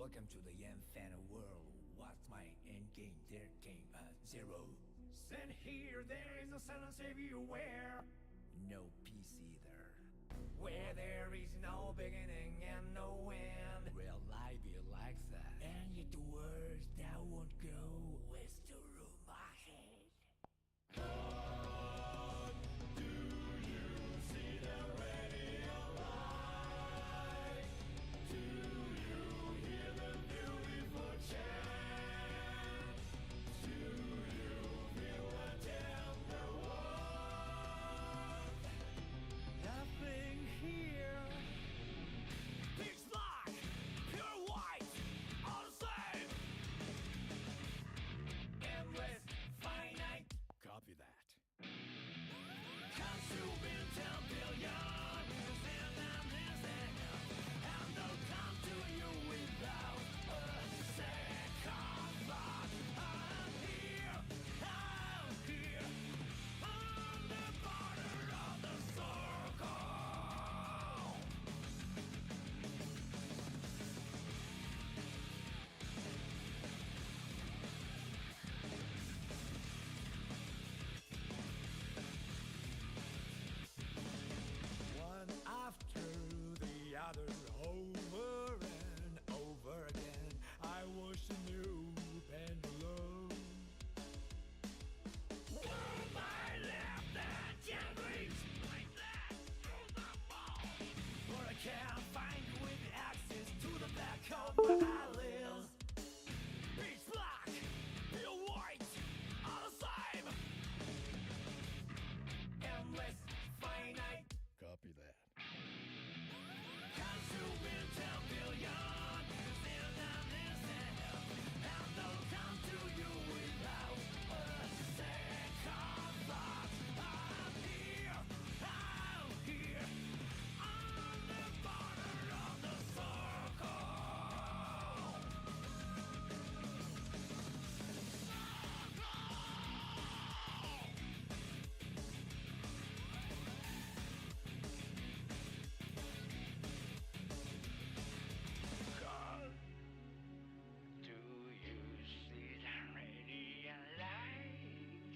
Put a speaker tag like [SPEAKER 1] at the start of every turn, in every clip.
[SPEAKER 1] Welcome to the infinite world. What's my end game? There came a zero. Send here, there is a silence everywhere. No peace either. Where there is no beginning and no end. Will life be like that? And yet the words that won't go with through my head. Do you see the radio light? Do you hear the beautiful chant? Do you feel the tender warmth? Nothing here. Pitch black, pure white, all the same. Endless, finite. Copy that. Comes to be 10 billion. And I'm listening. And they'll come to you without a second thought. I'm here. On the border of the circle. One after the other, over and over again, I was a new pendulum. With my left hand jangling like that through the wall. But I can't find you with access to the back of my eyelids. Pitch black, pure white, all the same. Endless, finite. Copy that. Comes to be 10 billion. And I'm listening. And they'll come to you without a second thought. I'm here. On the border of the circle. Do you see the radio light?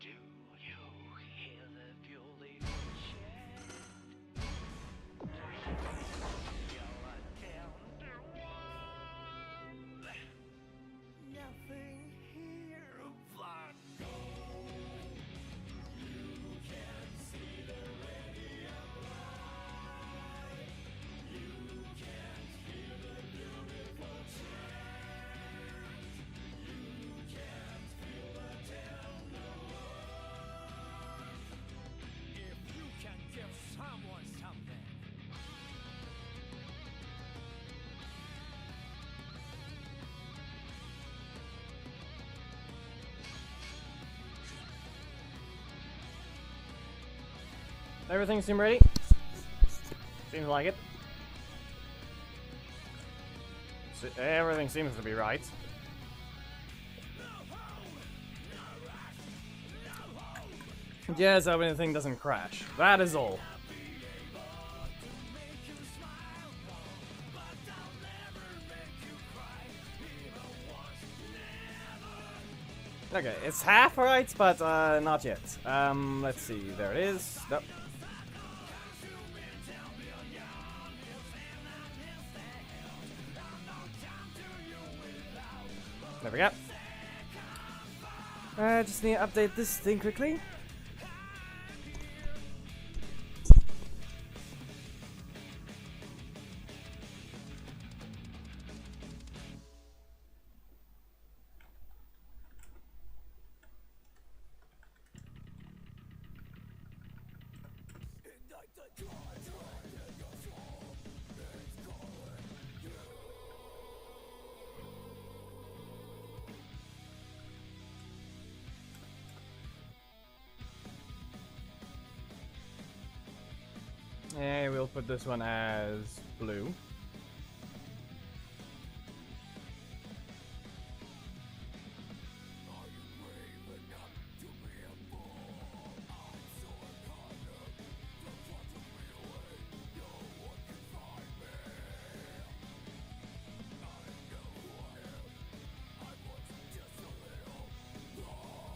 [SPEAKER 1] Do you hear the beautiful chant? Feel a tender warmth. Nothing here but gold. You can see the radio light. You can't hear the beautiful chant. You can't feel the tender warmth. If you can give someone something.
[SPEAKER 2] Everything seem ready? Seems like it. Everything seems to be right. Yes, everything doesn't crash. That is all. Okay, it's half right, but not yet. Let's see. There it is. Nope. There we go. Just need to update this thing quickly. And we'll put this one as blue.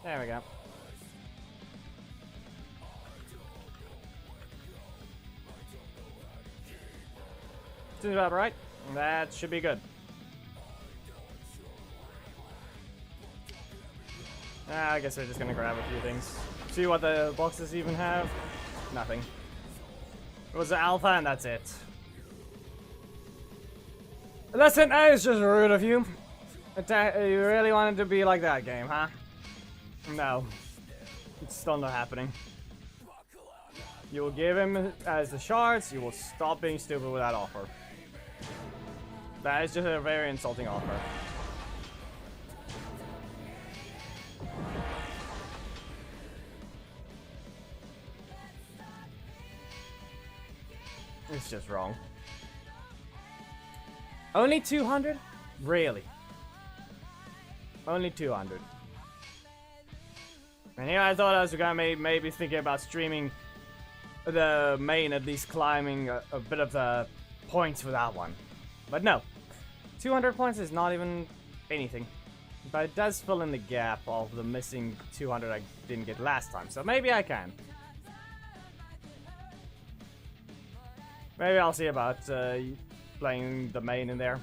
[SPEAKER 2] There we go. Seems about right. That should be good. I guess we're just gonna grab a few things. See what the boxes even have. Nothing. It was the alpha and that's it. Listen, that is just rude of you. You really wanted to be like that game, huh? No. It's still not happening. You will give him as the shards, you will stop being stupid with that offer. That is just a very insulting offer. It's just wrong. Only 200? Really? Only 200. And here I thought I was gonna maybe thinking about streaming the main, at least climbing a bit of the points for that one. But no. 200 points is not even anything. But it does fill in the gap of the missing 200 I didn't get last time. So maybe I can. Maybe I'll see about playing the main in there.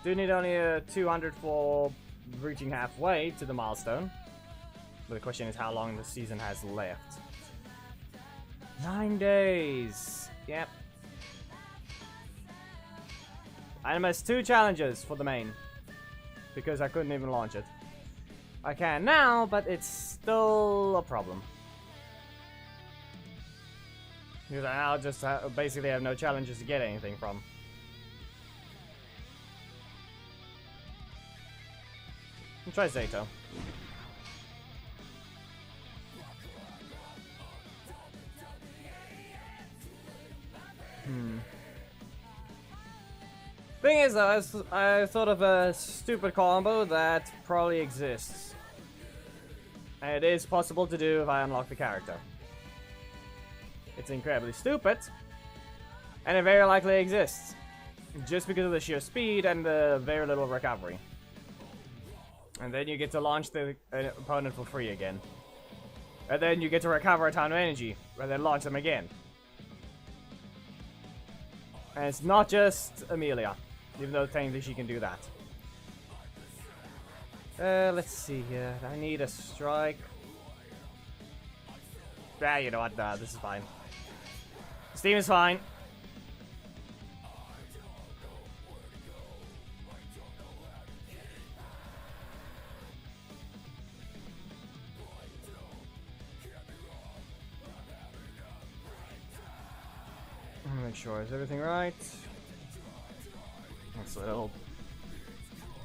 [SPEAKER 2] Do need only 200 for reaching halfway to the milestone. But the question is how long the season has left. 9 days. Yep. I missed 2 challenges for the main. Because I couldn't even launch it. I can now, but it's still a problem. Because I'll just basically have no challenges to get anything from. I'll try Zato. Thing is though, I thought of a stupid combo that probably exists. And it is possible to do if I unlock the character. It's incredibly stupid, and it very likely exists, just because of the sheer speed and the very little recovery. And then you get to launch the opponent for free again. And then you get to recover a ton of energy, and then launch them again. And it's not just Amelia, even though technically she can do that. Let's see here. I need a strike. Ah, you know what? Nah, this is fine. Steam is fine. Make sure, is everything right? That's a little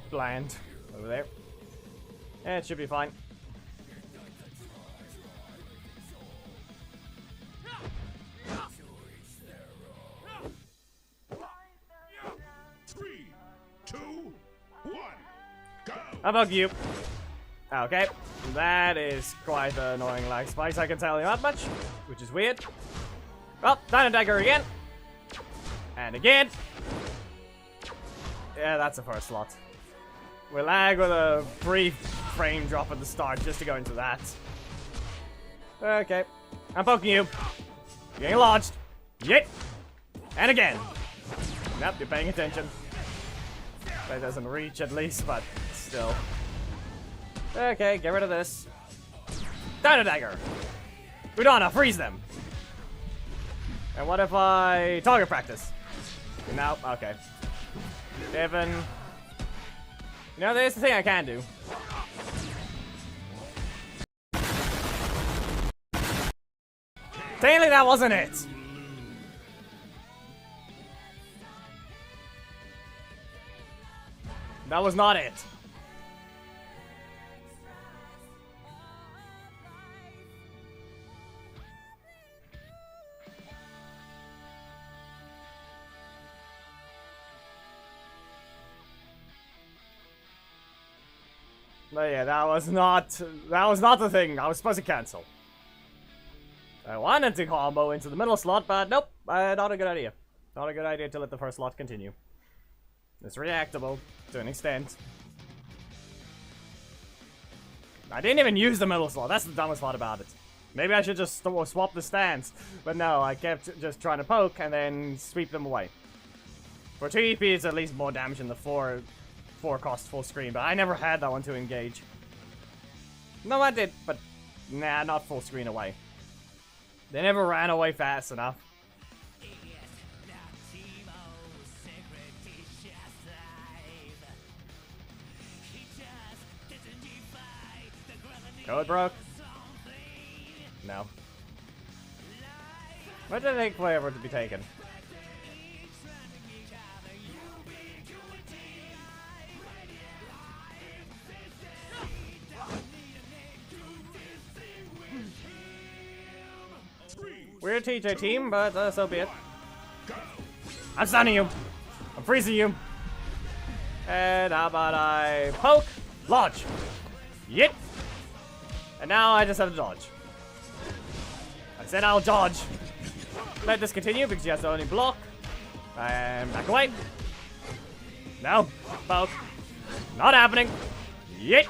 [SPEAKER 2] bland over there. Yeah, it should be fine. How about you? Okay, that is quite annoying lag spikes, I can tell you that much, which is weird. Well, Dino Dagger again. And again. Yeah, that's the first slot. We lag with a brief frame drop at the start just to go into that. Okay, I'm poking you. You're getting launched. Yep. And again. Nope, you're paying attention. That doesn't reach at least, but still. Okay, get rid of this. Dino Dagger! Udana, freeze them! And what if I target practice? No, okay. Devin. You know, there's the thing I can do. Technically, that wasn't it! That was not it. But yeah, that was not the thing I was supposed to cancel. I wanted to combo into the middle slot, but nope, not a good idea. Not a good idea to let the first slot continue. It's reactable to an extent. I didn't even use the middle slot. That's the dumbest part about it. Maybe I should just swap the stance. But no, I kept just trying to poke and then sweep them away. For 2 EP, it's at least more damage than the 4 cost full screen. But I never had that one to engage. No, I did, but nah, not full screen away. They never ran away fast enough. Code broke? No. Why did it take forever to be taken? We're a TJ team, but so be it. I'm stunning you. I'm freezing you. And how about I poke? Launch. Yep. And now I just have to dodge. I said I'll dodge. Let this continue because he has to only block. And back away. No. Poke. Not happening. Yep.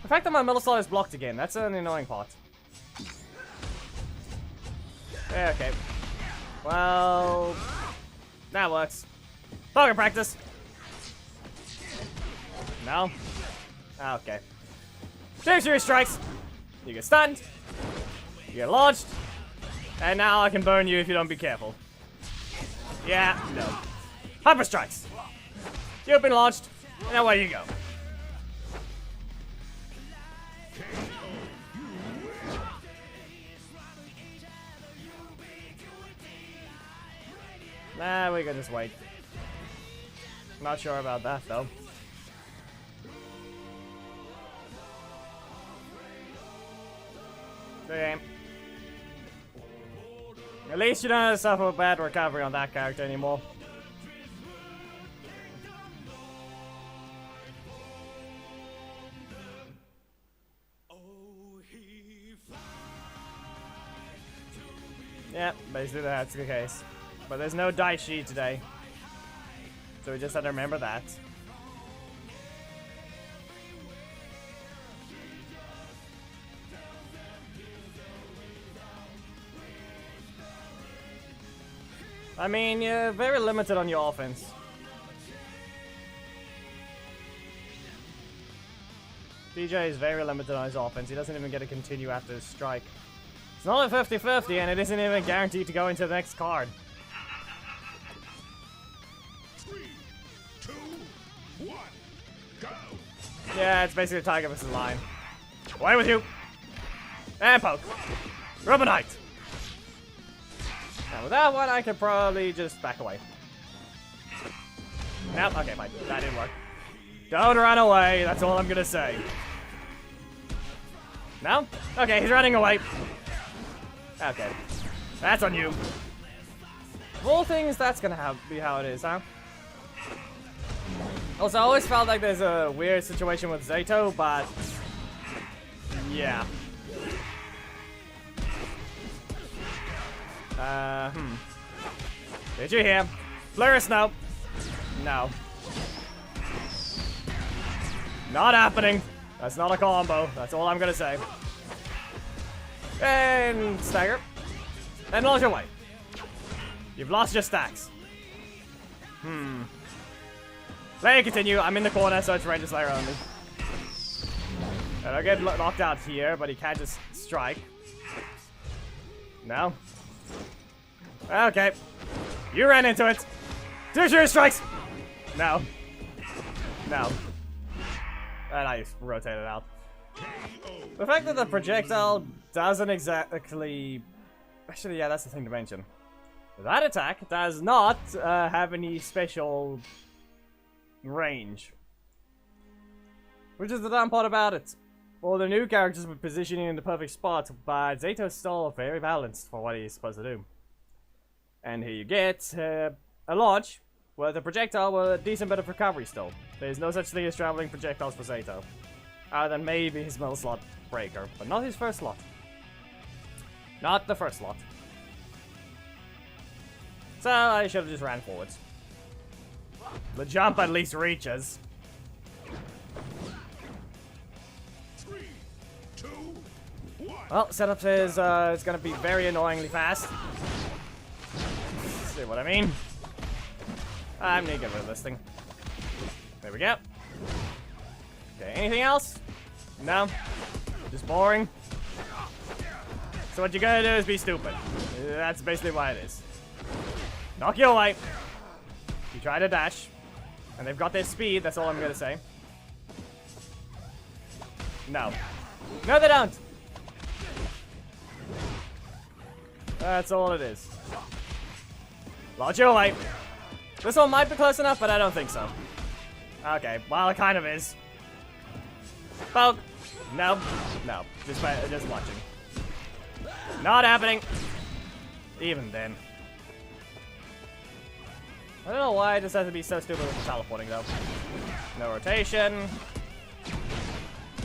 [SPEAKER 2] The fact that my middle slot is blocked again, that's an annoying part. Okay. Well, that works. Poker practice. No. Okay. 2 serious strikes. You get stunned. You get launched. And now I can burn you if you don't be careful. Yeah, no. Hyper strikes. You've been launched. And away you go. Nah, we can just wait. Not sure about that though. Okay. At least you don't have to suffer a bad recovery on that character anymore. Yeah, basically that's the case. But there's no Dai Shi today. So we just have to remember that. I mean, you're very limited on your offense. DJ is very limited on his offense. He doesn't even get to continue after his strike. It's not a 50-50 and it isn't even guaranteed to go into the next card.
[SPEAKER 1] 3, 2, 1, go!
[SPEAKER 2] Yeah, it's basically a Tiger versus Lion. Away with you! And poke! Rubber Knight! Now with that one, I could probably just back away. Nope, okay, fine. That didn't work. Don't run away, that's all I'm gonna say. No? Okay, he's running away. Okay. That's on you. Of all things, that's gonna be how it is, huh? Also, I always felt like there's a weird situation with Zato, but... yeah. Did you hear? Flare of Snow. No. Not happening. That's not a combo. That's all I'm gonna say. And stagger. And launch away. You've lost your stacks. Let it continue. I'm in the corner, so it's Ranger Slayer only. And I get knocked out here, but he can't just strike. No. Okay. You ran into it. 2 serious strikes. No. No. And I rotated out. The fact that the projectile doesn't exactly... actually, yeah, that's the thing to mention. That attack does not have any special range. Which is the dumb part about it. Well, the new characters were positioning in the perfect spot, but Zato's still very balanced for what he's supposed to do. And here you get a launch with a projectile with a decent bit of recovery still. There's no such thing as traveling projectiles for Zato. Other than maybe his middle slot breaker, but not his first slot. Not the first slot. So I should have just ran forwards. The jump at least reaches. Well, setup is it's gonna be very annoyingly fast. See what I mean? I'm gonna get rid of this thing. There we go. Okay, anything else? No? Just boring? So what you gotta do is be stupid. That's basically why it is. Knock you away. You try to dash. And they've got their speed, that's all I'm gonna say. No. No, they don't! That's all it is. Launch you away. This one might be close enough, but I don't think so. Okay, well, it kind of is. Poke. No. No. Just watching. Not happening. Even then. I don't know why I just have to be so stupid with teleporting, though. No rotation.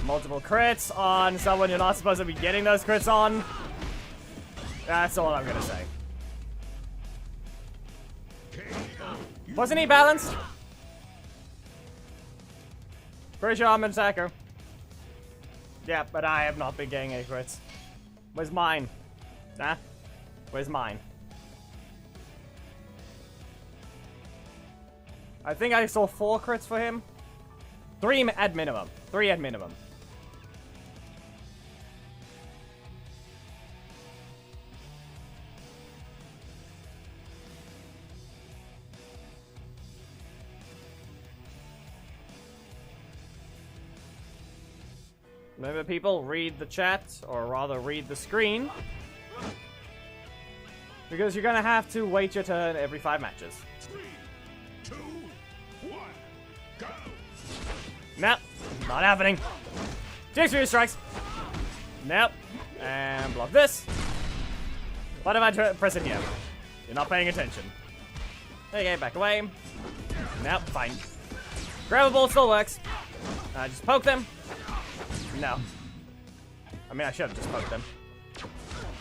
[SPEAKER 2] Multiple crits on someone you're not supposed to be getting those crits on. That's all I'm gonna say. Wasn't he balanced? Pretty sure I'm an attacker. Yeah, but I have not been getting any crits. Where's mine? Huh? Where's mine? I think I saw 4 crits for him. 3 at minimum. 3 at minimum. Remember, people, read the chat, or rather read the screen. Because you're gonna have to wait your turn every 5 matches.
[SPEAKER 1] 3, 2, 1, go!
[SPEAKER 2] Nope, not happening. 6 Fury Strikes. Nope. And block this. What if I press it here? You're not paying attention. Okay, back away. Nope, fine. Grabbable still works. Just poke them. No. I mean, I should have just poked them.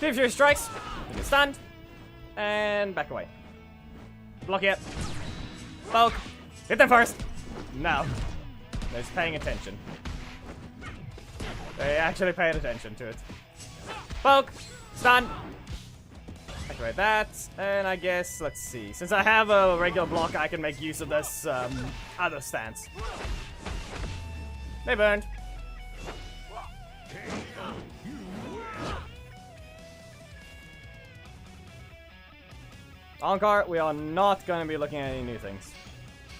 [SPEAKER 2] 2 Fury Strikes. You get stunned. And back away. Block it. Poke. Hit them first. No. They're just paying attention. They actually paid attention to it. Poke. Stun. Activate that. And I guess, let's see. Since I have a regular block, I can make use of this other stance. They burned. Encore, we are not going to be looking at any new things.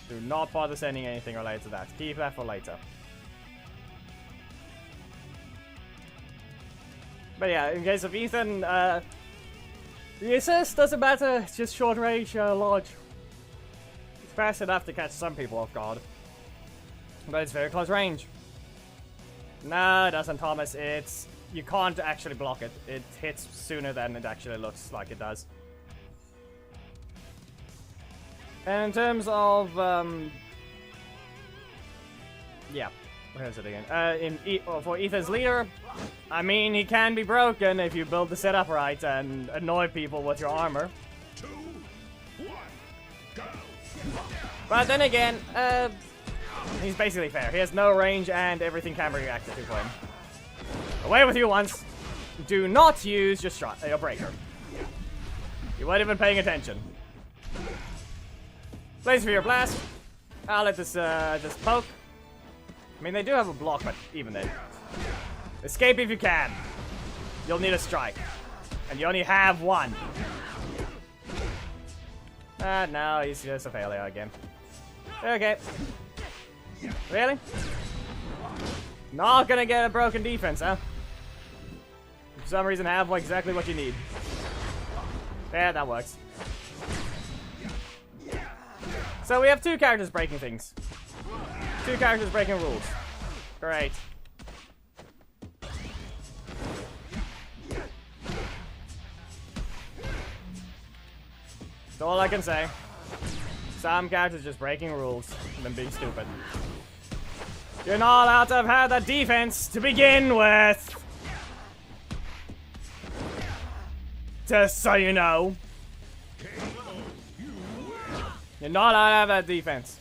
[SPEAKER 2] Do not bother sending anything related to that. Keep that for later. But yeah, in case of Ethan, the assist doesn't matter. It's just short range launch. It's fast enough to catch some people off guard. But it's very close range. No, it doesn't, Thomas. It's... You can't actually block it. It hits sooner than it actually looks like it does. And in terms of, yeah, where is it again? For Ethan's leader, I mean, he can be broken if you build the setup right and annoy people with your armor.
[SPEAKER 1] 2, 1, go!
[SPEAKER 2] But then again, he's basically fair. He has no range and everything can be reacted to for him. Away with you once. Do not use your breaker. You weren't even paying attention. Blaze for your blast. I'll let this just poke. I mean, they do have a block, but even then. Escape if you can. You'll need a strike. And you only have 1. No, he's just a failure again. Okay. Really? Not gonna get a broken defense, huh? For some reason, I have exactly what you need. Yeah, that works. So we have 2 characters breaking things. 2 characters breaking rules. Great. That's all I can say. Some characters just breaking rules and then being stupid. You're not allowed to have had that defense to begin with. Just so you know. You're not allowed to have that defense.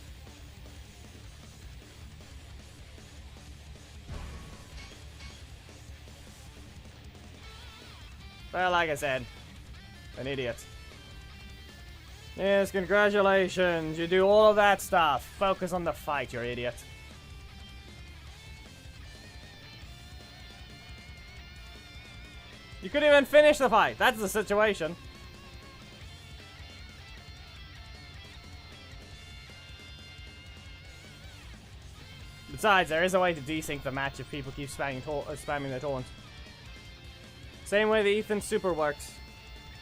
[SPEAKER 2] Well, like I said, an idiot. Yes, congratulations. You do all of that stuff. Focus on the fight, you idiot. You couldn't even finish the fight. That's the situation. Besides, there is a way to desync the match if people keep spamming the taunt. Same way the Ethan super works.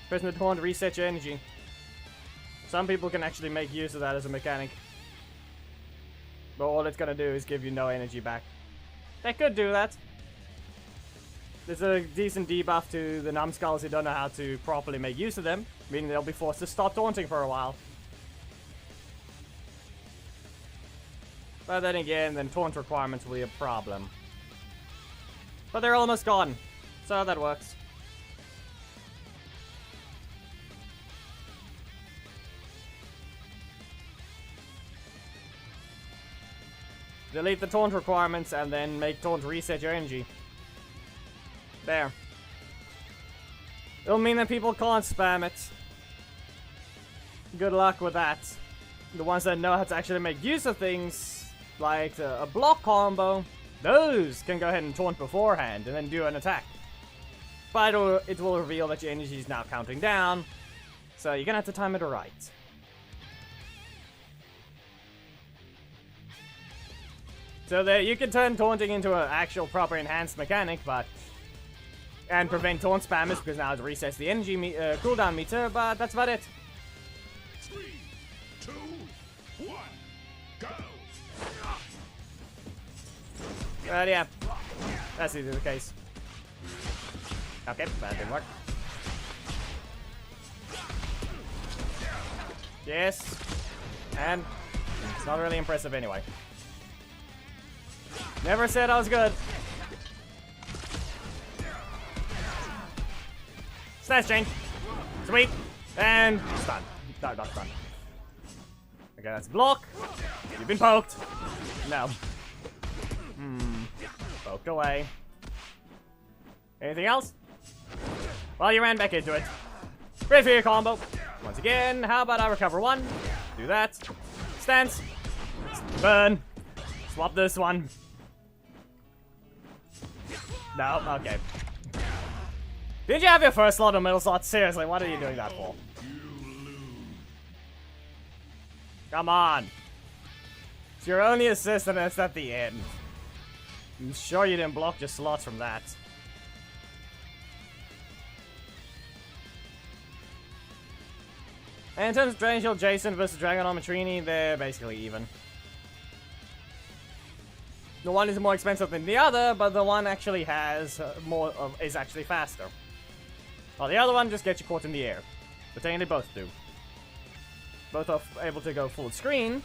[SPEAKER 2] Pressing the taunt to reset your energy. Some people can actually make use of that as a mechanic. But all it's gonna do is give you no energy back. They could do that. There's a decent debuff to the numbskulls who don't know how to properly make use of them, meaning they'll be forced to stop taunting for a while. But then again, then taunt requirements will be a problem. But they're almost gone, so that works. Delete the taunt requirements and then make taunt reset your energy. There. It'll mean that people can't spam it. Good luck with that. The ones that know how to actually make use of things, like a block combo, those can go ahead and taunt beforehand and then do an attack. But it will reveal that your energy is now counting down, so you're gonna have to time it right. So there, you can turn taunting into an actual proper enhanced mechanic, and prevent taunt spammers because now it resets the energy cooldown meter, but that's about it.
[SPEAKER 3] 3, 2, 1, go!
[SPEAKER 2] But yeah, that's either the case. Okay, that didn't work. Yes, and it's not really impressive anyway. Never said I was good. Stance change. Sweet. And stun. No, not stun. Okay, that's block. You've been poked. No. Poked away. Anything else? Well, you ran back into it. Great for your combo. Once again, how about I recover one? Do that. Stance. Burn. Swap this one. No, okay. Did you have your first slot or middle slot? Seriously, what are you doing that for? Come on. It's your only assist and it's at the end. I'm sure you didn't block your slots from that. And in terms of Dragon Shield Jason versus Dragon Armor Trini, they're basically even. The one is more expensive than the other, but the one actually has is actually faster. While the other one just gets you caught in the air. But technically both do. Both are able to go full screen.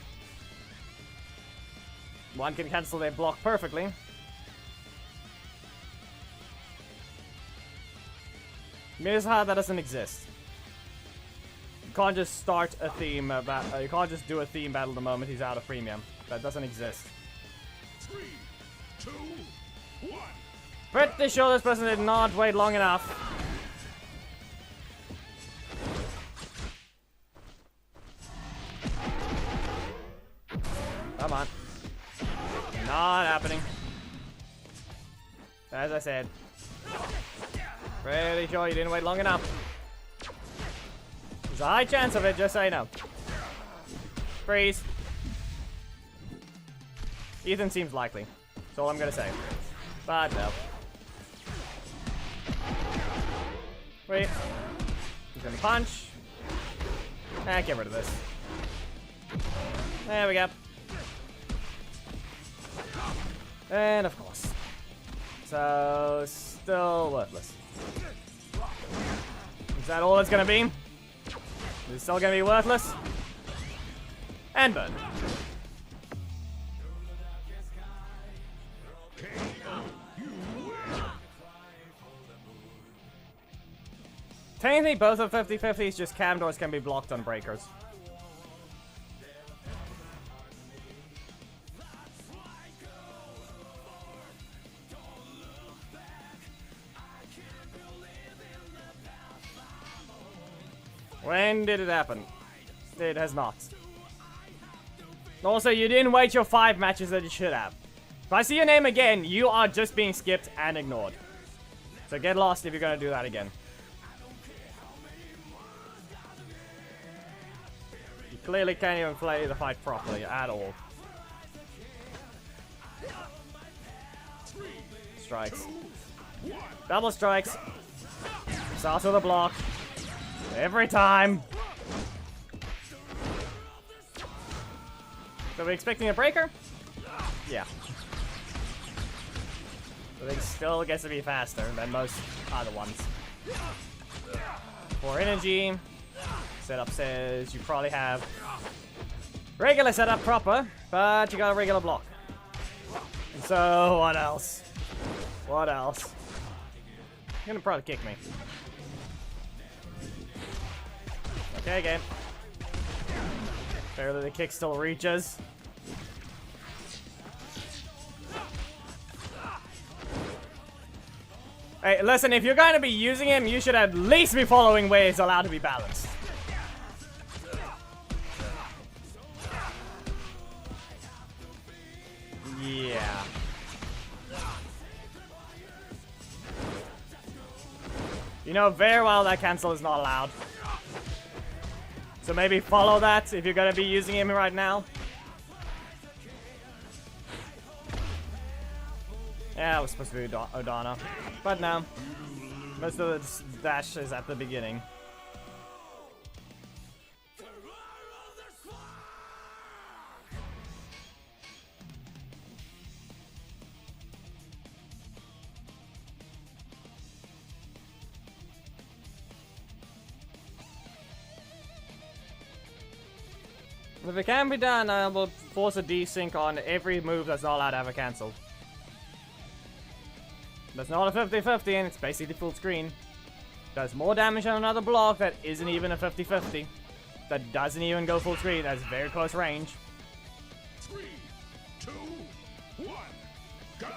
[SPEAKER 2] One can cancel their block perfectly. Mirza, that doesn't exist. You can't just start a theme you can't just do a theme battle the moment he's out of premium. That doesn't exist.
[SPEAKER 3] 3, 2, 1.
[SPEAKER 2] Pretty sure this person did not wait long enough. Come on. Not happening. As I said. Pretty sure you didn't wait long enough. There's a high chance of it, just so you know. Freeze. Ethan seems likely. That's all I'm gonna say. But no. Wait. He's gonna punch. And get rid of this. There we go. And of course. So, still worthless. Is that all it's gonna be? Is it still gonna be worthless? And burn. Technically, both of 50-50s, just cam doors can be blocked on breakers. When did it happen? It has not. Also, you didn't wait your 5 matches that you should have. If I see your name again, you are just being skipped and ignored. So get lost if you're gonna do that again. You clearly can't even play the fight properly at all. Strikes. Double strikes. Starts with a block. Every time. So we're expecting a breaker? Yeah. But it still gets to be faster than most other ones. For energy, setup says you probably have regular setup proper, but you got a regular block. And so, what else? What else? You're gonna probably kick me. Okay, game. Barely the kick still reaches. Hey, listen, if you're going to be using him, you should at least be following where it's allowed to be balanced. Yeah. You know very well that cancel is not allowed. So maybe follow that if you're going to be using him right now. Yeah, it was supposed to be O'Donna. But no. Most of the dash is at the beginning. If it can be done, I will force a desync on every move that's not allowed to have a cancel. That's not a 50-50 and it's basically full screen. Does more damage on another block that isn't even a 50-50. That doesn't even go full screen, that's very close range.
[SPEAKER 3] 3, 2, 1, go!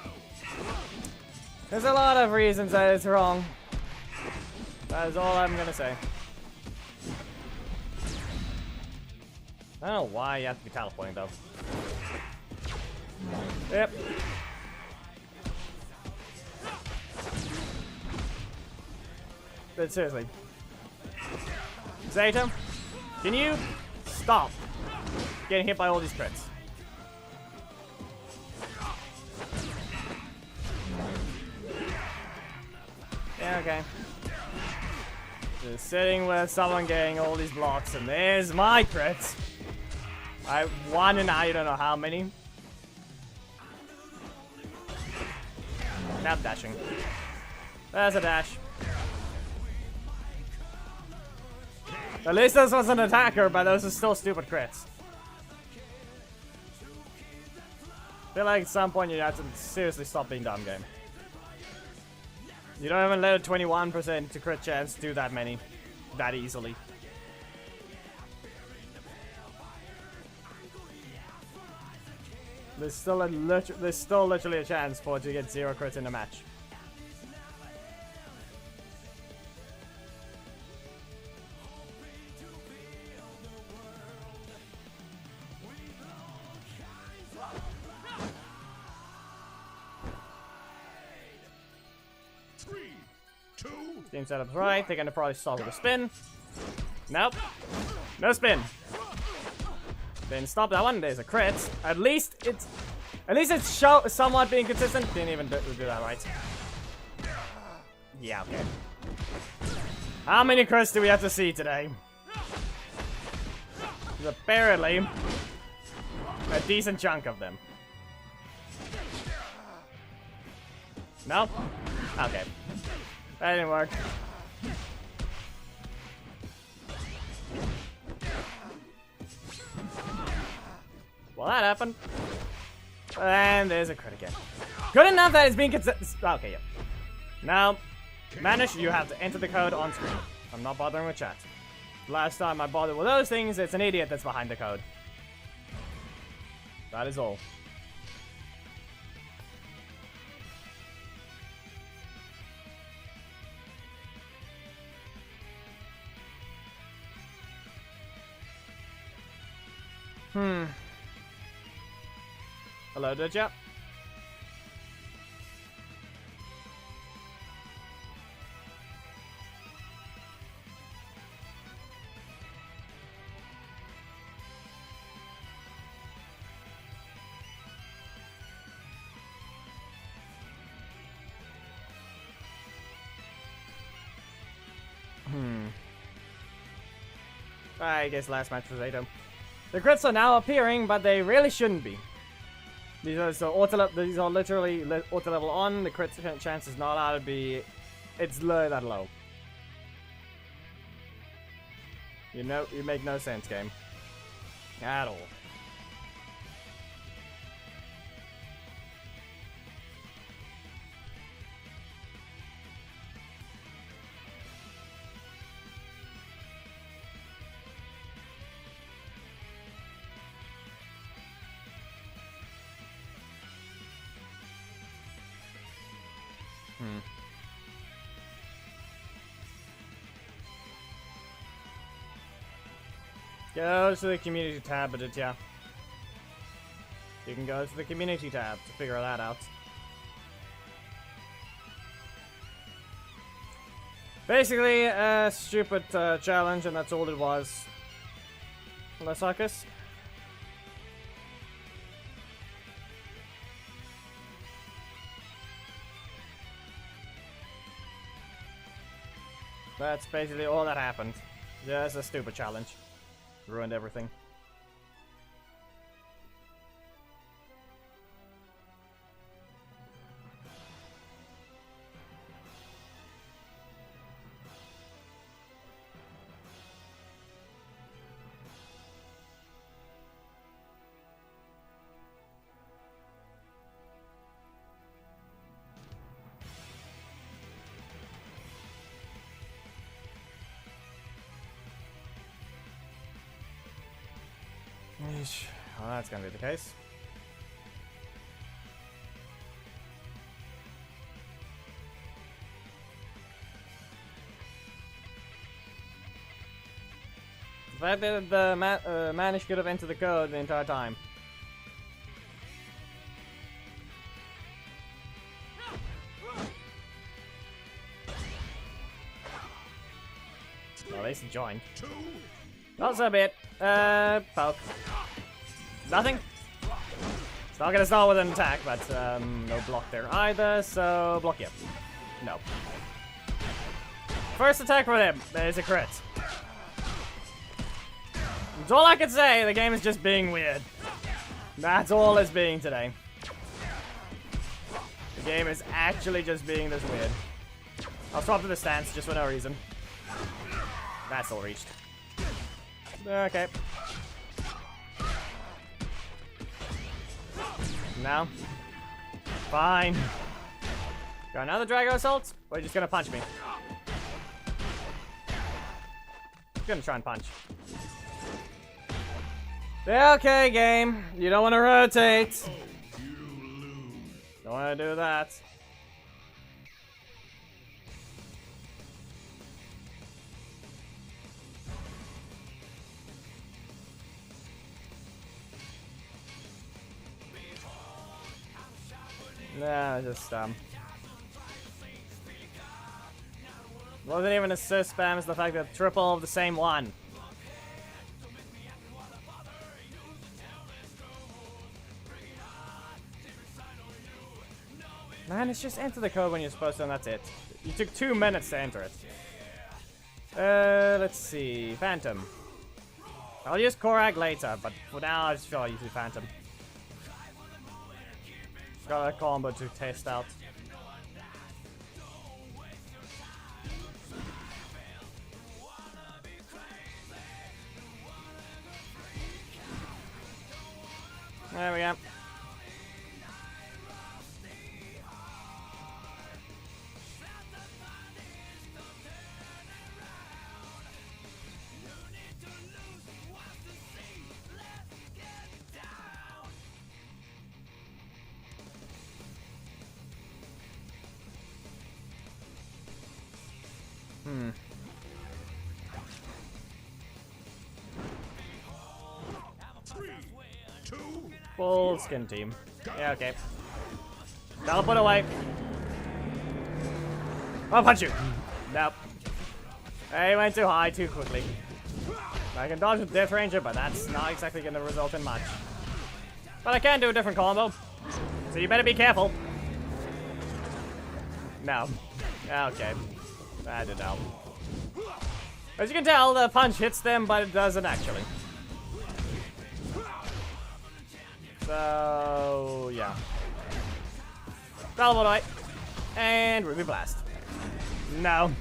[SPEAKER 2] There's a lot of reasons that it's wrong. That is all I'm gonna say. I don't know why you have to be teleporting though. Yep. But seriously. Zeta, can you stop getting hit by all these crits? Yeah, okay. Just sitting with someone getting all these blocks, and there's my crits. I won and I don't know how many. Now dashing. There's a dash. At least this was an attacker, but those are still stupid crits. I feel like at some point you have to seriously stop being dumb game. You don't even let a 21% to crit chance do that many, that easily. There's still literally a chance for it to get 0 crits in a match. Team setup's right. They're gonna probably start with a spin. Nope. No spin. Then stop that one. There's a crit. At least it's somewhat being consistent. Didn't even do that right. Yeah, okay. How many crits do we have to see today? There's apparently a decent chunk of them. Nope. Okay. That didn't work. Well, that happened. And there's a crit again. Good enough that it's being consistent. Okay, yeah. Now, Manish, you have to enter the code on screen. I'm not bothering with chat. Last time I bothered with those things, it's an idiot that's behind the code. That is all. Hello, did ya? I guess last match was 8-0. The crits are now appearing, but they really shouldn't be. These are these are literally auto level on. The crit chance is not allowed to be. It's low, that low. You know, you make no sense, game. At all. Go to the community tab, but yeah. You can go to the community tab to figure that out. Basically, a stupid challenge, and that's all it was. Hello, Sarkis. That's basically all that happened. Just a stupid challenge. Ruined everything. Well, that's gonna be the case. The fact that the Manish could have entered the code the entire time. Well, at least he joined. Not so bit. Poke. Nothing? It's not gonna start with an attack, but no block there either, so block him. No. First attack for him. There's a crit. That's all I can say. The game is just being weird. That's all it's being today. The game is actually just being this weird. I'll swap to the stance just for no reason. That's all reached. Okay. No. Fine. Got another Drago Assault? Or are you just gonna punch me? I'm gonna try and punch. Okay, game. You don't want to rotate. Don't want to do that. Nah, just wasn't even assist spam, it's the fact that triple of the same one. Man, it's just enter the code when you're supposed to and that's it. You took 2 minutes to enter it. Let's see. Phantom. I'll use Korag later, but for now I just feel I'll use the Phantom. Got a combo to test out. There we go. Full skin team. Yeah, okay. Teleport away. I'll punch you. Nope. He went too high too quickly. I can dodge with Death Ranger, but that's not exactly going to result in much. But I can do a different combo. So you better be careful. No. Okay. That didn't help. As you can tell, the punch hits them, but it doesn't actually. So, yeah. Teleport away. And Ruby Blast. No.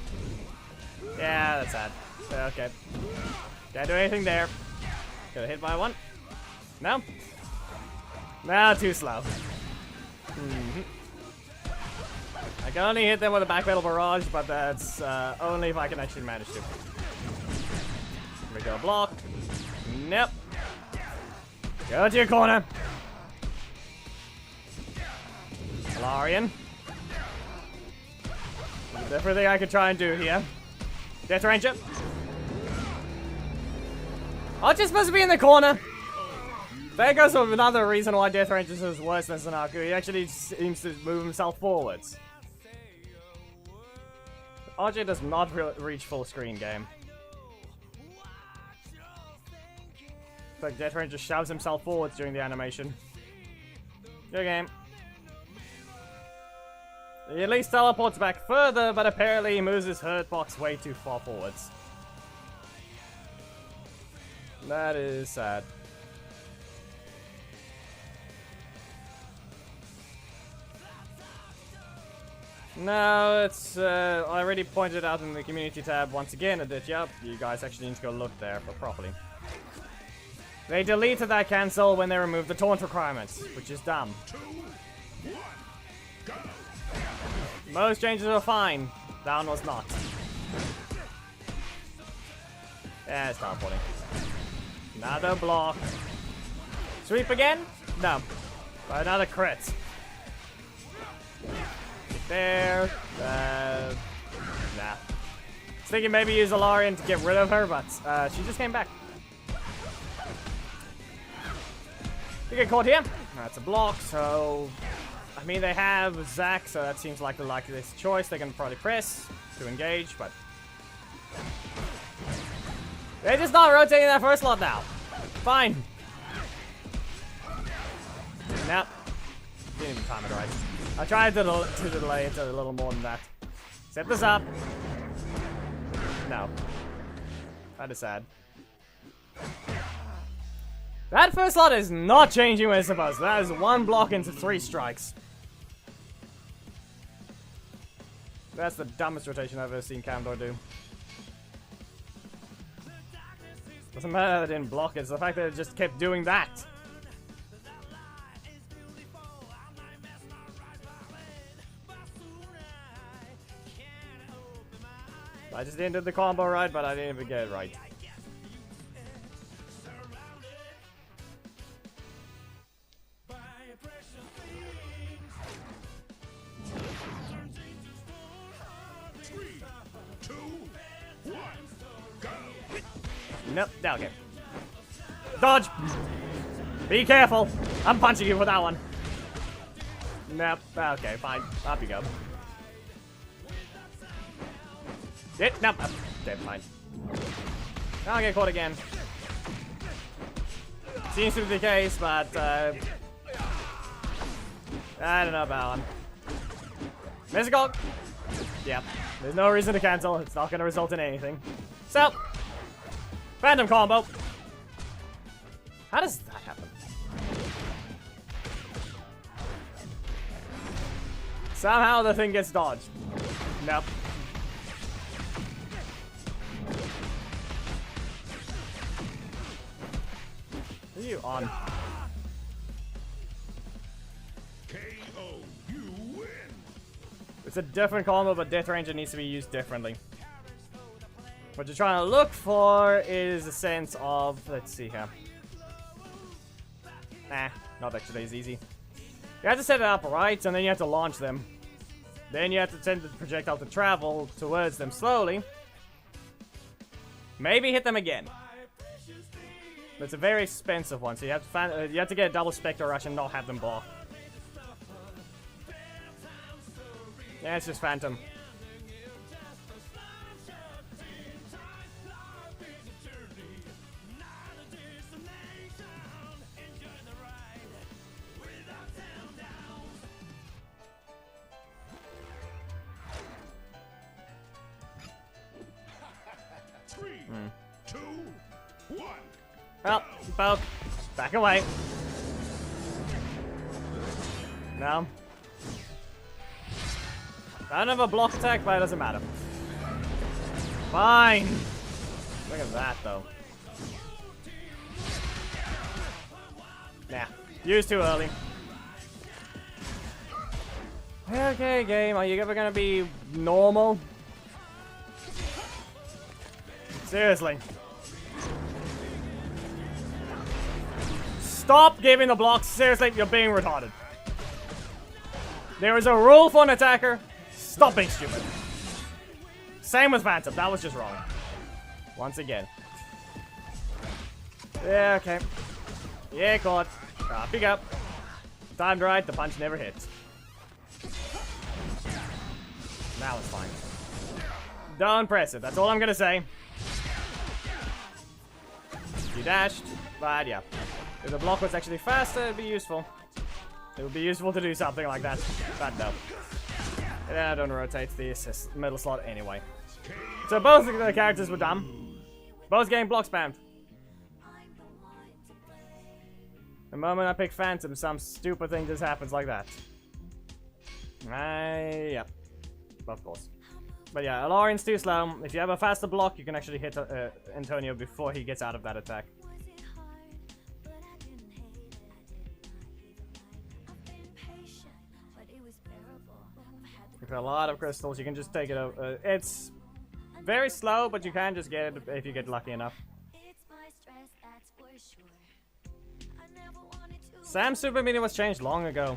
[SPEAKER 2] Yeah, that's sad. Okay. Can't do anything there. Got hit by one. No. No, too slow. I can only hit them with a back metal barrage, but that's only if I can actually manage to. Here we go, block. Nope. Go to your corner. Solarian. There's everything I could try and do here. Death Ranger. Archer's supposed to be in the corner. There goes another reason why Death Ranger is worse than Sanaku. He actually seems to move himself forwards. RJ does not reach full screen game. It's like Death Ranger shoves himself forwards during the animation. Good game. He at least teleports back further, but apparently he moves his hurt box way too far forwards. That is sad. No, it's, I already pointed out in the community tab once again, yep, you guys actually need to go look there for properly. They deleted that cancel when they removed the taunt requirements, which is dumb. Most changes were fine, that one was not. Yeah, it's teleporting. Another block. Sweep again? No. But another crit. There. Nah. I was thinking maybe use Alarian to get rid of her, but she just came back. You get caught here. That's a block, so... I mean, they have Zac, so that seems like the likeliest choice. They can probably press to engage, but... They're just not rotating that first slot now. Fine. Nope. Didn't even time it right. I tried to delay it a little more than that. Set this up. No. That is sad. That first slot is not changing when it's supposed to. That is one block into 3 strikes. That's the dumbest rotation I've ever seen Camdor do. Doesn't matter that I didn't block it, it's the fact that it just kept doing that. I just didn't do the combo right, but I didn't even get it right. Nope, okay. Dodge! Be careful! I'm punching you with that one. Nope, okay, fine. Up you go. Nope. Okay, fine. I'll get caught again. Seems to be the case, but I don't know about one. Mystical! Yep. There's no reason to cancel. It's not going to result in anything. So, random combo. How does that happen? Somehow the thing gets dodged. Nope. Who are you on?
[SPEAKER 3] KO, you win.
[SPEAKER 2] It's a different combo, but Death Ranger needs to be used differently. What you're trying to look for is a sense of, let's see here. Nah, not actually as easy. You have to set it up right, and then you have to launch them. Then you have to send the projectile to travel towards them slowly. Maybe hit them again. It's a very expensive one, so you have to get a double Spectre Rush and not have them block. Yeah, it's just Phantom.
[SPEAKER 3] Three, 2, 1.
[SPEAKER 2] Well, poke. Back away. No. I don't have a block attack, but it doesn't matter. Fine. Look at that, though. Nah. Used too early. Okay, game. Are you ever gonna be normal? Seriously. Stop giving the blocks. Seriously, you're being retarded. There is a rule for an attacker. Stop being stupid. Same with Phantom. That was just wrong. Once again. Yeah, okay. Yeah, caught. Up you go. Timed right, the punch never hits. Now it's fine. Don't press it. That's all I'm gonna say. You dashed, but yeah. If the block was actually faster, it'd be useful. It would be useful to do something like that. But no. And then I don't rotate the assist middle slot anyway. So both of the characters were dumb. Both getting block spammed. The moment I pick Phantom, some stupid thing just happens like that. Yeah. Of course. But yeah, Alarian's too slow. If you have a faster block, you can actually hit Antonio before he gets out of that attack. With a lot of crystals, you can just take it over. It's very slow, but you can just get it if you get lucky enough. Sam's super meter was changed long ago.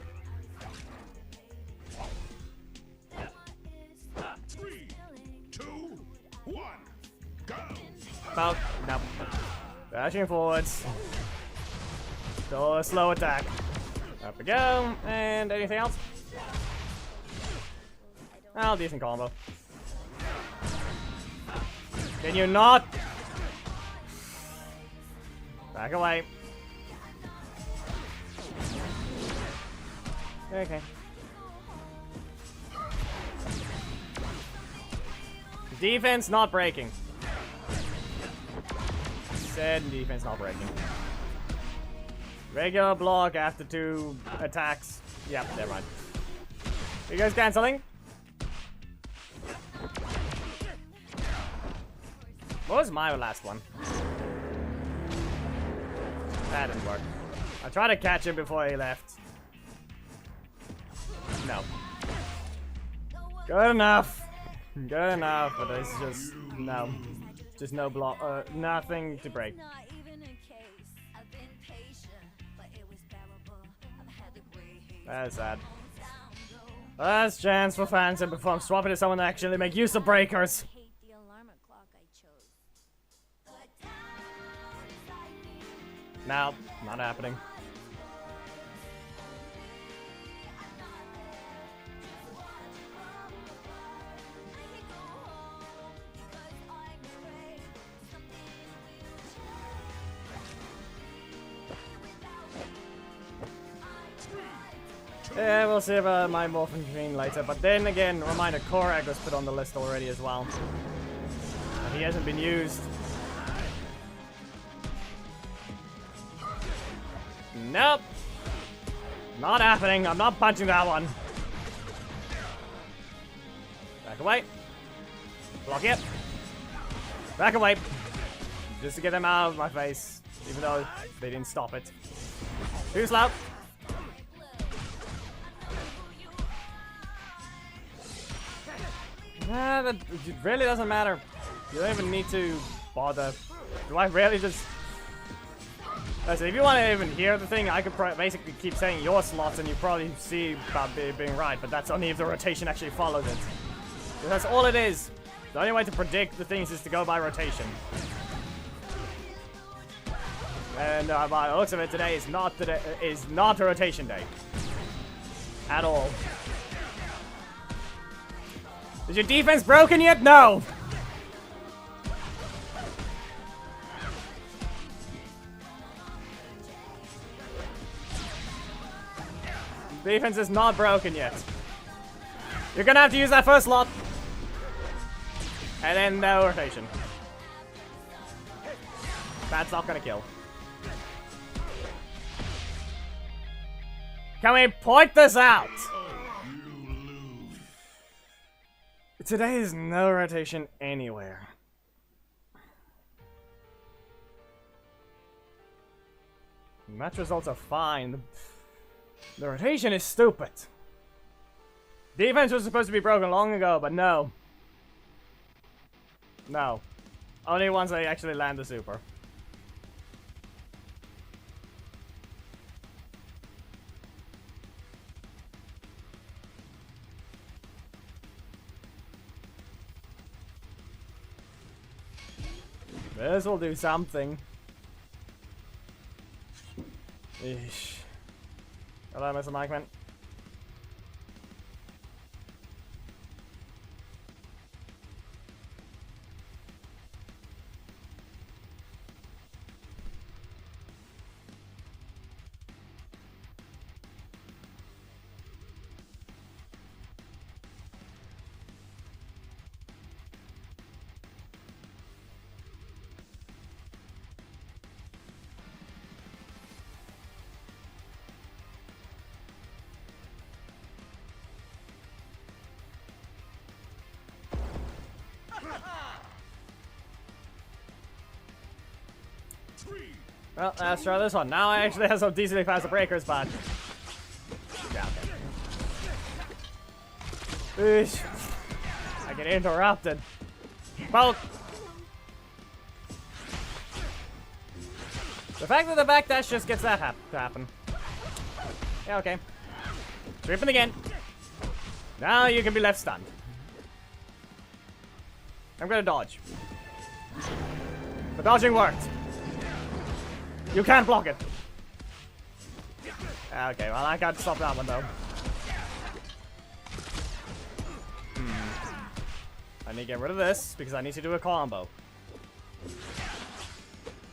[SPEAKER 3] 3, 2, 1, go!
[SPEAKER 2] About, nope. Dashing forwards. Still a slow attack. Up we go. And anything else? Oh, decent combo. Can you not? Back away. Okay. Defense not breaking. Said defense not breaking. Regular block after 2 attacks. Yep, never mind. You guys canceling? What was my last one? That didn't work. I tried to catch him before he left. No. Good enough. Good enough, but it's just no. Just no block, nothing to break. That's sad. Last chance for Phantom before I'm swapping to someone that actually make use of breakers. No, not happening. Yeah, we'll see about my Morphin Green later, but then again, reminder, Korag was put on the list already as well. And he hasn't been used. Nope. Not happening. I'm not punching that one. Back away. Block it. Back away. Just to get them out of my face, even though they didn't stop it. Too slow. Nah, that it really doesn't matter. You don't even need to bother. Do I really just... Listen, if you want to even hear the thing, I could basically keep saying your slots and you probably see about being right, but that's only if the rotation actually follows it. So that's all it is. The only way to predict the things is to go by rotation. And by the looks of it, today is not a rotation day. At all. Is your defense broken yet? No! Defense is not broken yet. You're gonna have to use that first lot. And then no rotation. That's not gonna kill. Can we point this out? Today is no rotation anywhere. Match results are fine. The rotation is stupid. Defense was supposed to be broken long ago, but no. No. Only once they actually land the super. This will do something. Eesh. Hello, Mr. Mikeman. Well, let's try this one. Now I actually have some decently faster breakers, but... yeah, okay. Eesh. I get interrupted. Well... the fact that the backdash just gets that to happen. Yeah, okay. Tripping again. Now you can be left stunned. I'm gonna dodge. The dodging worked. You can't block it. Okay, well I can't stop that one though. I need to get rid of this because I need to do a combo.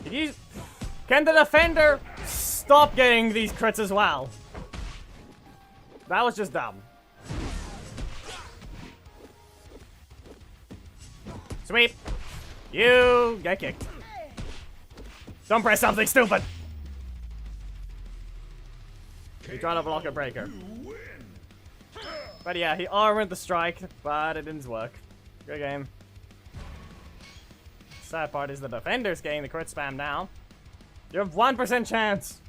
[SPEAKER 2] Can the defender stop getting these crits as well? That was just dumb. Sweep. You get kicked. Don't press something stupid! You're trying to block a breaker. But yeah, he armored the strike, but it didn't work. Good game. Sad part is the defender's getting the crit spam now. You have 1% chance!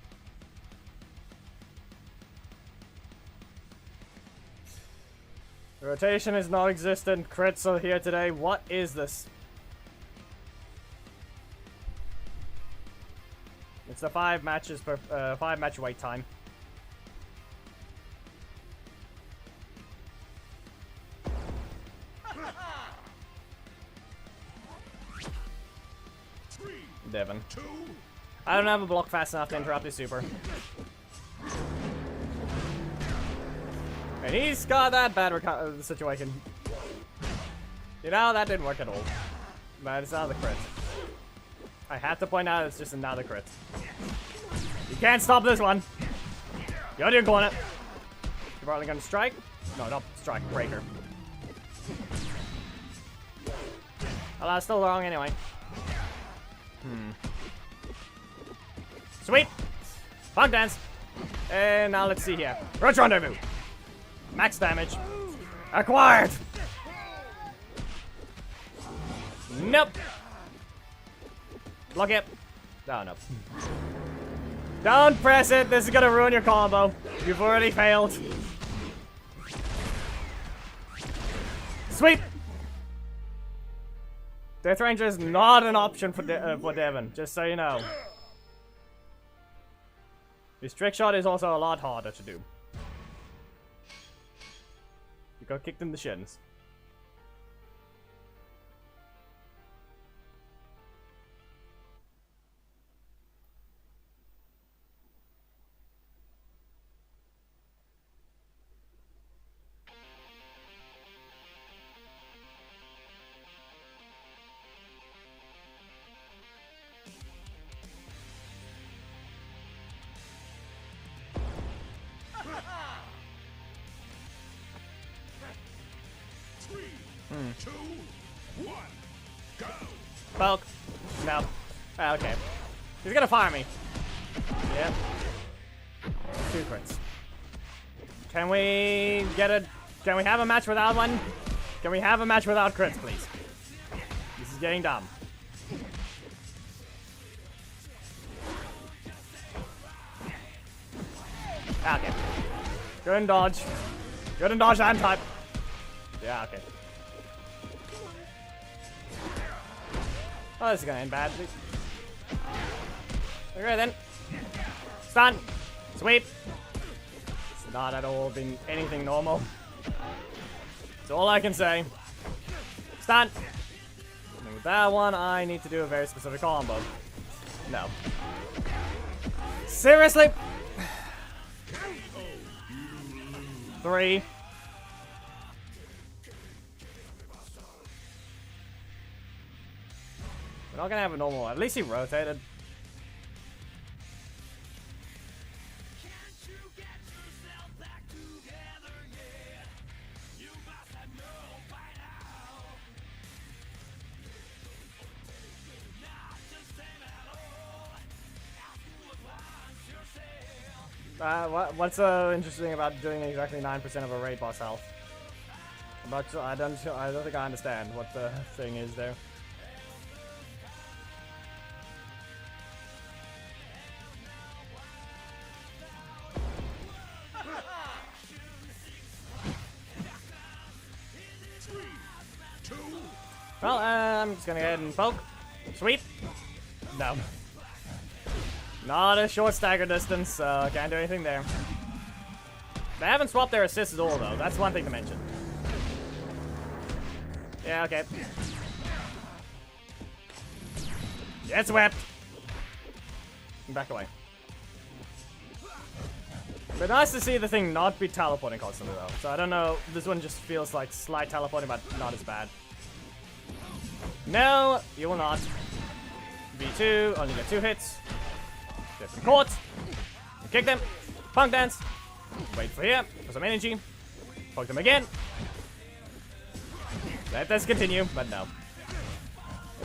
[SPEAKER 2] The rotation is non-existent. Crits are here today. What is this? It's the 5 matches per 5 match wait time. Devon. I don't have a block fast enough to interrupt his super. And he's got that bad situation. You know, that didn't work at all. But it's another crit. I had to point out it's just another crit. You can't stop this one. You're doing it. You're probably gonna strike. No, not strike. Breaker. Well, that's still wrong anyway. Sweet. Funk dance. And now let's see here. Roach rendezvous. Max damage. Acquired. Nope. Block it. Oh, no. Don't press it. This is gonna ruin your combo. You've already failed. Sweep. Death Ranger is not an option for Devon, just so you know. His trick shot is also a lot harder to do. You got kicked in the shins.
[SPEAKER 3] 2, 1, go!
[SPEAKER 2] Poke. No. Ah, okay. He's gonna fire me. Yep. 2 crits. Can we get a... Can we have a match without one? Can we have a match without crits, please? This is getting dumb. Okay. Good and dodge. Good and dodge and type. Yeah, okay. Oh, this is gonna end badly. Okay then. Stun. Sweep. It's not at all been anything normal. That's all I can say. Stun. And with that one, I need to do a very specific combo. No. Seriously? 3. We're not gonna have a normal. At least he rotated. What's so interesting about doing exactly 9% of a raid boss health? I don't think I understand what the thing is there. Well, I'm just gonna go ahead and poke. Sweep. No. Not a short stagger distance, so can't do anything there. They haven't swapped their assists at all, though. That's one thing to mention. Yeah, okay. Get swept. Back away. But nice to see the thing not be teleporting constantly, though. So I don't know. This one just feels like slight teleporting, but not as bad. No, you will not. V2, only get 2 hits. Get them caught. Kick them. Punk dance. Wait for here for some energy. Poke them again. Let this continue, but no.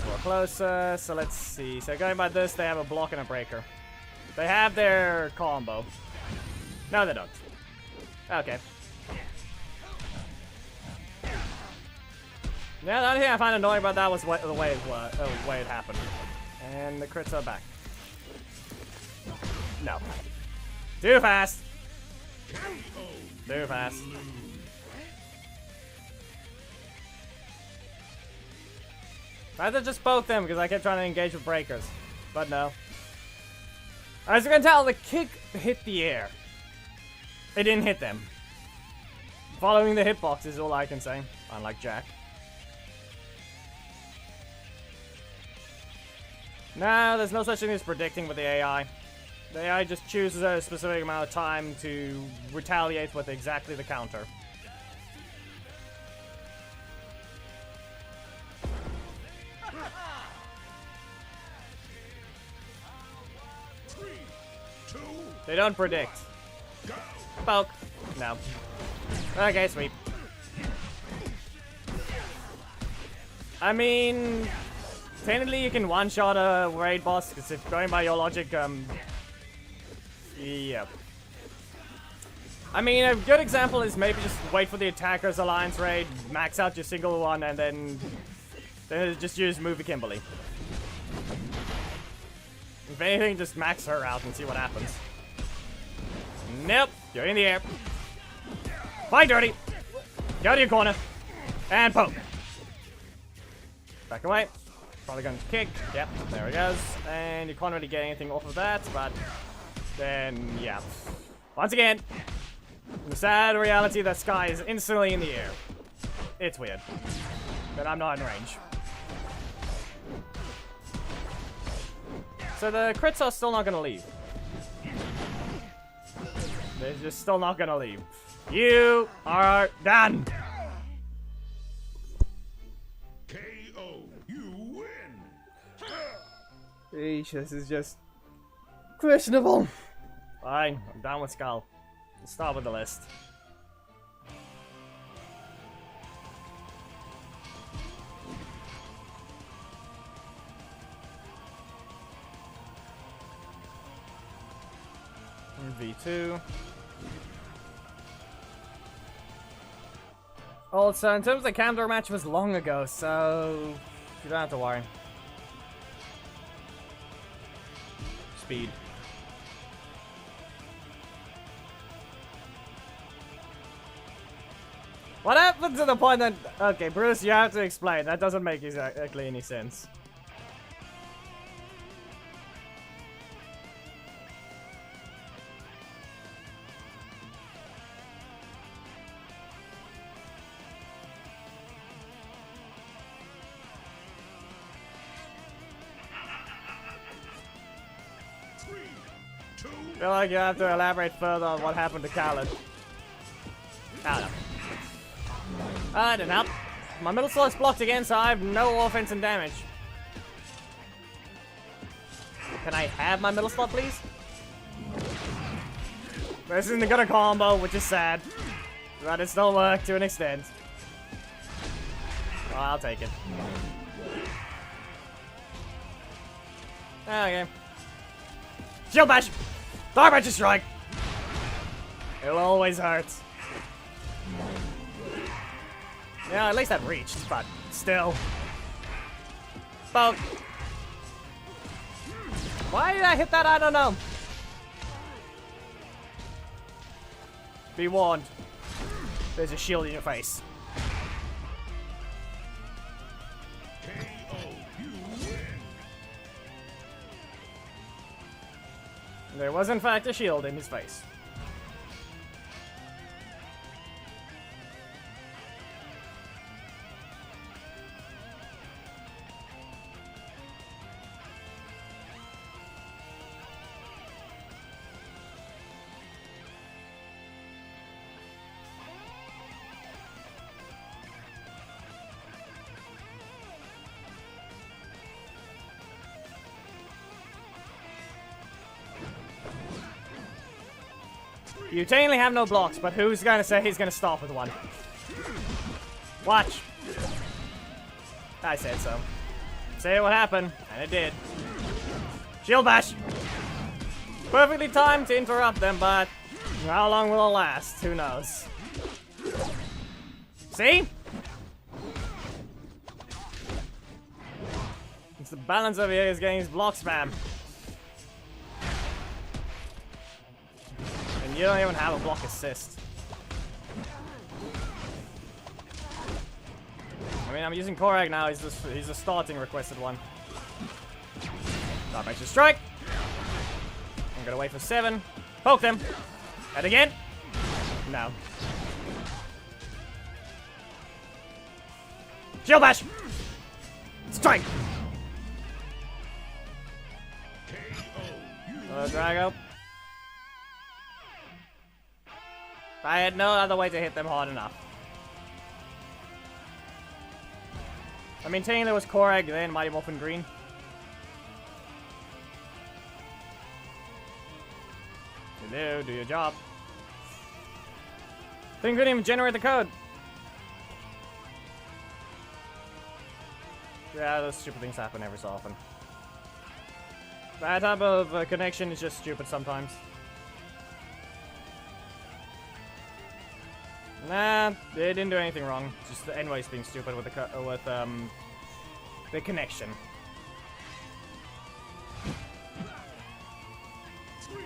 [SPEAKER 2] We're closer, so let's see. So going by this, they have a block and a breaker. They have their combo. No, they don't. Okay. Yeah, the only thing I find annoying about that was the way it happened. And the crits are back. No. Too fast. Too fast. I had to just poke them because I kept trying to engage with breakers. But no. As you can tell, the kick hit the air. It didn't hit them. Following the hitbox is all I can say. Unlike Jack. No, there's no such thing as predicting with the AI. The AI just chooses a specific amount of time to retaliate with exactly the counter. They don't predict. Poke. No. Okay, sweep. I mean, technically you can one-shot a raid boss, because if going by your logic, yeah. I mean, a good example is maybe just wait for the attacker's alliance raid, max out your single one, and then just use movie Kimberly. If anything, just max her out and see what happens. Nope, you're in the air. Fight dirty. Go to your corner. And poke. Back away. Probably going to kick. Yep, there it goes. And you can't really get anything off of that, but then, yeah. Once again, the sad reality that Sky is instantly in the air. It's weird. But I'm not in range. So the crits are still not going to leave. They're just still not going to leave. You are done.
[SPEAKER 3] KO. You win.
[SPEAKER 2] Eesh, this is just questionable. Fine, I'm done with Skull. Let's start with the list. V2. Also, in terms of the counter match was long ago, so you don't have to worry. Speed. What happened to the point that... Okay, Bruce, you have to explain. That doesn't make exactly any sense. I feel like you have to elaborate further on what happened to Khaled. I don't know. That didn't help. My middle slot's blocked again, so I have no offense and damage. Can I have my middle slot, please? This isn't gonna combo, which is sad. But it still worked to an extent. Well, I'll take it. Okay. Shield bash! Dark Magic Strike! It'll always hurt. Yeah, at least that reached, but still. Poke. Why did I hit that? I don't know. Be warned. There's a shield in your face. There was in fact a shield in his face. You technically have no blocks, but who's gonna say he's gonna stop with one? Watch. I said so. Say what happened, and it did. Shield bash. Perfectly timed to interrupt them, but how long will it last? Who knows? See? It's the balance over here is getting his block spam. You don't even have a block assist. I mean, I'm using Korag now. He's the starting requested one. Dark Magic Strike. I'm gonna wait for 7. Poke them. And again. No. Shield bash. Strike. Drago. I had no other way to hit them hard enough. I mean, technically there was Korag, then Mighty Morphin Green. Hello, do your job. Then couldn't even generate the code. Yeah, those stupid things happen every so often. That type of connection is just stupid sometimes. Nah, they didn't do anything wrong. Just the anyways being stupid with the connection.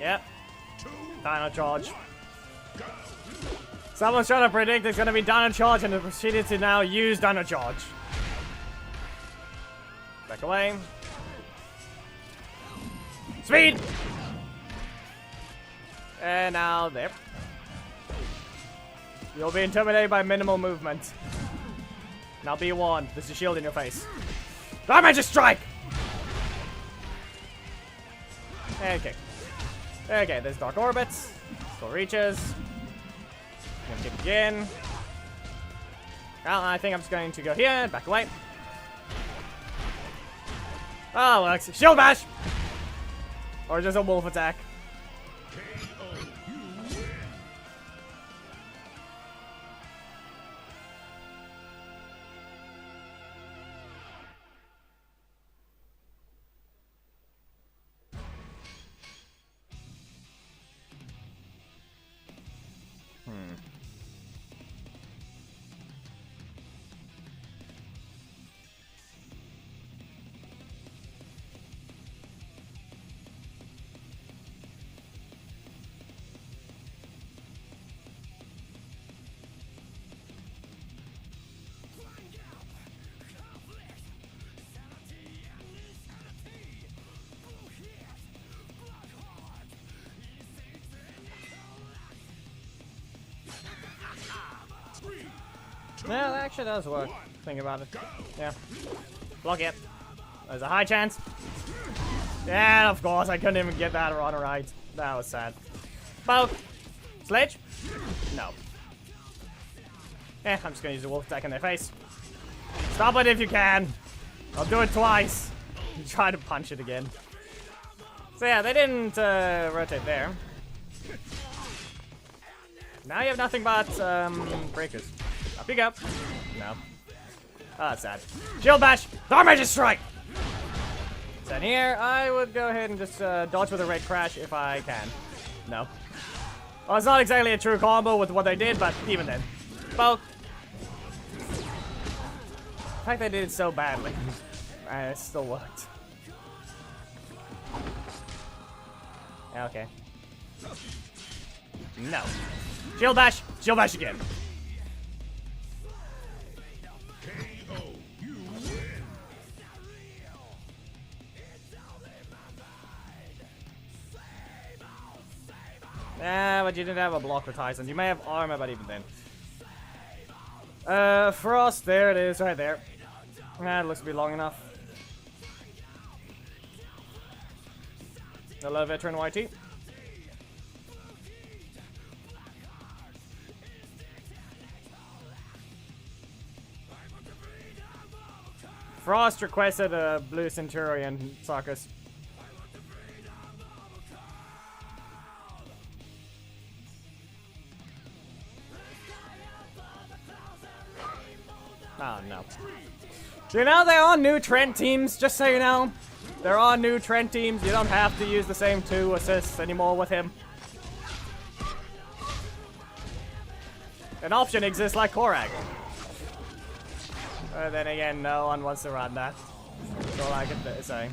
[SPEAKER 2] Yep. Dino Charge. Someone's trying to predict it's gonna be Dino Charge and they proceeded to now use Dino Charge. Back away. Speed! And now there. You'll be intimidated by minimal movement. Now be warned, there's a shield in your face. Dark Magic Strike! Okay. Okay, there's Dark Orbits. Still reaches. Gonna kick again. Well, I think I'm just going to go here, back away. Oh, well, shield bash! Or just a wolf attack. Yeah, that actually does work. Think about it. Yeah. Block it. There's a high chance. Yeah, of course, I couldn't even get that run right. That was sad. Poke. Sledge? No. I'm just gonna use the wolf attack in their face. Stop it if you can. I'll do it twice. Try to punch it again. So yeah, they didn't rotate there. Now you have nothing but breakers. Up you go. No. Oh, that's sad. Shield bash! Dark Magic Strike! Then here, I would go ahead and just dodge with a red crash if I can. No. Well, it's not exactly a true combo with what they did, but even then. Poke. The fact they did it so badly. It still worked. Okay. No. Shield bash! Shield bash again.
[SPEAKER 3] KO. You win.
[SPEAKER 2] Yeah, but you didn't have a block for Tyson. You may have armor, but even then. Frost, there it is, right there. It looks to be long enough. Hello, veteran YT. Frost requested a blue Centurion, Sarkis. Oh no. You know, there are new Trent teams, just so you know. There are new Trent teams. You don't have to use the same 2 assists anymore with him. An option exists like Korag. Then again, no one wants to run that. That's all I can say.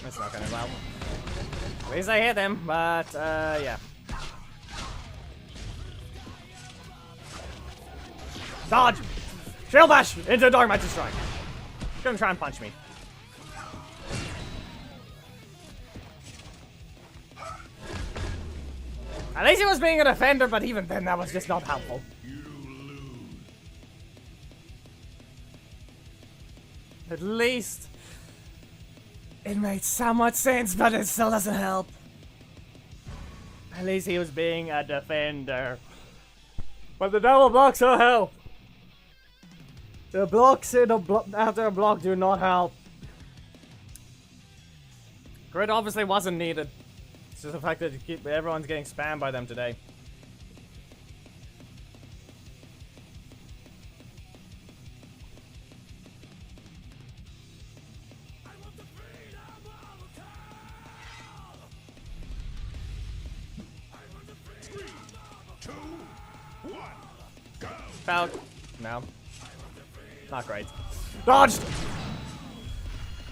[SPEAKER 2] That's not gonna well. At least I hit him, but yeah. Dodge! Shield bash! Into Dark Magic Strike! He's gonna try and punch me. At least he was being a defender, but even then that was just not helpful. At least it made so much sense, but it still doesn't help. At least he was being a defender. But the double blocks, oh hell. The blocks in after a block do not help. Grid obviously wasn't needed. It's just the fact that everyone's getting spammed by them today. Foul. No. Not great. Dodged!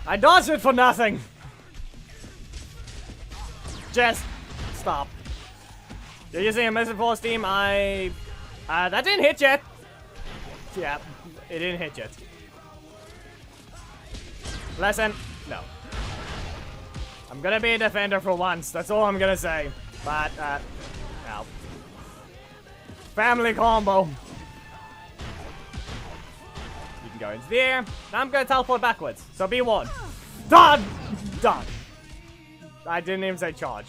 [SPEAKER 2] I dodged it for nothing! Just stop. You're using a missile force team. That didn't hit yet. Yeah, it didn't hit yet. Lesson. No. I'm gonna be a defender for once. That's all I'm gonna say. But, no. Family combo. You can go into the air. Now I'm gonna teleport backwards. So be warned. Done! Done. I didn't even say charge.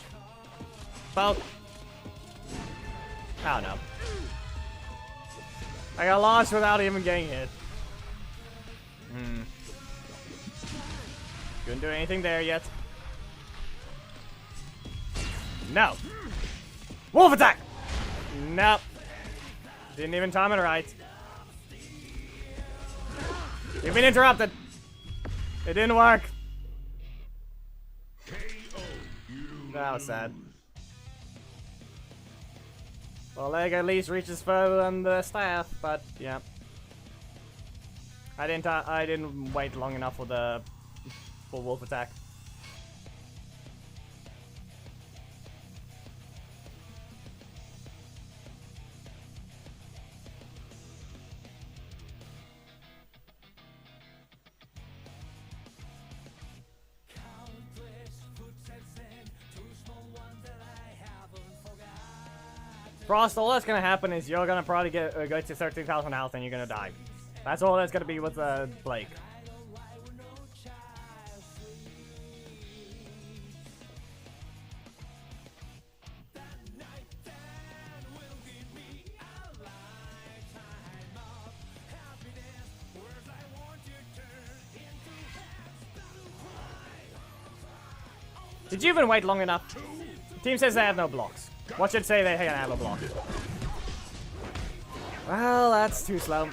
[SPEAKER 2] Well, I don't know. I got launched without even getting hit. Couldn't do anything there yet. No. Wolf attack! Nope. Didn't even time it right. You've been interrupted. It didn't work. That was sad. Well, leg at least reaches further than the staff, but yeah. I didn't wait long enough for the full wolf attack. Frost, all that's gonna happen is you're gonna probably go to 13,000 health and you're gonna die. That's all that's gonna be with Blake. Did you even wait long enough? The team says they have no blocks. What should say they have a block? Well, that's too slow.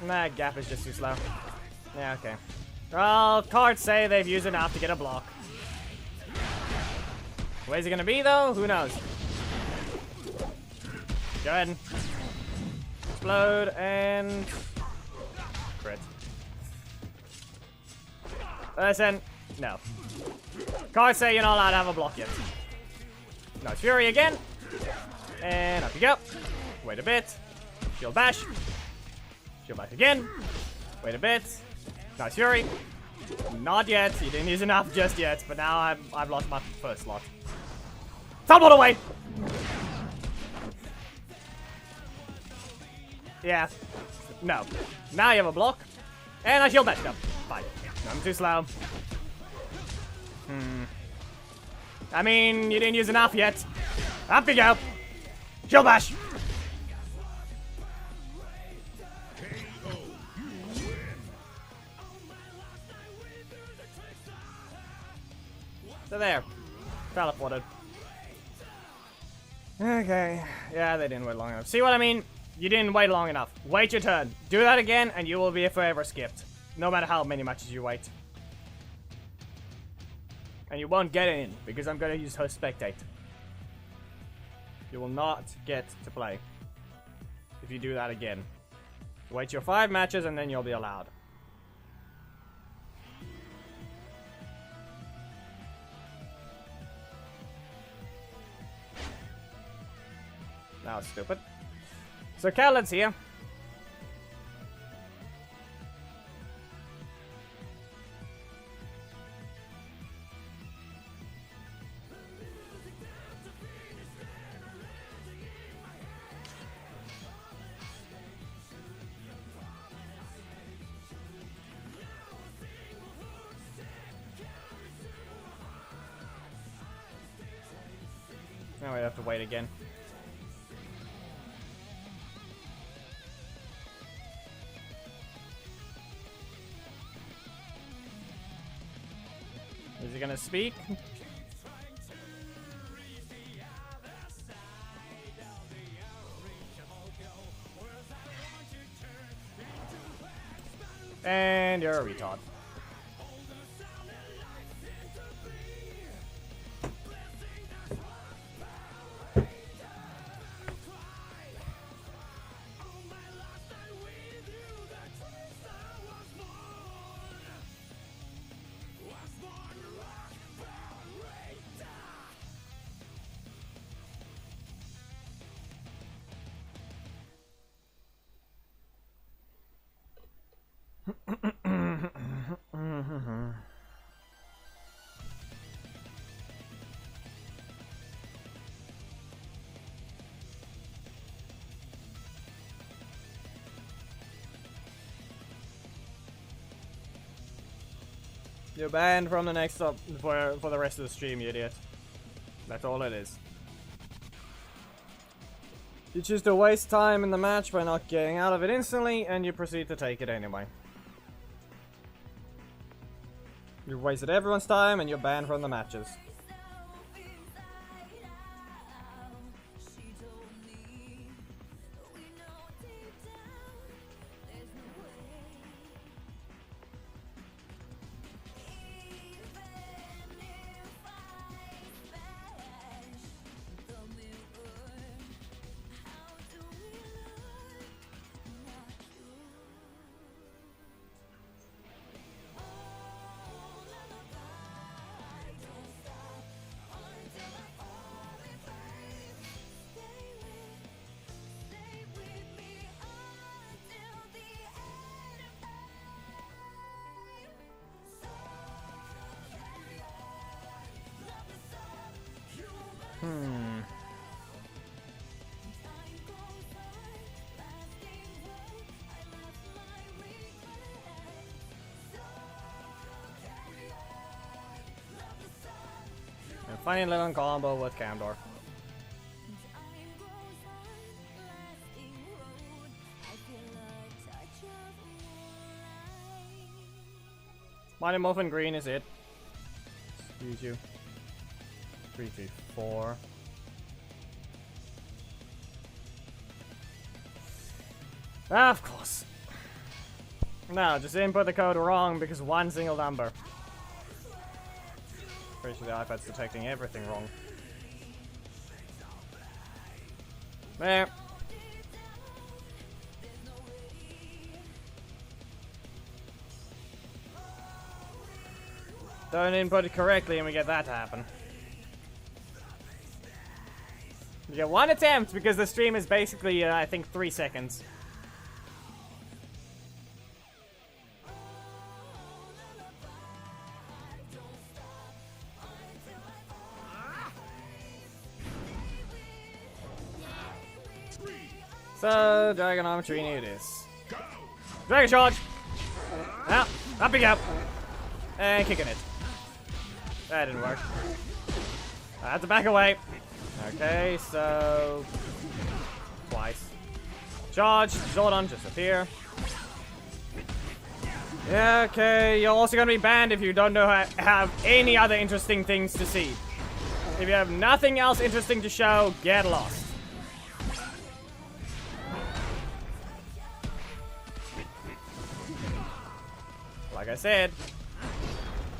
[SPEAKER 2] That gap is just too slow. Yeah, okay. Well, cards say they've used enough to get a block. Where's it gonna be though? Who knows? Go ahead. Explode and crit. Listen, no. Cards say you're not allowed to have a block yet. Nice Fury again. And up you go. Wait a bit. Shield bash. Shield bash again. Wait a bit. Nice Fury. Not yet. You didn't use enough just yet. But now I've lost my first slot. Teleport away. Yeah. No. Now you have a block. And I shield bash. No. Fine. I'm too slow. I mean, you didn't use enough yet. Up you go. Shield bash. So there. Teleported. Okay. Yeah, they didn't wait long enough. See what I mean? You didn't wait long enough. Wait your turn. Do that again and you will be forever skipped. No matter how many matches you wait. And you won't get in because I'm going to use host spectate. You will not get to play if you do that again. Wait your 5 matches and then you'll be allowed. Now it's stupid. So Callan's here. Now we have to wait again. Is he gonna speak? And you're a retard. You're banned from the next up for the rest of the stream, you idiot. That's all it is. You choose to waste time in the match by not getting out of it instantly, and you proceed to take it anyway. You've wasted everyone's time, and you're banned from the matches. funny little combo with Camdor. Mighty Muffin Green is it. Excuse you. 3, 3, 4. Ah, of course. No, just input the code wrong because one single number. Pretty sure the iPad's detecting everything wrong. There. Don't input it correctly and we get that to happen. You get one attempt because the stream is basically, I think, 3 seconds. So, Dragon Armatrini it is. Dragon Charge! Now, up you go! And kicking it. That didn't work. I have to back away. Okay, so... Twice. Charge, Zordon, just appear. Yeah, okay, you're also gonna be banned if you don't know how have any other interesting things to see. If you have nothing else interesting to show, get lost. Like I said,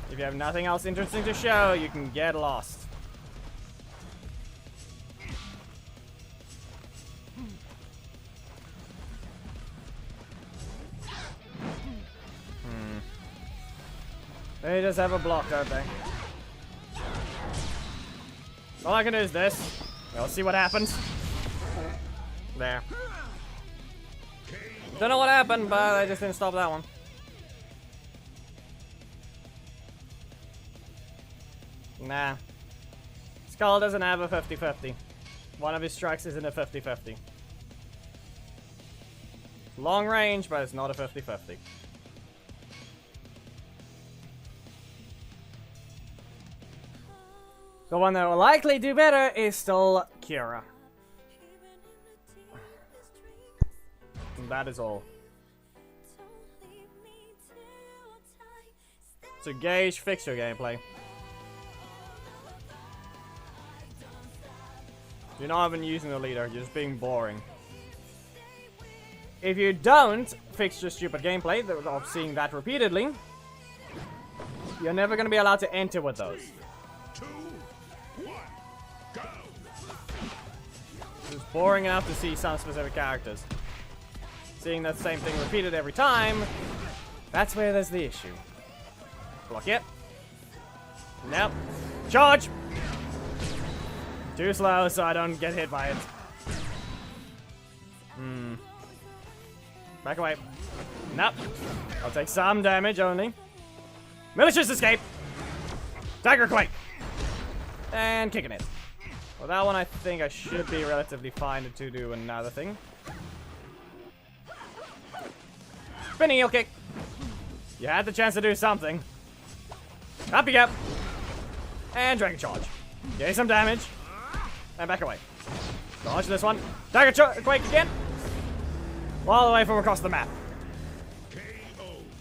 [SPEAKER 2] if you have nothing else interesting to show, you can get lost. They just have a block, don't they? All I can do is this. We'll see what happens. There. Don't know what happened, but I just didn't stop that one. Nah. Skull doesn't have a 50-50. One of his strikes isn't a 50-50. Long range, but it's not a 50-50. The one that will likely do better is still Kira. And that is all. So Gage, fix your gameplay. You're not even using the leader, you're just being boring. If you don't fix your stupid gameplay of seeing that repeatedly, you're never going to be allowed to enter with those.
[SPEAKER 3] 2, 1, go.
[SPEAKER 2] It's boring enough to see some specific characters. Seeing that same thing repeated every time, that's where there's the issue. Block it. Nope. Charge! Too slow so I don't get hit by it. Back away. Nope. I'll take some damage only. Malicious escape! Tiger Quake! And kicking it. Well, that one I think I should be relatively fine to do another thing. Spinning heel kick! You had the chance to do something. Up you go! And Dragon Charge. Get some damage. And back away. Dodge this one. Dagger Quake again. All the way from across the map.
[SPEAKER 3] KO.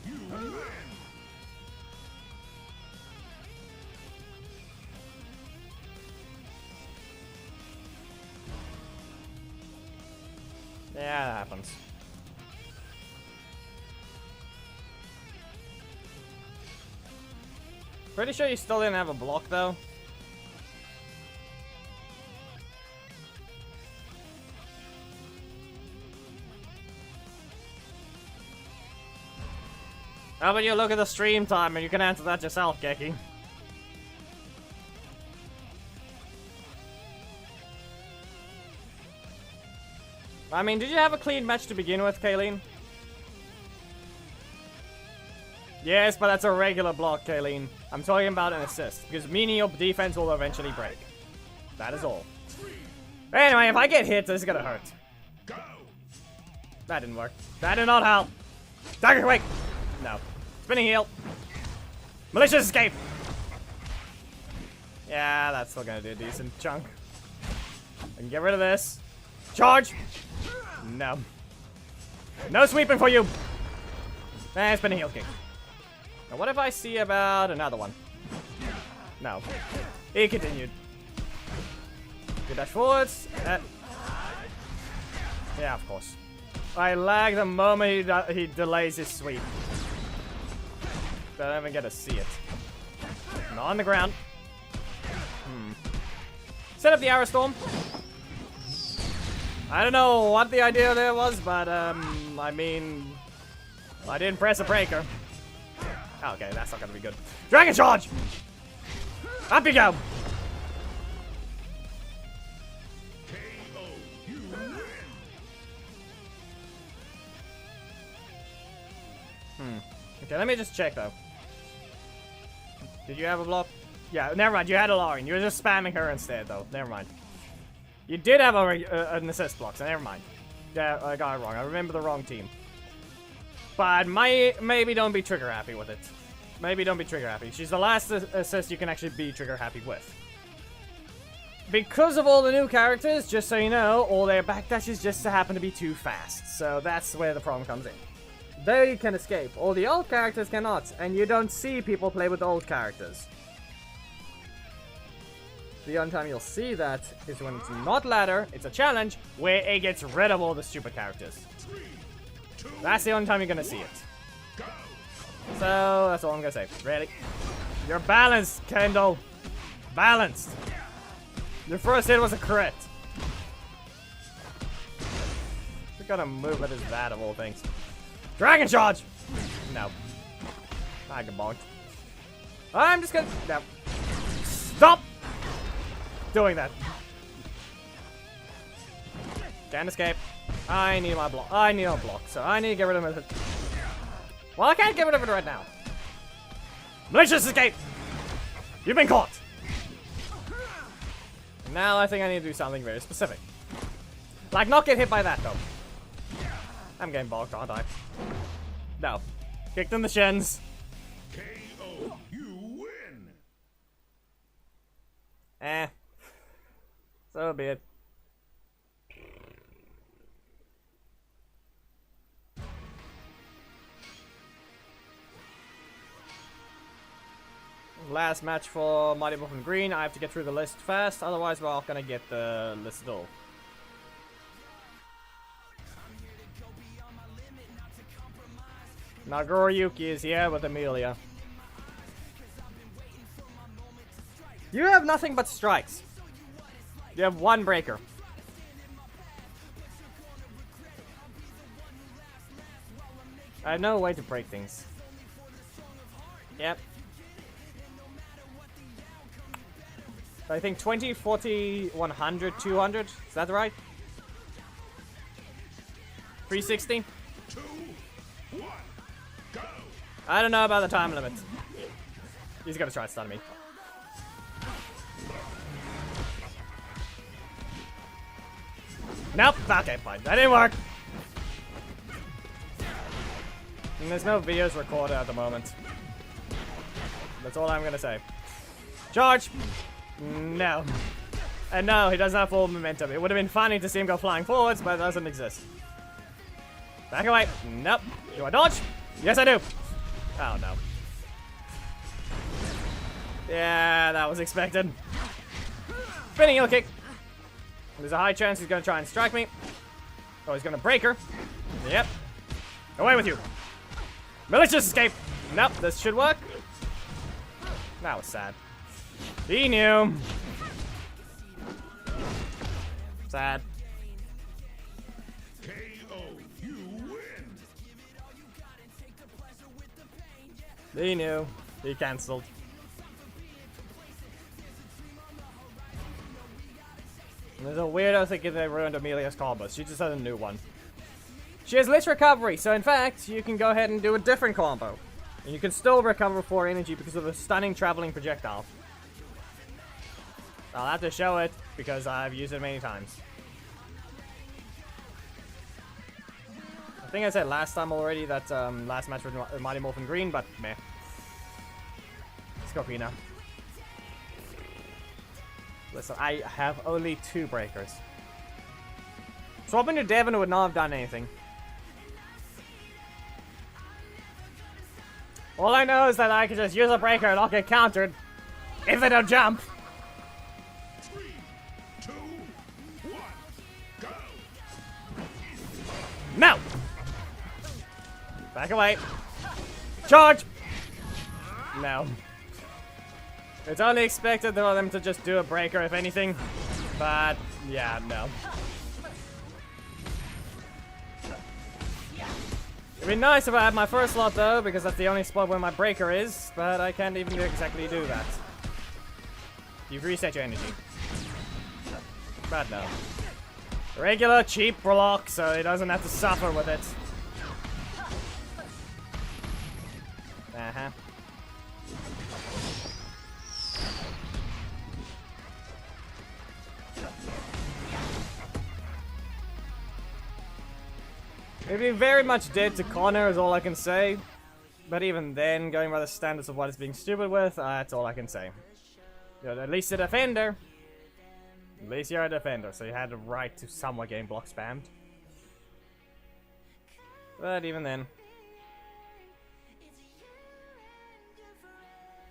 [SPEAKER 3] You win.
[SPEAKER 2] Yeah, that happens. Pretty sure you still didn't have a block though. How about you look at the stream time and you can answer that yourself, Geki? I mean, did you have a clean match to begin with, Kayleen? Yes, but that's a regular block, Kayleen. I'm talking about an assist, because meaning your defense will eventually break. That is all. Anyway, if I get hit, this is gonna hurt.
[SPEAKER 3] Go.
[SPEAKER 2] That didn't work. That did not help. Dagger Quake! No. Spinning heel. Malicious escape! Yeah, that's still gonna do a decent chunk. I can get rid of this. Charge! No. No sweeping for you! It's been a heel kick. Now what if I see about another one? No. He continued. Good dash forwards. Yeah, of course. I lag the moment he delays his sweep. Don't even get to see it. Not on the ground. Set up the Arrow Storm. I don't know what the idea there was, but I mean, I didn't press a breaker. Okay, that's not gonna be good. Dragon Charge! Up you go! Okay, let me just check though. Did you have a block? Yeah, never mind. You had a Lauren. You were just spamming her instead, though. Never mind. You did have an assist block, so never mind. Yeah, I got it wrong. I remember the wrong team. But maybe don't be trigger happy with it. Maybe don't be trigger happy. She's the last assist you can actually be trigger happy with. Because of all the new characters, just so you know, all their backdashes just happen to be too fast. So that's where the problem comes in. They can escape. All the old characters cannot, and you don't see people play with the old characters. The only time you'll see that is when it's not ladder, it's a challenge, where it gets rid of all the stupid characters. That's the only time you're gonna see it. So, that's all I'm gonna say. Really? You're balanced, Kendall. Balanced. Your first hit was a crit. What kind of movement is that, of all things? Dragon Charge! No. I get bonked. I'm just gonna... No. Stop doing that. Can't escape. I need my block. I need a block, so I need to get rid of it. Well, I can't get rid of it right now. Malicious escape! You've been caught! Now I think I need to do something very specific. Like, not get hit by that, though. I'm getting bonked, aren't I? No. Kicked in the shins.
[SPEAKER 3] KO, you win.
[SPEAKER 2] So be it. Last match for Mighty Morphin Green. I have to get through the list fast, otherwise we're not gonna get the list at all. Nagoriyuki is here with Amelia. You have nothing but strikes. You have one breaker. I have no way to break things. Yep. I think 20, 40, 100, 200. Is that right? 360?
[SPEAKER 3] 2, 1, go.
[SPEAKER 2] I don't know about the time limit. He's gonna try to stun me. Nope. Okay, fine. That didn't work. And there's no videos recorded at the moment. That's all I'm gonna say. Charge! No. And no, he doesn't have full momentum. It would have been funny to see him go flying forwards, but it doesn't exist. Back away. Nope. Do I dodge? Yes, I do. Oh, no. Yeah, that was expected. Spinning heel kick. There's a high chance he's going to try and strike me. Oh, he's going to break her. Yep. Away with you. Malicious escape. Nope, this should work. That was sad. He knew. Sad.
[SPEAKER 3] KO, you win.
[SPEAKER 2] He knew. He cancelled. And there's a weirdo thinking they ruined Amelia's combos. She just had a new one. She has less recovery, so in fact, you can go ahead and do a different combo. And you can still recover 4 energy because of a stunning traveling projectile. I'll have to show it because I've used it many times. I think I said last time already that last match with Mighty Morphin Green, but meh. Scorpina. Listen, I have only 2 breakers. Swapping to Devon would not have done anything. All I know is that I can just use a breaker and not get countered if they don't jump.
[SPEAKER 3] 3, 2, 1, go!
[SPEAKER 2] No! Back away. Charge! No. It's only expected for them to just do a breaker, if anything. But, yeah, no. It'd be nice if I had my first slot, though, because that's the only spot where my breaker is. But I can't even exactly do that. You've reset your energy. But no. Regular, cheap block, so he doesn't have to suffer with it. Uh-huh. It'd be very much dead to Connor is all I can say. But even then, going by the standards of what it's being stupid with, that's all I can say. You're at least a defender. At least you're a defender, so you had the right to somewhat game block spammed. But even then.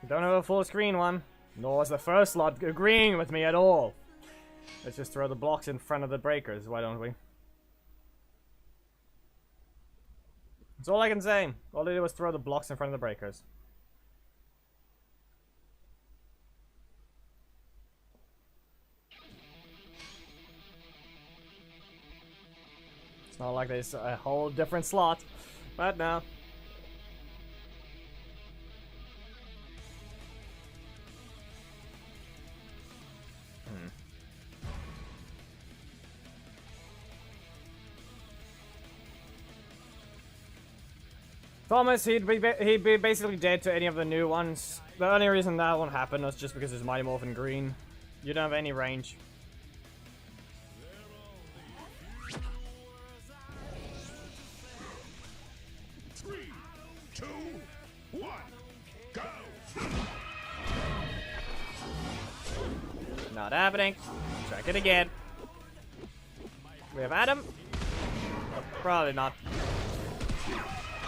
[SPEAKER 2] Don't have a full screen one. Nor was the first slot agreeing with me at all. Let's just throw the blocks in front of the breakers, why don't we? That's all I can say. All they did was throw the blocks in front of the breakers. It's not like there's a whole different slot, but no. Thomas, he'd be basically dead to any of the new ones. The only reason that won't happen was just because it's Mighty Morphin Green. You don't have any range.
[SPEAKER 3] Three, 2, 1, go!
[SPEAKER 2] Not happening. Check it again. We have Adam. Oh, probably not.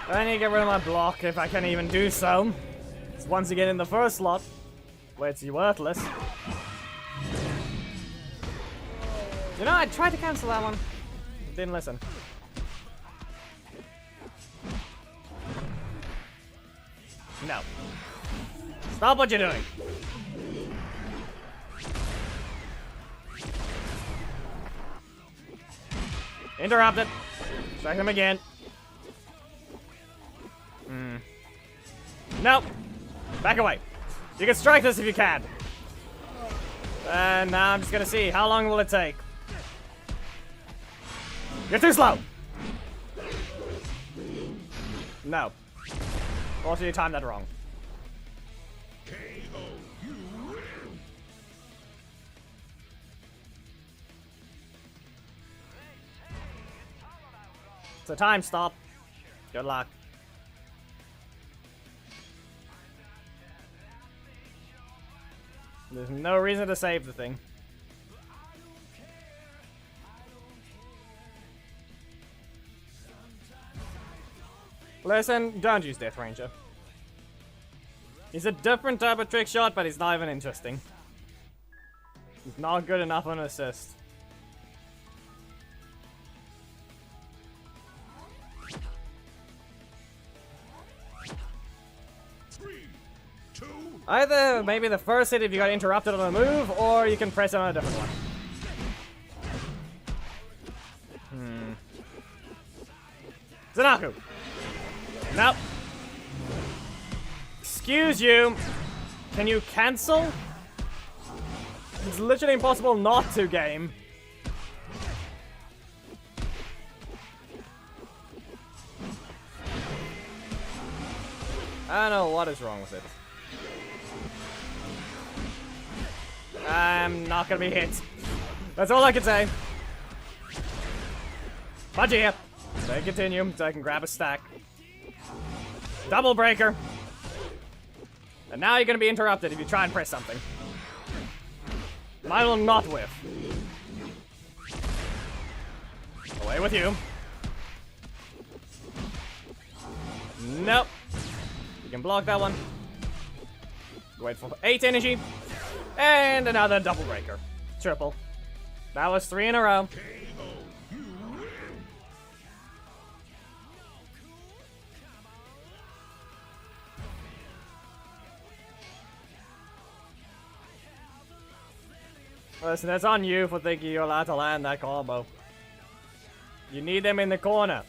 [SPEAKER 2] I need to get rid of my block if I can even do so. It's once again in the first slot, where it's worthless. You know, I tried to cancel that one. Didn't listen. No. Stop what you're doing. Interrupted. Strike him again. Nope. Back away. You can strike this if you can. And now I'm just gonna see. How long will it take? You're too slow. No. Also, you timed that wrong.
[SPEAKER 3] KO, you win!
[SPEAKER 2] It's a time stop. Good luck. There's no reason to save the thing. Listen, don't use Death Ranger. He's a different type of trick shot, but he's not even interesting. He's not good enough on assist. Either maybe the first hit if you got interrupted on a move, or you can press it on a different one. Zanaku! Nope. Excuse you. Can you cancel? It's literally impossible not to game. I don't know what is wrong with it. I'm not gonna be hit. That's all I can say. Punch here. So I continue, so I can grab a stack. Double breaker. And now you're gonna be interrupted if you try and press something. I will not whiff. Away with you. Nope. You can block that one. Wait for 8 energy. And another double breaker. Triple. That was 3 in a row. Listen, that's on you for thinking you're allowed to land that combo. You need them in the corner.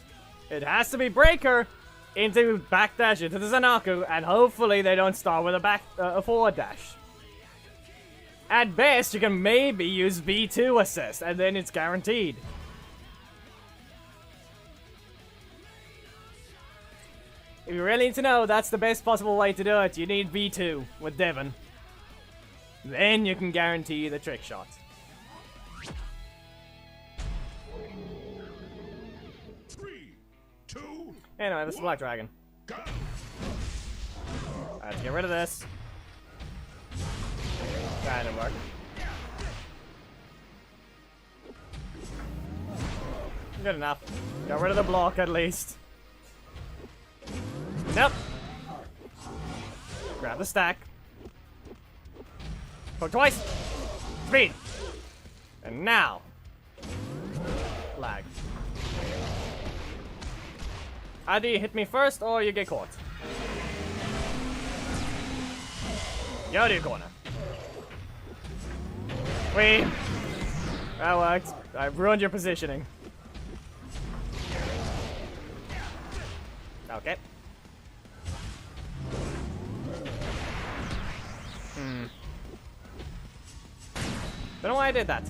[SPEAKER 2] It has to be breaker into backdash into the Zanaku, and hopefully they don't start with a forward dash. At best, you can maybe use V2 assist, and then it's guaranteed. If you really need to know, that's the best possible way to do it. You need V2 with Devon. Then you can guarantee the trick shot.
[SPEAKER 3] Three, two,
[SPEAKER 2] Anyway, this is Black Dragon.
[SPEAKER 3] go!
[SPEAKER 2] Alright, get rid of this. That didn't work. Good enough. Got rid of the block at least. Nope. Grab the stack. Poke twice. Speed. And now. Lag. Either you hit me first or you get caught. Go to your corner. Wait. That worked. I've ruined your positioning. Okay. Don't know why I did that.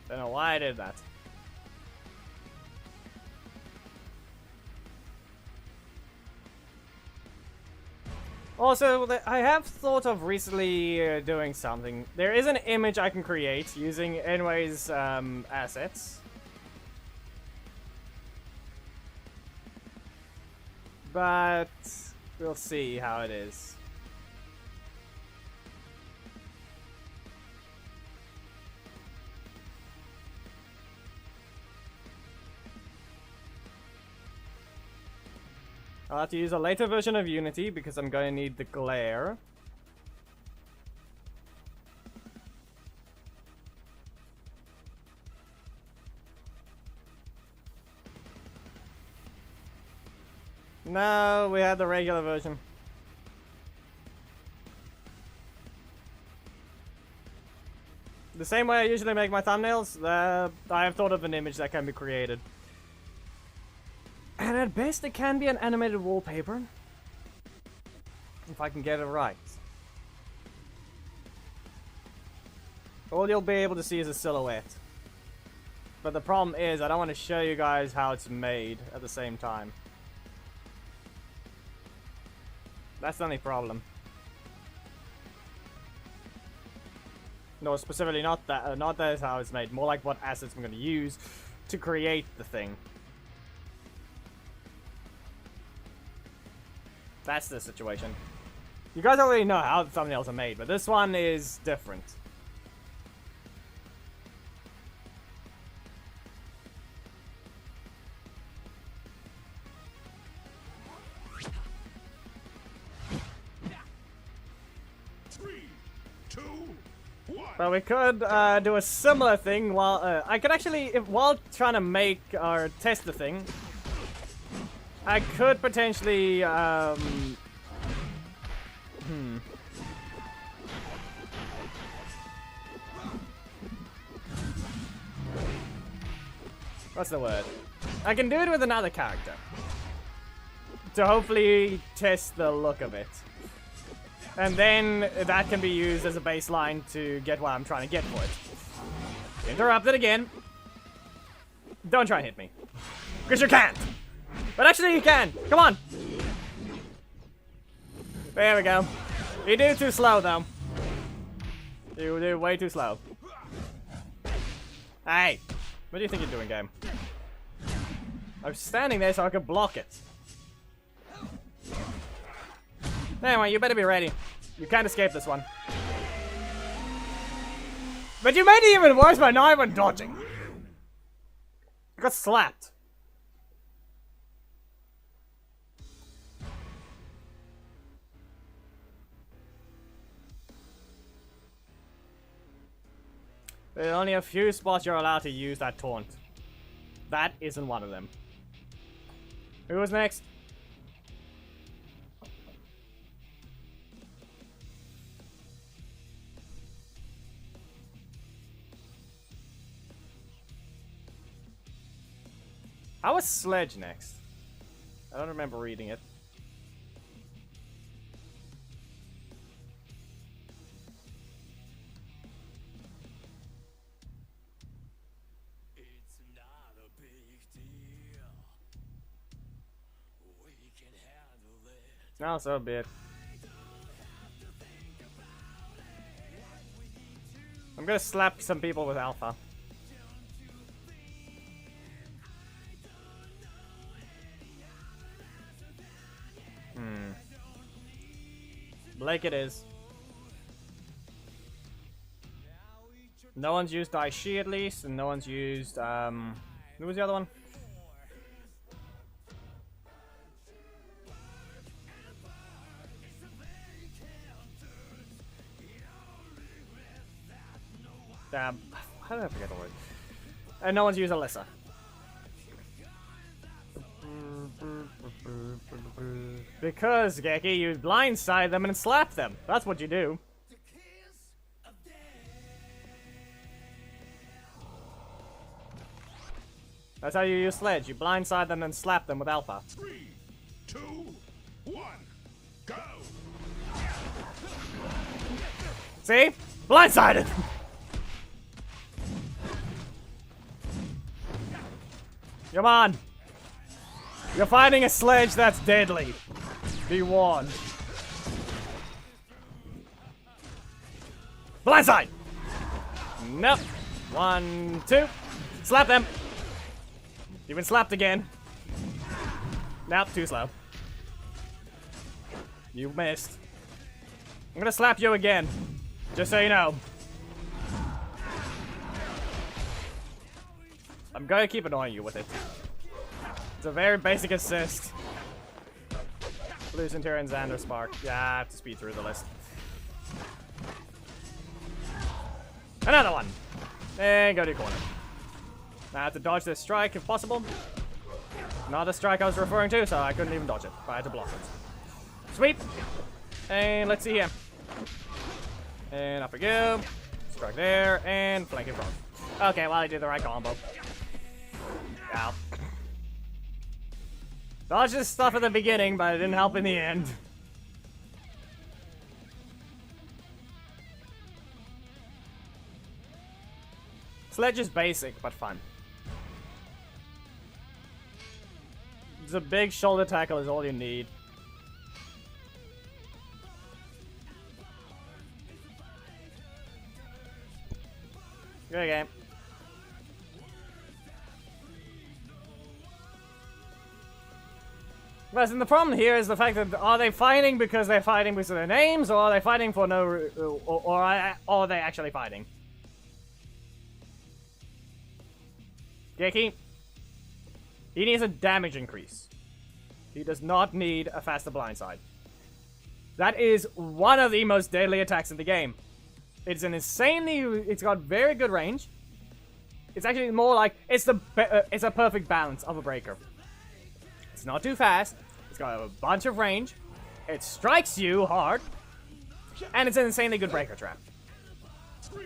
[SPEAKER 2] Don't know why I did that. Also, I have thought of recently doing something. There is an image I can create using Enway's assets. But we'll see how it is. I'll have to use a later version of Unity because I'm going to need the glare. No, we had the regular version. The same way I usually make my thumbnails, I have thought of an image that can be created. And at best it can be an animated wallpaper. If I can get it right. All you'll be able to see is a silhouette. But the problem is, I don't want to show you guys how it's made at the same time. That's the only problem. No, specifically not that. Not that is how it's made. More like what assets I'm going to use to create the thing. That's the situation. You guys already know how the thumbnails are made, but this one is different. But we could do a similar thing while I could actually, while trying to make or test the thing, I could potentially what's the word? I can do it with another character to hopefully test the look of it. And then that can be used as a baseline to get what I'm trying to get for it. Interrupted again. Don't try and hit me. Because you can't. But actually you can. Come on. There we go. You do too slow though. You do way too slow. Hey. What do you think you're doing, game? I was standing there so I could block it. Anyway, you better be ready. You can't escape this one. But you made it even worse by not even dodging. You got slapped. There are only a few spots you're allowed to use that taunt. That isn't one of them. Who was next? How was Sledge next? I don't remember reading it.
[SPEAKER 1] It's not a big deal. We can handle it.
[SPEAKER 2] No, so be it. I'm gonna slap some people with Alpha. Blake it is. No one's used Dai Shi at least, and no one's used, who was the other one? Damn, how did I forget the word? And no one's used Alyssa. Because, Geki, you blindside them and slap them. That's what you do. That's how you use Sledge. You blindside them and slap them with Alpha.
[SPEAKER 3] 3, 2, 1, go!
[SPEAKER 2] See? Blindsided! Come on! You're fighting a Sledge that's deadly. Be warned. Blindside! Nope. 1, 2. Slap them! You've been slapped again. Nope, too slow. You missed. I'm gonna slap you again. Just so you know. I'm gonna keep annoying you with it. It's a very basic assist. Blue Centurion, Xander, Spark. Yeah, I have to speed through the list. Another one! And go to your corner. Now I have to dodge this strike if possible. Not the strike I was referring to, so I couldn't even dodge it. I had to block it. Sweep! And let's see here. And up we go. Strike there, and flank in front. Okay, well I did the right combo. Ow. Dodged this stuff at the beginning, but it didn't help in the end. Sledge is basic, but fun. The big shoulder tackle is all you need. Good game. Listen, the problem here is the fact that are they fighting because they're fighting because of their names, or are they fighting for no, or are they actually fighting? Geki, he needs a damage increase. He does not need a faster blindside. That is one of the most deadly attacks in the game. It's an insanely, it's got very good range. It's actually more like, it's a perfect balance of a breaker. It's not too fast. It's got a bunch of range. It strikes you hard. And it's an insanely good breaker trap.
[SPEAKER 3] 3,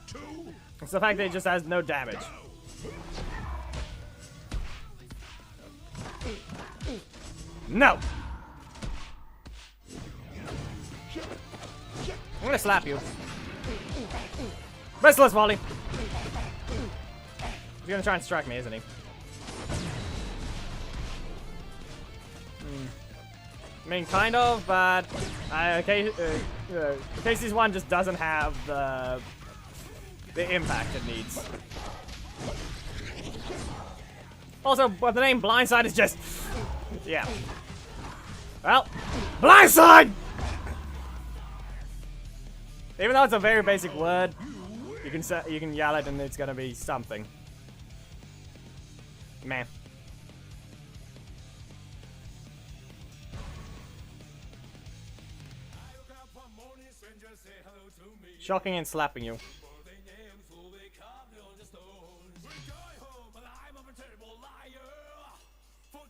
[SPEAKER 3] 2,
[SPEAKER 2] It's the fact that it just has no damage. No! I'm gonna slap you. Merciless volley! He's gonna try and strike me, isn't he? I mean, kind of, but Casey's one just doesn't have the impact it needs. Also, but the name Blindside is just... yeah. Well, Blindside! Even though it's a very basic word, you can yell it and it's gonna be something. Man. Shocking and slapping you.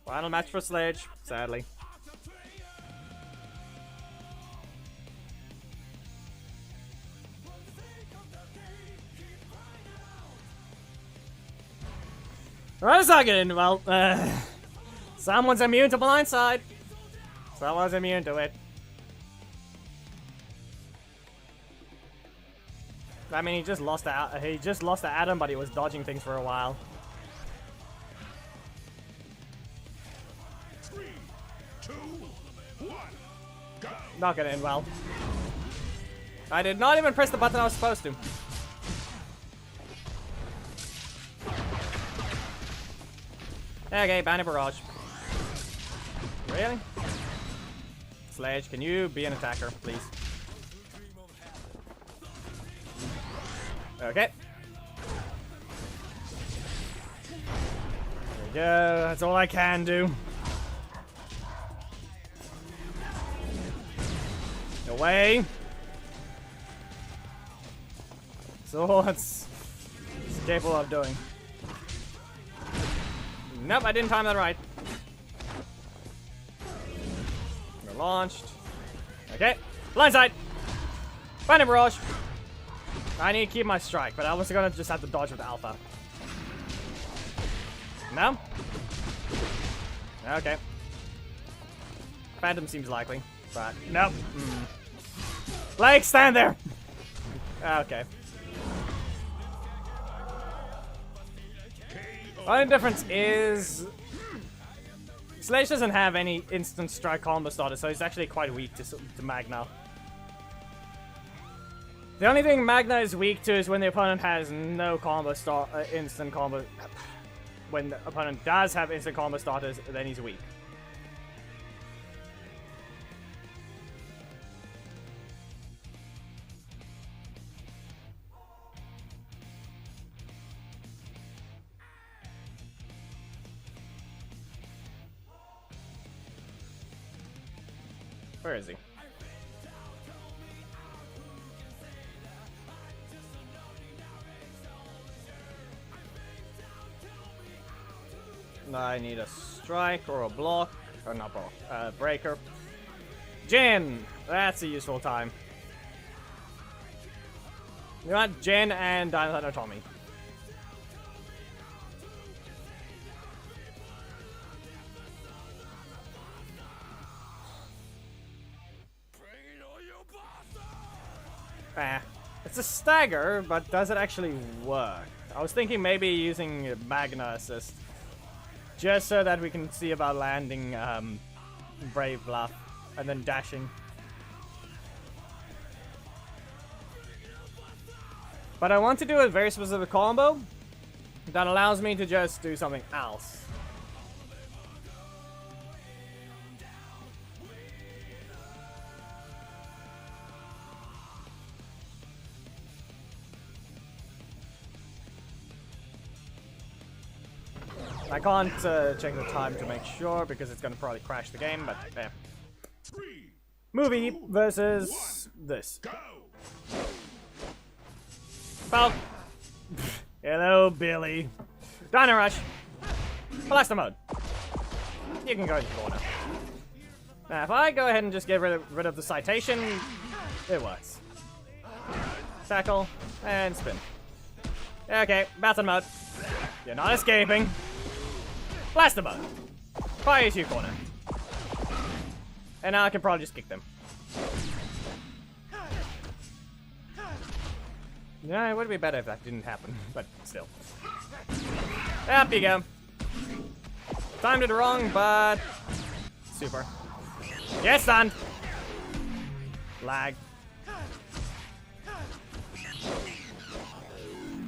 [SPEAKER 2] Final match for Sledge, sadly. Alright, again. Well, someone's immune to Blindside. Someone's immune to it. I mean, he just lost to Adam, but he was dodging things for a while.
[SPEAKER 3] 3, 2, 1, go!
[SPEAKER 2] Not gonna end well. I did not even press the button I was supposed to. Okay, Banner Barrage. Really? Sledge, can you be an attacker, please? Okay. There we go, that's all I can do. Away. So it's capable of doing. Nope, I didn't time that right. We're launched. Okay, Blindside. Banner Barrage. I need to keep my strike, but I was gonna just have to dodge with Alpha. No? Okay. Phantom seems likely, but nope. Blake, stand there! Okay. Only difference is... Sledge doesn't have any instant strike combo starters, so he's actually quite weak to Magna. The only thing Magna is weak to is when the opponent has no combo instant combo. When the opponent does have instant combo starters, then he's weak. Where is he? I need a strike or a block. Or not block. Breaker. Jin! That's a useful time. You know what? Jin and Dino Tommy. It's a stagger, but does it actually work? I was thinking maybe using Magna Assist. Just so that we can see about landing Brave Bluff and then dashing. But I want to do a very specific combo that allows me to just do something else. I can't check the time to make sure because it's gonna probably crash the game, but yeah. Movie versus this. Well, hello, Billy. Dino Rush. Blaster mode. You can go in the corner. Now, if I go ahead and just get rid of the citation, it works. Tackle and spin. Okay, battle mode. You're not escaping. Blaster mode. Fire to your corner. And now I can probably just kick them. Yeah, it would be better if that didn't happen, but still. Up you go. Timed it wrong, but... super. Yes, son! Lag.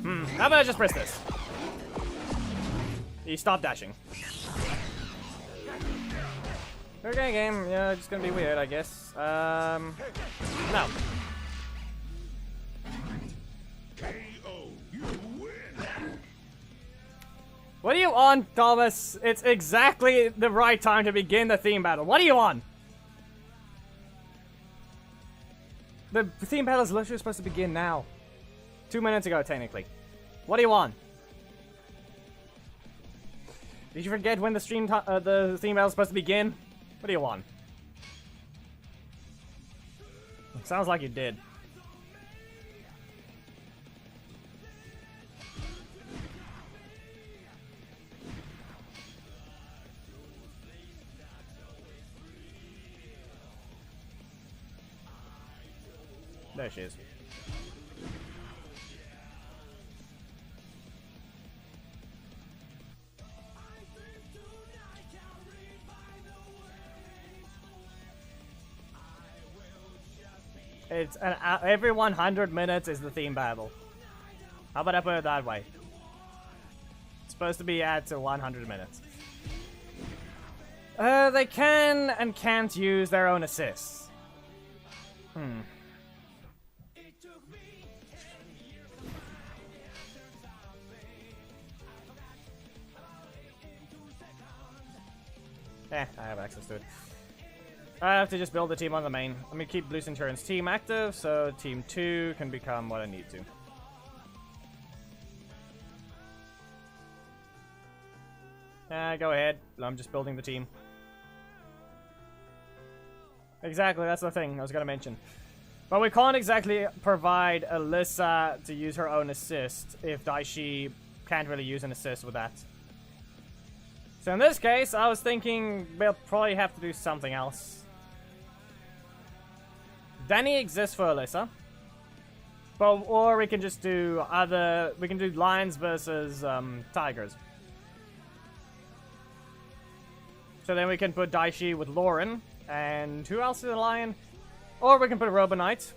[SPEAKER 2] How about I just press this? He stopped dashing. Okay, game. Yeah, it's gonna be weird, I guess. No.
[SPEAKER 3] KO. You win.
[SPEAKER 2] What are you on, Thomas? It's exactly the right time to begin the theme battle. What are you on? The theme battle is literally supposed to begin now. 2 minutes ago, technically. What are you on? Did you forget when the theme battle is supposed to begin? What are you on? Sounds like you did. There she is. It's every 100 minutes is the theme battle. How about I put it that way? It's supposed to be at 100 minutes. They can and can't use their own assists. I have access to it. I have to just build a team on the main. Let me keep Blue Centurion's team active, so Team 2 can become what I need to. Go ahead. I'm just building the team. Exactly, that's the thing I was gonna mention. But we can't exactly provide Alyssa to use her own assist if Dai Shi can't really use an assist with that. So in this case, I was thinking we'll probably have to do something else. Danny exists for Alyssa. But, or we can just do we can do lions versus tigers. So then we can put Dai Shi with Lauren. And who else is a lion? Or we can put Robo Knight.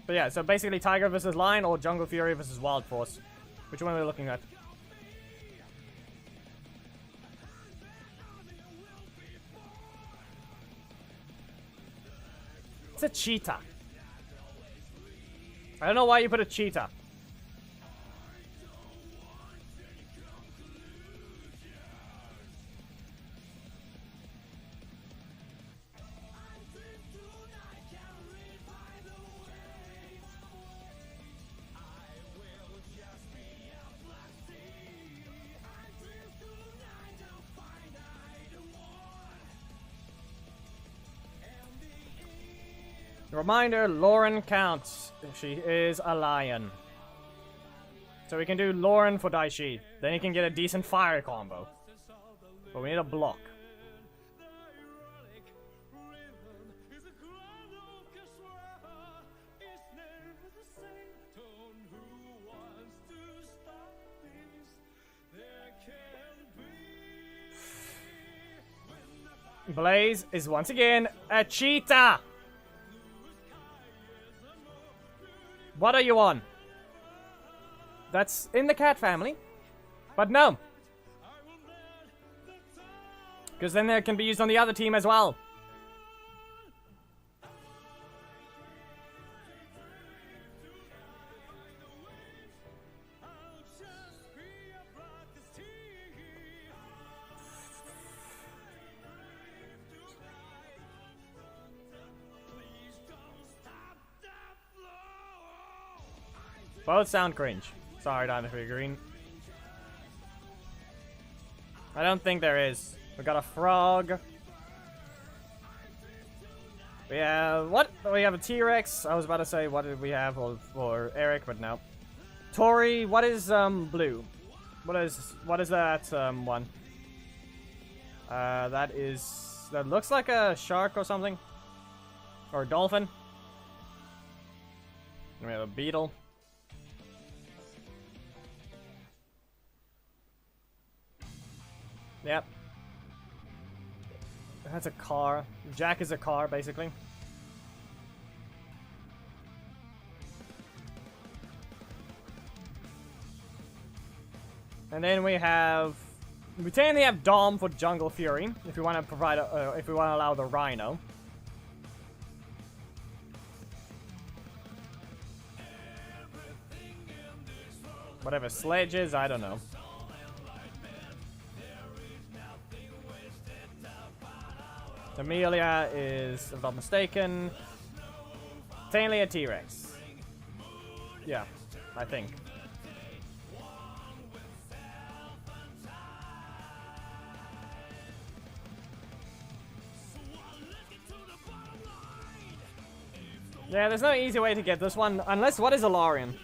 [SPEAKER 2] But yeah, so basically Tiger versus Lion or Jungle Fury versus Wild Force. Which one are we looking at? It's a cheetah. I don't know why you put a cheetah. Reminder, Lauren counts. She is a lion. So we can do Lauren for Dai Shi. Then he can get a decent fire combo. But we need a block. Blaze is once again a cheetah! What are you on? That's in the cat family. But no. Because then it can be used on the other team as well. Both sound cringe. Sorry, Dynasty Green. I don't think there is. We got a frog. We have what? We have a T-Rex. I was about to say what did we have for Eric, but no. Tori, what is blue? What is that one? That looks like a shark or something. Or a dolphin. We have a beetle. Yep. That's a car. Jack is a car, basically. And then we have... We technically have Dom for Jungle Fury, if we want to provide, if we want to allow the Rhino. Whatever Sledge is, I don't know. Amelia is, if I'm not mistaken, technically a T-Rex. Yeah, I think. Yeah, there's no easy way to get this one, unless what is Alarian?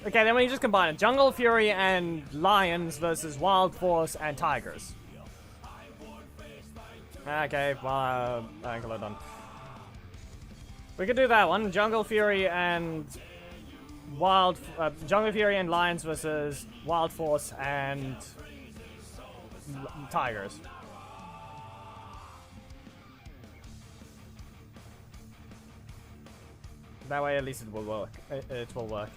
[SPEAKER 2] Okay, then we just combine it. Jungle Fury and Lions versus Wild Force and Tigers. Okay, well, ankle are done. We could do that one. Jungle Fury and Jungle Fury and Lions versus Wild Force and Tigers. That way, at least it will work. It will work.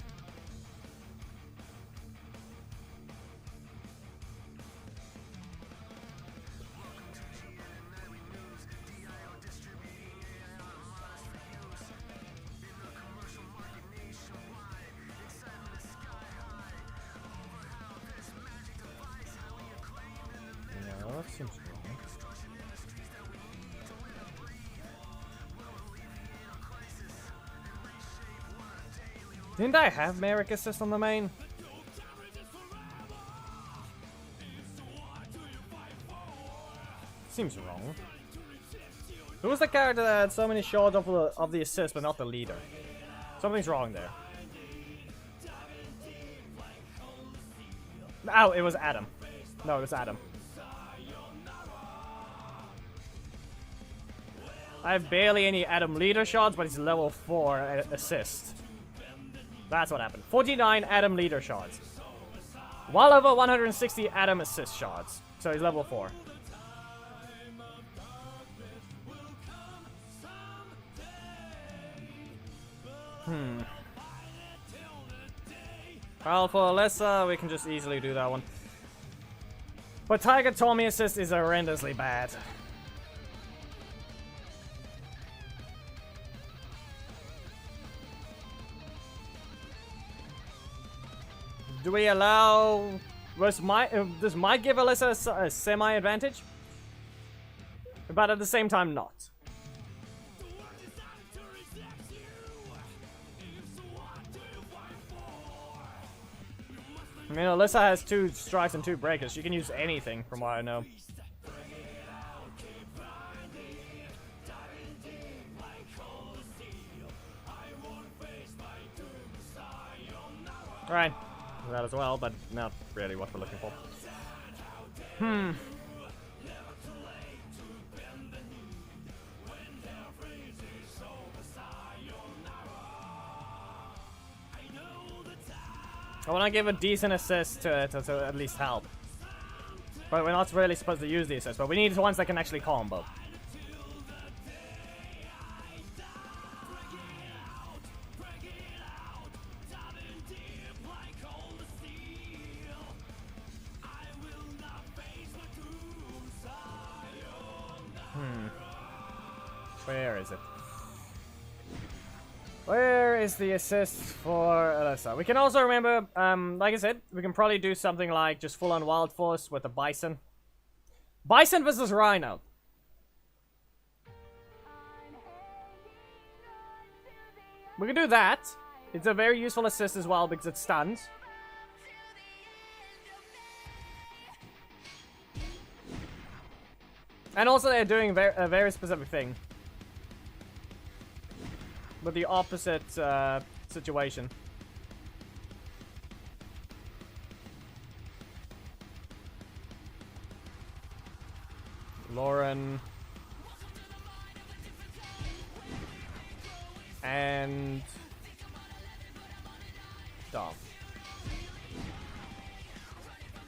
[SPEAKER 2] Yeah, that seems wrong. Didn't I have Merrick assist on the main? Seems wrong. Who was the character that had so many shots of the assist but not the leader? Something's wrong there. Oh, it was Adam. No, it was Adam. I have barely any Adam leader shots, but he's level 4 assist. That's what happened. 49 Adam leader shots. Well over 160 Adam assist shots. So he's level 4. Well, for Alyssa, we can just easily do that one. But Tiger Tommy assist is horrendously bad. Do we allow... does Mike give Alyssa a semi-advantage? But at the same time, not. I mean, Alyssa has 2 strikes and 2 breakers. She can use anything, from what I know. Right. That as well, but not really what we're looking for. I want to give a decent assist to at least help. But we're not really supposed to use the assist, but we need ones that can actually combo. Where is it? Where is the assist for Alyssa? We can also remember, like I said, we can probably do something like just full-on Wild Force with a Bison. Bison versus Rhino. We can do that. It's a very useful assist as well because it stuns. And also they're doing a very specific thing. With the opposite situation. Lauren. And Dom.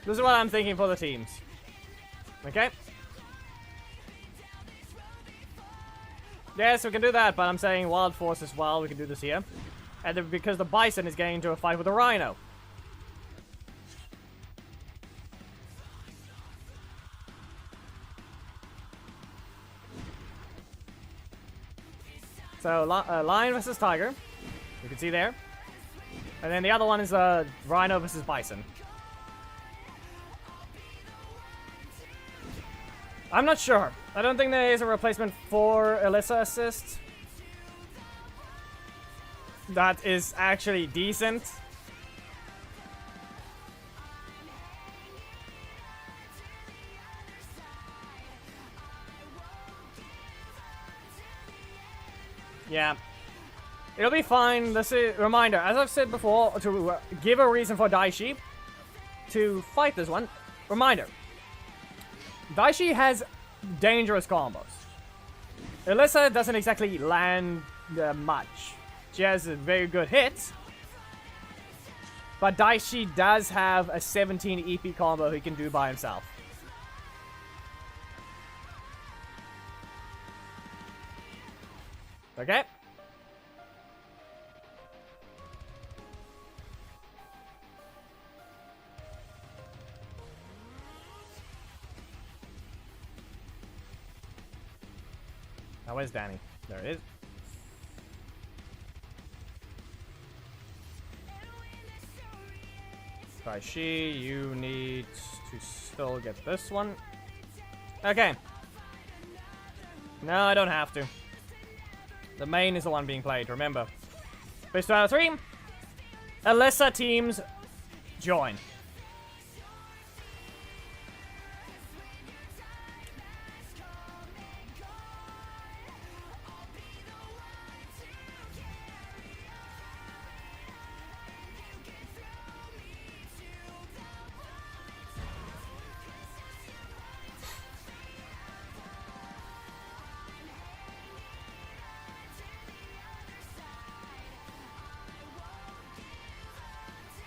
[SPEAKER 2] This is what I'm thinking for the teams. Okay? Yes, we can do that, but I'm saying Wild Force as well. We can do this here. And because the Bison is getting into a fight with a Rhino. So, Lion versus Tiger. You can see there. And then the other one is Rhino versus Bison. I'm not sure. I don't think there is a replacement for Alyssa assist that is actually decent. Yeah. It'll be fine. This is reminder, as I've said before, to give a reason for Dai Shi to fight this one. Reminder. Dai Shi has dangerous combos. Alyssa doesn't exactly land much. She has a very good hit. But Dai Shi does have a 17 EP combo he can do by himself. Okay? Now where's Danny? There it is. Dai Shi, you need to still get this one. Okay. No, I don't have to. The main is the one being played, remember. Best 2 out of 3. Alyssa teams join.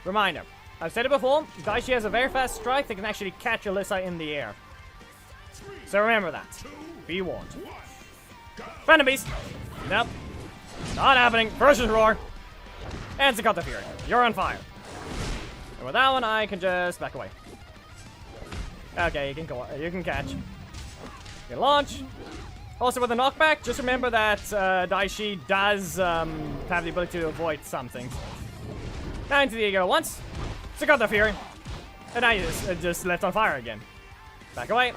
[SPEAKER 2] Reminder, I've said it before, Dai Shi has a very fast strike that can actually catch Alyssa in the air. So remember that. Be warned. Phantom Beast! Nope. Not happening. Versus Roar. And Zakata Fury. You're on fire. And with that one, I can just back away. Okay, you can go. You can catch. You can launch. Also with a knockback, just remember that Dai Shi does have the ability to avoid something. Now into the ego once. Zakata Fury. And now you just left on fire again. Back away.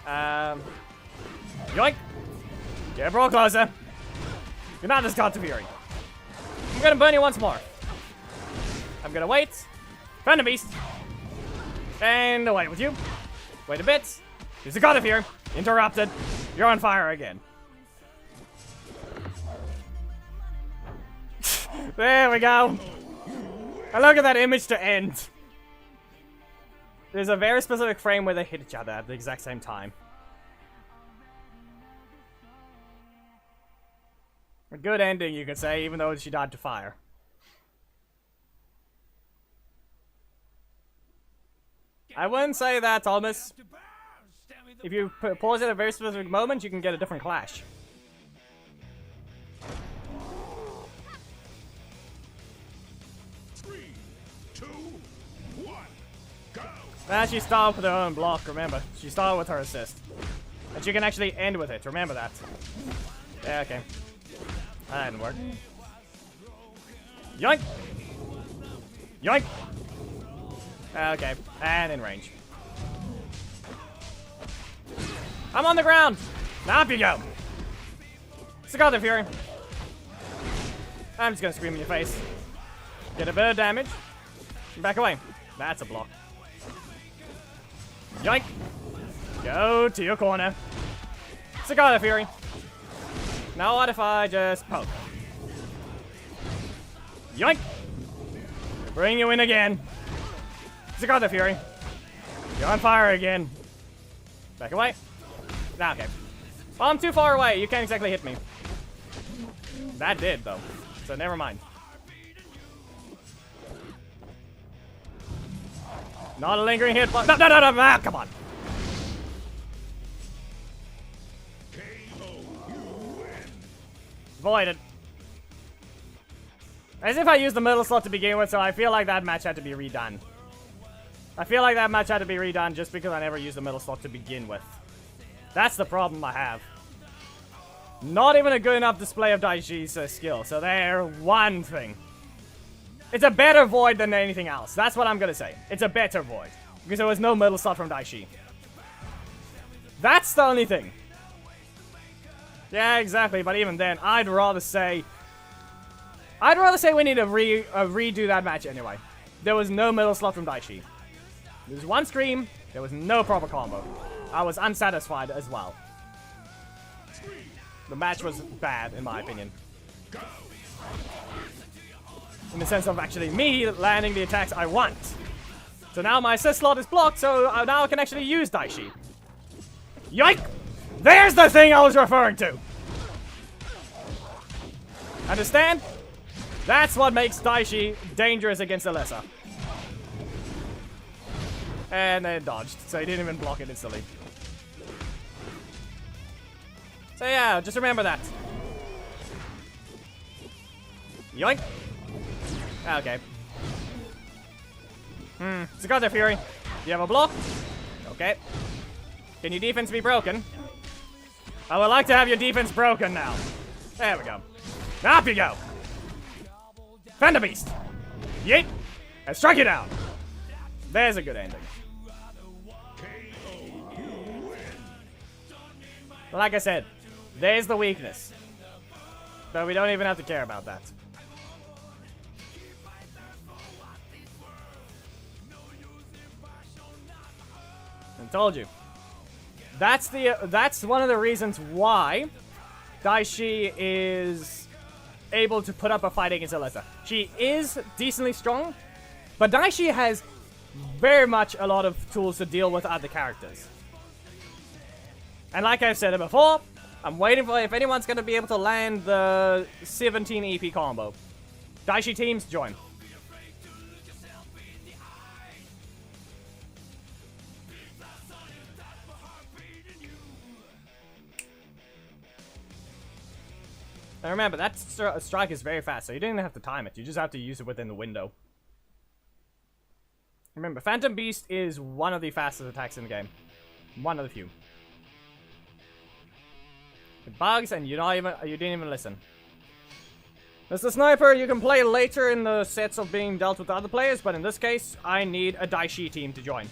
[SPEAKER 2] Yoink. Get bro closer. You're not this Zakata Fury. I'm gonna burn you once more. I'm gonna wait. Phantom Beast. And away with you. Wait a bit. Here's Zakata Fury. Interrupted. You're on fire again. There we go. And look at that image to end. There's a very specific frame where they hit each other at the exact same time. A good ending, you could say, even though she died to fire. I wouldn't say that, Thomas. If you pause at a very specific moment, you can get a different clash. She started with her own block, remember. She started with her assist. And she can actually end with it, remember that. Yeah, okay. That didn't work. Yoink! Yoink! Okay, and in range. I'm on the ground! Now up you go! Zakata Fury. I'm just gonna scream in your face. Get a bit of damage. Back away. That's a block. Yoink! Go to your corner. Zakata Fury. Now what if I just poke? Yoink! Bring you in again. Zakata Fury. You're on fire again. Back away. Nah, okay. Well, I'm too far away. You can't exactly hit me. That did, though. So never mind. Not a lingering hit. No, no, no, no, no, come on. Voided. As if I used the middle slot to begin with, so I feel like that match had to be redone. I feel like that match had to be redone just because I never used the middle slot to begin with. That's the problem I have. Not even a good enough display of Dai Shi's skill, so they're one thing. It's a better Void than anything else. That's what I'm gonna say. It's a better Void. Because there was no middle slot from Dai Shi. That's the only thing. Yeah, exactly, but even then, I'd rather say we need to redo that match anyway. There was no middle slot from Dai Shi. There was one scream, there was no proper combo. I was unsatisfied as well. The match was bad, in my opinion. In the sense of actually me landing the attacks I want. So now my assist slot is blocked, so now I can actually use Dai Shi. Yoink! There's the thing I was referring to! Understand? That's what makes Dai Shi dangerous against Alyssa. And they dodged, so he didn't even block it instantly. So yeah, just remember that. Yoink! Okay. Cigar their Fury. Do you have a block? Okay. Can your defense be broken? I would like to have your defense broken now. There we go. Up you go! Fender Beast! Yeet! And strike you down! There's a good ending. Like I said, there's the weakness. But we don't even have to care about that. I told you. That's one of the reasons why Dai Shi is able to put up a fight against Alyssa. She is decently strong, but Dai Shi has very much a lot of tools to deal with other characters. And like I've said it before, I'm waiting for if anyone's going to be able to land the 17 EP combo. Dai Shi teams, join. Now remember, that strike is very fast, so you don't even have to time it. You just have to use it within the window. Remember, Phantom Beast is one of the fastest attacks in the game. One of the few. It bugs, and you didn't even listen. As the sniper, you can play later in the sets of being dealt with other players, but in this case, I need a Dai Shi team to join.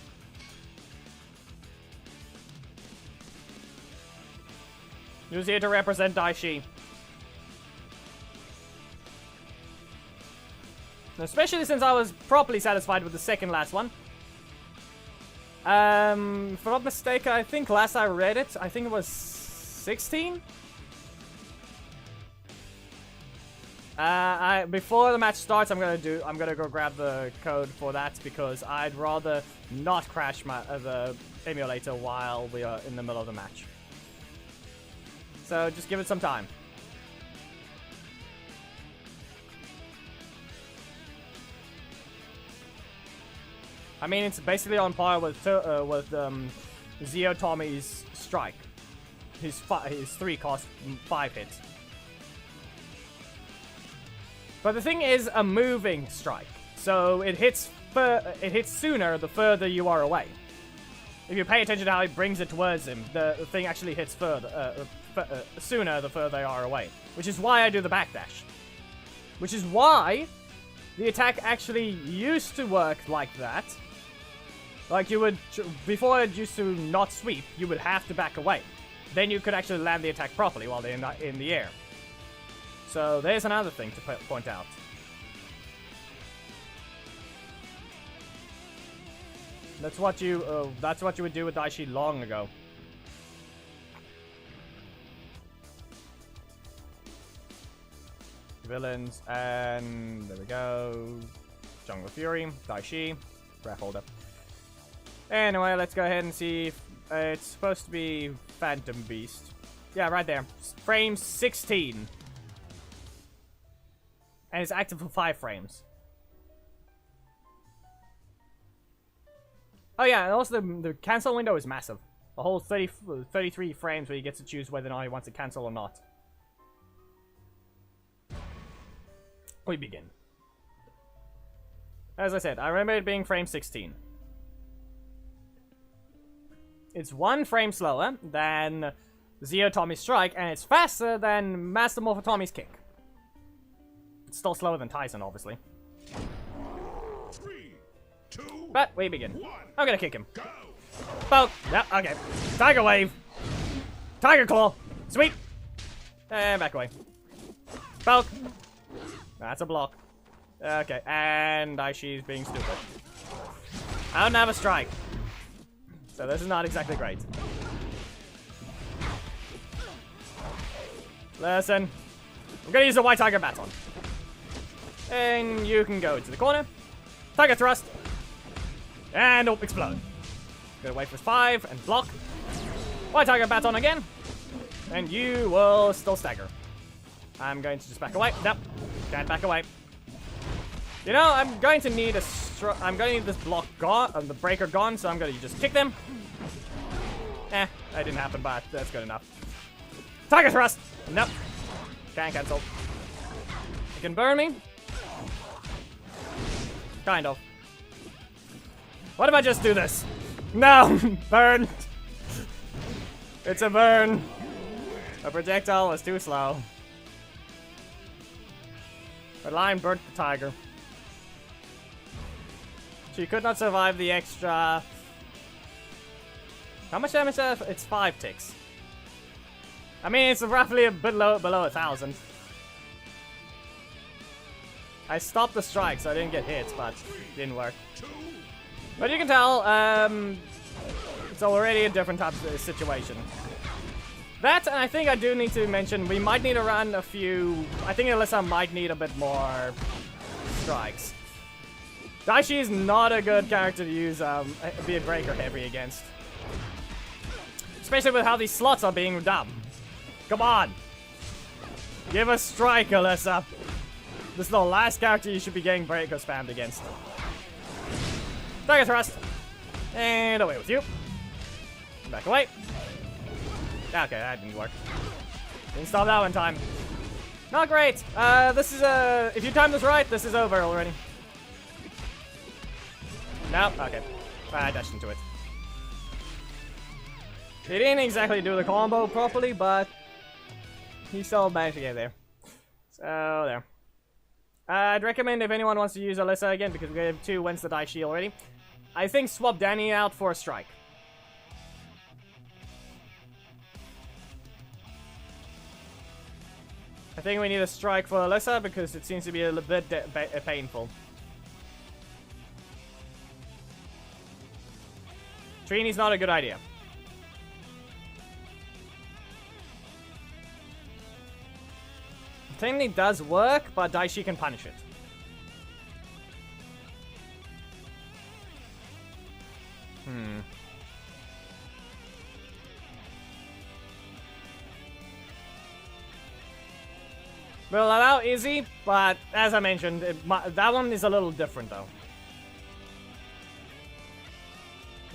[SPEAKER 2] Who's here to represent Dai Shi? Especially since I was properly satisfied with the second last one. If I'm not mistaken, I think last I read it, I think it was 16? Before the match starts, I'm gonna go grab the code for that because I'd rather not crash the emulator while we are in the middle of the match. So just give it some time. I mean, it's basically on par with Zio Tommy's strike. His 3 cost 5 hits. But the thing is a moving strike, so it hits sooner the further you are away. If you pay attention to how he brings it towards him, the thing actually hits sooner the further they are away. Which is why I do the backdash. Which is why the attack actually used to work like that. Like you would, before it used to not sweep, you would have to back away. Then you could actually land the attack properly while they're in the air. So there's another thing to point out. That's what you would do with Dai Shi long ago. Villains, and there we go. Jungle Fury, Dai Shi, Breath Holder. Anyway, let's go ahead and see if it's supposed to be Phantom Beast. Yeah, right there. Frame 16. And it's active for 5 frames. Oh yeah, and also the cancel window is massive. A whole 33 frames where you get to choose whether or not he wants to cancel or not. We begin. As I said, I remember it being frame 16. It's 1 frame slower than Zeo Tommy's strike, and it's faster than Master Morpho Tommy's kick. It's still slower than Tyson, obviously.
[SPEAKER 3] 3, 2,
[SPEAKER 2] But we begin.
[SPEAKER 3] 1,
[SPEAKER 2] I'm gonna kick him.
[SPEAKER 3] go!
[SPEAKER 2] Poke. Yep, okay. Tiger Wave. Tiger Claw. Sweep. And back away. Poke. That's a block. Okay, and Dai Shi's being stupid. I don't have a strike. So this is not exactly great. Listen. I'm gonna use a White Tiger Baton. And you can go to the corner. Tiger Thrust. And oh, explode. Gonna wait for 5 and block. White Tiger Baton again. And you will still stagger. I'm going to just back away. Nope. Can't back away. You know, I'm going to need I'm going to need this block gone, the breaker gone, so I'm going to just kick them. That didn't happen, but that's good enough. Tiger Thrust! Nope. Can't cancel. You can burn me. Kind of. What if I just do this? No! Burn! It's a burn. A projectile was too slow. But Lion burnt the tiger. She could not survive the extra... How much damage is that? It's 5 ticks. I mean, it's roughly a bit below 1,000. I stopped the strike, so I didn't get hit, but it didn't work. But you can tell, it's already a different type of situation. That, and I think I do need to mention, we might need to run a few... I think Alyssa might need a bit more strikes. Dai Shi is not a good character to use, be a breaker heavy against. Especially with how these slots are being dumb. Come on! Give us strike, Alyssa! This is the last character you should be getting breaker spammed against. Tiger Thrust! And away with you. Back away. Okay, that didn't work. Didn't stop that one time. Not great. This is if you time this right, this is over already. Nope. Okay. I dashed into it. He didn't exactly do the combo properly, but he still managed to get there. So there. I'd recommend if anyone wants to use Alyssa again, because we have 2 wins the Dai Shi already. I think swap Danny out for a strike. I think we need a strike for Alyssa because it seems to be a little bit painful. Trini's not a good idea. Technically does work, but Dai Shi can punish it. We'll allow Izzy, but as I mentioned, that one is a little different though.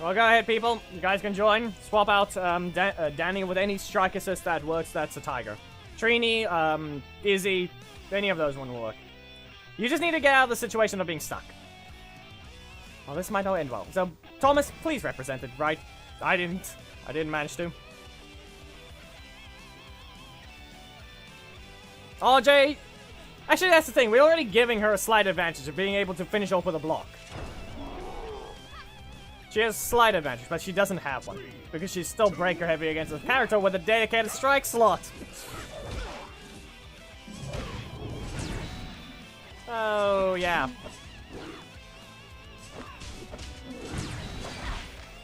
[SPEAKER 2] Well, go ahead, people. You guys can join. Swap out Danny with any strike assist that works. That's a tiger. Trini, Izzy, any of those one will work. You just need to get out of the situation of being stuck. Well, this might not end well. So, Thomas, please represent it, right? I didn't manage to. RJ, actually that's the thing, we're already giving her a slight advantage of being able to finish off with a block. She has a slight advantage, but she doesn't have one, because she's still breaker heavy against a character with a dedicated strike slot. Oh, yeah.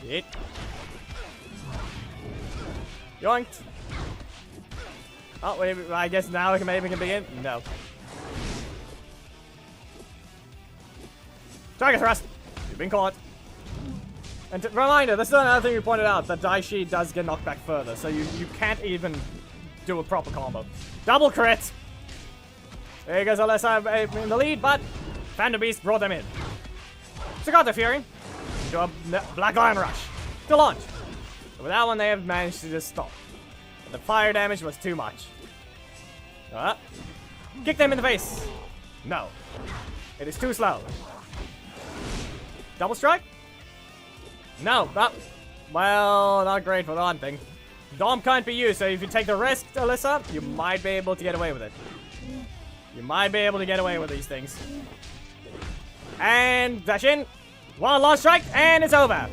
[SPEAKER 2] Hit. Yoinked. Oh, wait, I guess now we can maybe begin? No. Tiger Thrust! You've been caught. And reminder, this is another thing we pointed out, that Dai Shi does get knocked back further, so you can't even do a proper combo. Double crit! There goes Alyssa in the lead, but Phantom Beast brought them in. Staccato Fury. To a Black Lion Rush. To launch. But with that one, they have managed to just stop. The fire damage was too much. Kick them in the face. No. It is too slow. Double strike? No, well, not great for the one thing. Dom can't be used, so if you take the risk, Alyssa, you might be able to get away with it. You might be able to get away with these things. And dash in. One launch strike, and it's over.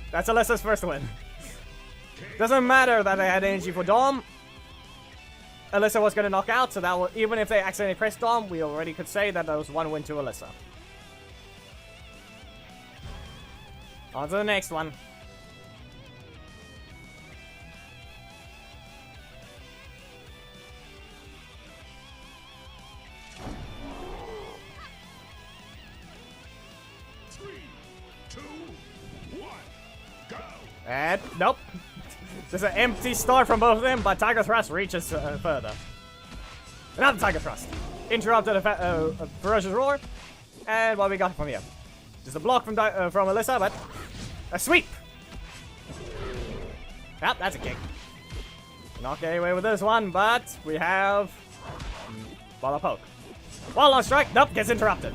[SPEAKER 2] That's Alyssa's first win. Doesn't matter that they had energy for Dom. Alyssa was going to knock out, so that will, even if they accidentally pressed Dom, we already could say that was one win to Alyssa. On to the next one. And nope. There's an empty start from both of them, but Tiger Thrust reaches further. Another Tiger Thrust. Interrupted a ferocious roar. And what we got from here? Just a block from Alyssa, but a sweep. Yep, that's a kick. Not getting away with this one, but we have ball poke. Wall launch strike. Nope, gets interrupted.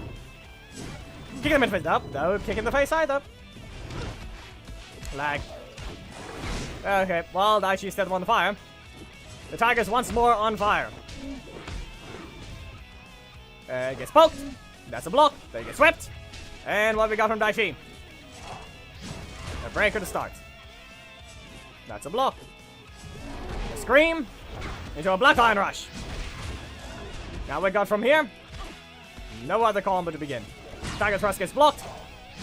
[SPEAKER 2] Kick in the midface. Nope, no kick in the face either. Lag. Okay, well, Dai Shi set them on fire. The Tiger's once more on fire. Gets poked. That's a block. They get swept. And what we got from Dai Shi? A breaker to start. That's a block. A scream. Into a black line rush. Now we got from here. No other combo to begin. Tiger Thrust gets blocked.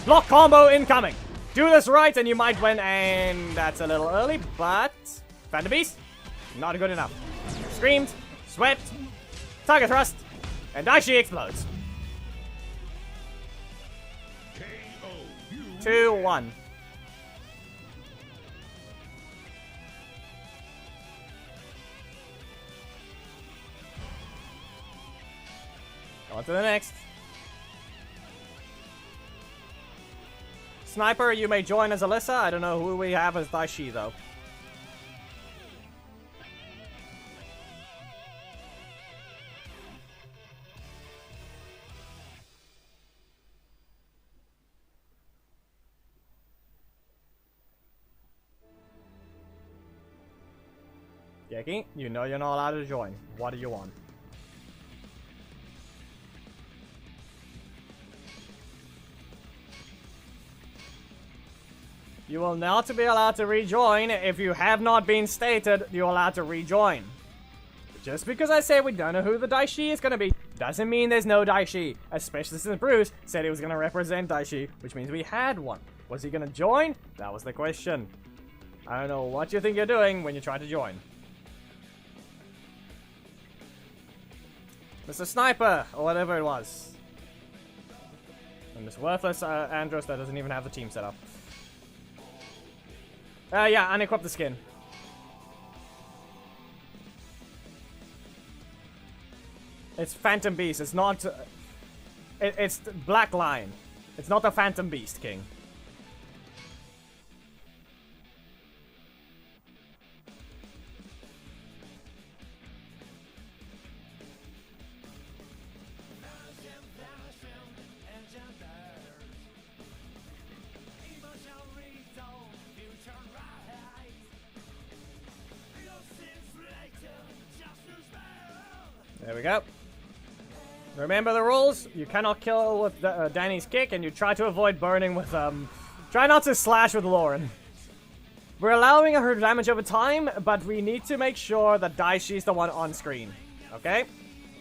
[SPEAKER 2] Block combo incoming. Do this right and you might win, and that's a little early, but Phantom Beast, not good enough. Screamed, swept, Tiger Thrust, and Dai Shi explodes. 2-1. On to the next. Sniper, you may join as Alyssa. I don't know who we have as Dai Shi, though. Yeki, you know you're not allowed to join. What do you want? You will not be allowed to rejoin. If you have not been stated, you're allowed to rejoin. Just because I say we don't know who the Dai Shi is going to be, doesn't mean there's no Dai Shi. Especially since Bruce said he was going to represent Dai Shi, which means we had one. Was he going to join? That was the question. I don't know what you think you're doing when you try to join. Mr. Sniper, or whatever it was. And this worthless Andros that doesn't even have the team set up. Yeah, unequip the skin. It's Phantom Beast. It's not... it's Black Lion. It's not the Phantom Beast, King. There we go. Remember the rules. You cannot kill with Danny's kick, and you try to avoid burning with, try not to slash with Lauren. We're allowing her damage over time, but we need to make sure that Dai Shi's the one on screen. Okay?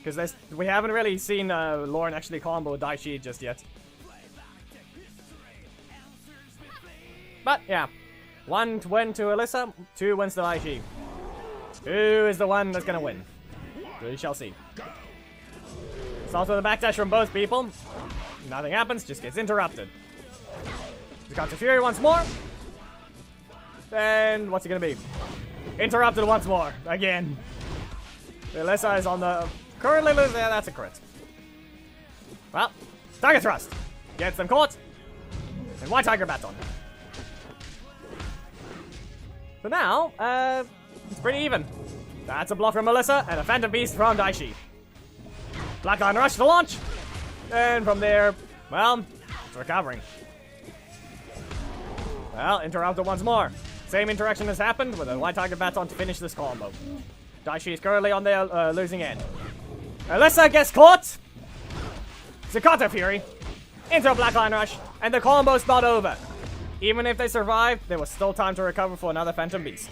[SPEAKER 2] Because we haven't really seen Lauren actually combo Dai Shi just yet. But, yeah. 1 win to Alyssa, 2 wins to Dai Shi. Who is the one that's gonna win? We shall see. It's also the backdash from both people. Nothing happens, just gets interrupted. He's got to Fury once more. And what's it gonna be? Interrupted once more. Again. Alyssa is on the... currently losing. Yeah, that's a crit. Well, Tiger Thrust. Gets them caught. And White Tiger Baton. So now, it's pretty even. That's a block from Alyssa and a Phantom Beast from Dai Shi. Black Line Rush to launch. And from there, well, it's recovering. Well, interrupted once more. Same interaction has happened with a white tiger baton to finish this combo. Dai Shi is currently on the losing end. Alyssa gets caught! Sakata Fury into a black line rush, and the combo's not over. Even if they survive, there was still time to recover for another Phantom Beast.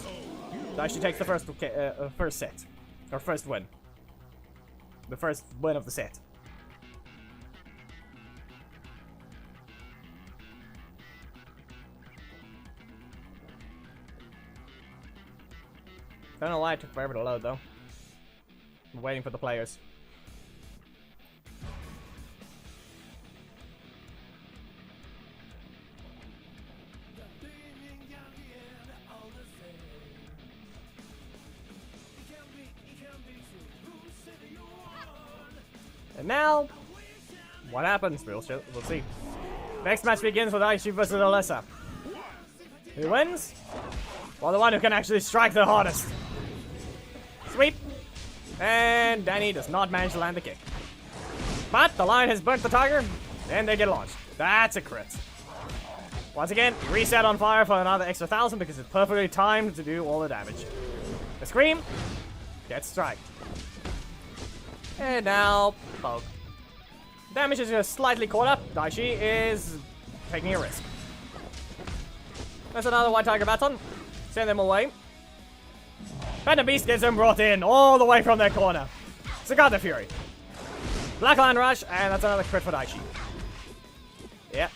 [SPEAKER 2] Dai Shi takes the first set. Or first win. The first win of the set. Don't know why it took forever to load though. I'm waiting for the players. And now, what happens? We'll see. Next match begins with Dai Shi versus Alyssa. Who wins? Well, the one who can actually strike the hardest. Sweep. And Danny does not manage to land the kick. But the lion has burnt the tiger, and they get launched. That's a crit. Once again, reset on fire for another extra 1,000 because it's perfectly timed to do all the damage. The scream gets striked. And now, poke. Damage is just slightly caught up. Dai Shi is taking a risk. There's another white tiger baton. Send them away. Phantom Beast gets them brought in all the way from their corner. Sakata Fury. Black Line Rush, and that's another crit for Dai Shi. Yep.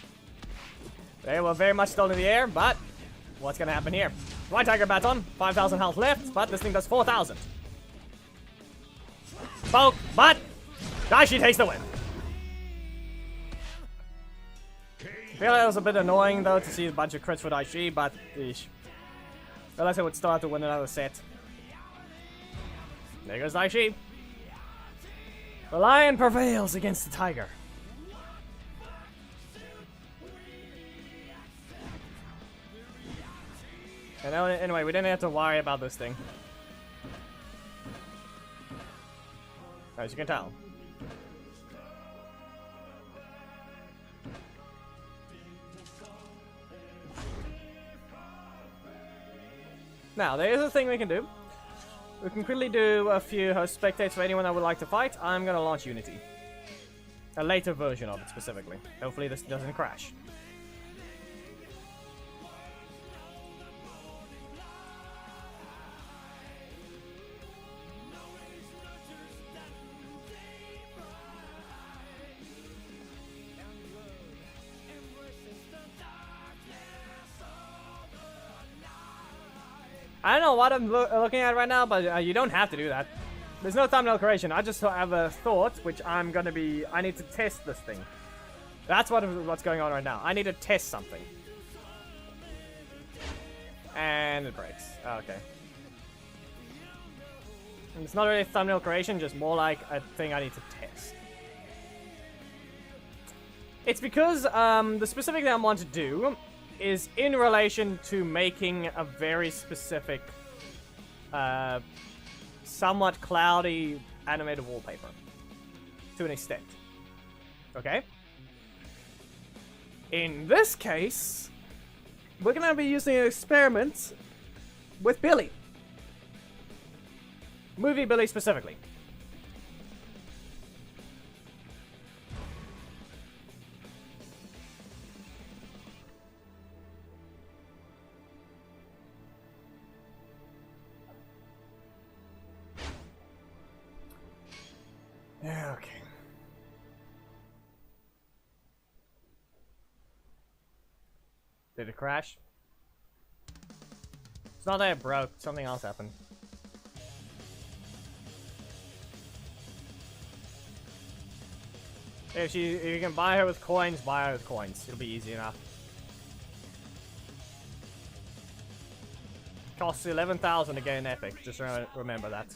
[SPEAKER 2] They were very much still in the air, but what's gonna happen here? White tiger baton, 5,000 health left, but this thing does 4,000. Poke, but Dai Shi takes the win. I feel like it was a bit annoying though to see a bunch of crits for Dai Shi, but Alyssa would still have to win another set. There goes Dai Shi. The lion prevails against the tiger. And anyway, we didn't have to worry about this thing. As you can tell. Now, there is a thing we can do. We can quickly do a few host spectates for anyone that would like to fight. I'm gonna launch Unity. A later version of it, specifically. Hopefully this doesn't crash. I don't know what I'm looking at right now, but you don't have to do that. There's no thumbnail creation. I just have a thought, which I need to test this thing. That's what's going on right now. I need to test something. And it breaks. Okay. And it's not really thumbnail creation, just more like a thing I need to test. It's because the specific thing I want to do is in relation to making a very specific, somewhat cloudy animated wallpaper. To an extent. Okay? In this case, we're gonna be using an experiment with Billy. Movie Billy specifically. Okay. Did it crash? It's not that it broke. Something else happened. If you can buy her with coins, buy her with coins. It'll be easy enough. Costs 11,000 to get an epic. Just remember that.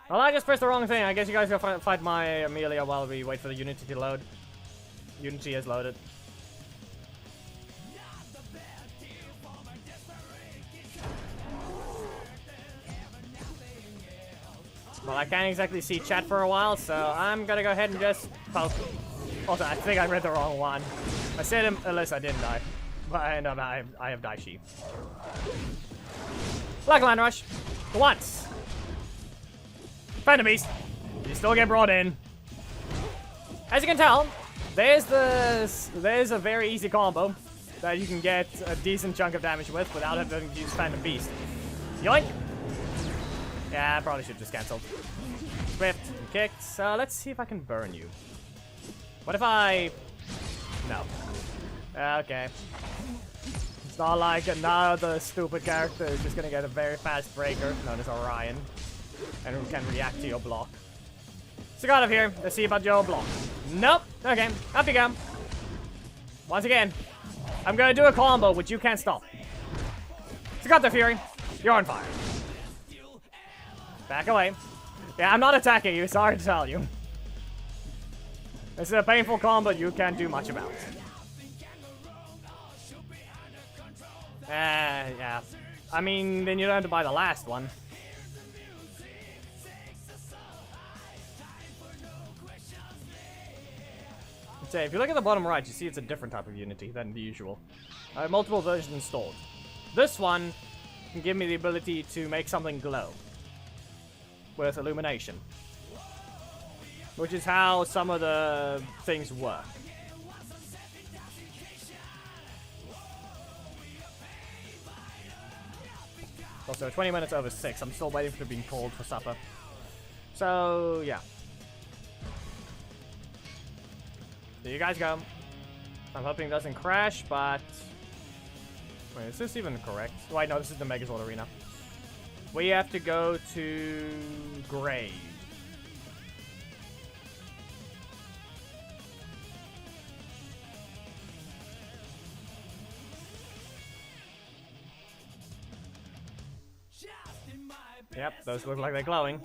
[SPEAKER 2] Well, I just pressed the wrong thing. I guess you guys go fight my Amelia while we wait for the Unity to load. Unity has loaded. Well, I can't exactly see chat for a while, so I'm gonna go ahead and just poke. Also, I think I read the wrong one. I said Alyssa didn't die. But I know I have Dai Shi. Black Line Rush. For once. Phantom Beast. You still get brought in. As you can tell, there's a very easy combo that you can get a decent chunk of damage with without having to use Phantom Beast. Yoink! Yeah, I probably should have just cancelled. Swift and kicked. So let's see if I can burn you. What if I... No. Okay. It's not like another stupid character is just gonna get a very fast breaker known as Orion. And who can react to your block. So get out of here. Let's see about your block. Nope. Okay. Up you go. Once again, I'm gonna do a combo which you can't stop. So got the Fury. You're on fire. Back away. Yeah, I'm not attacking you. Sorry to tell you. This is a painful combo you can't do much about. Yeah. I mean, then you don't have to buy the last one. So if you look at the bottom right, you see it's a different type of Unity than the usual. I have multiple versions installed. This one can give me the ability to make something glow with illumination, which is how some of the things work. Also, 20 minutes over 6. I'm still waiting for being called for supper. So, yeah. There you guys go. I'm hoping it doesn't crash, but... Wait, is this even correct? Wait, no, this is the Megazord Arena. We have to go to... Grave. Yep, those look like they're glowing.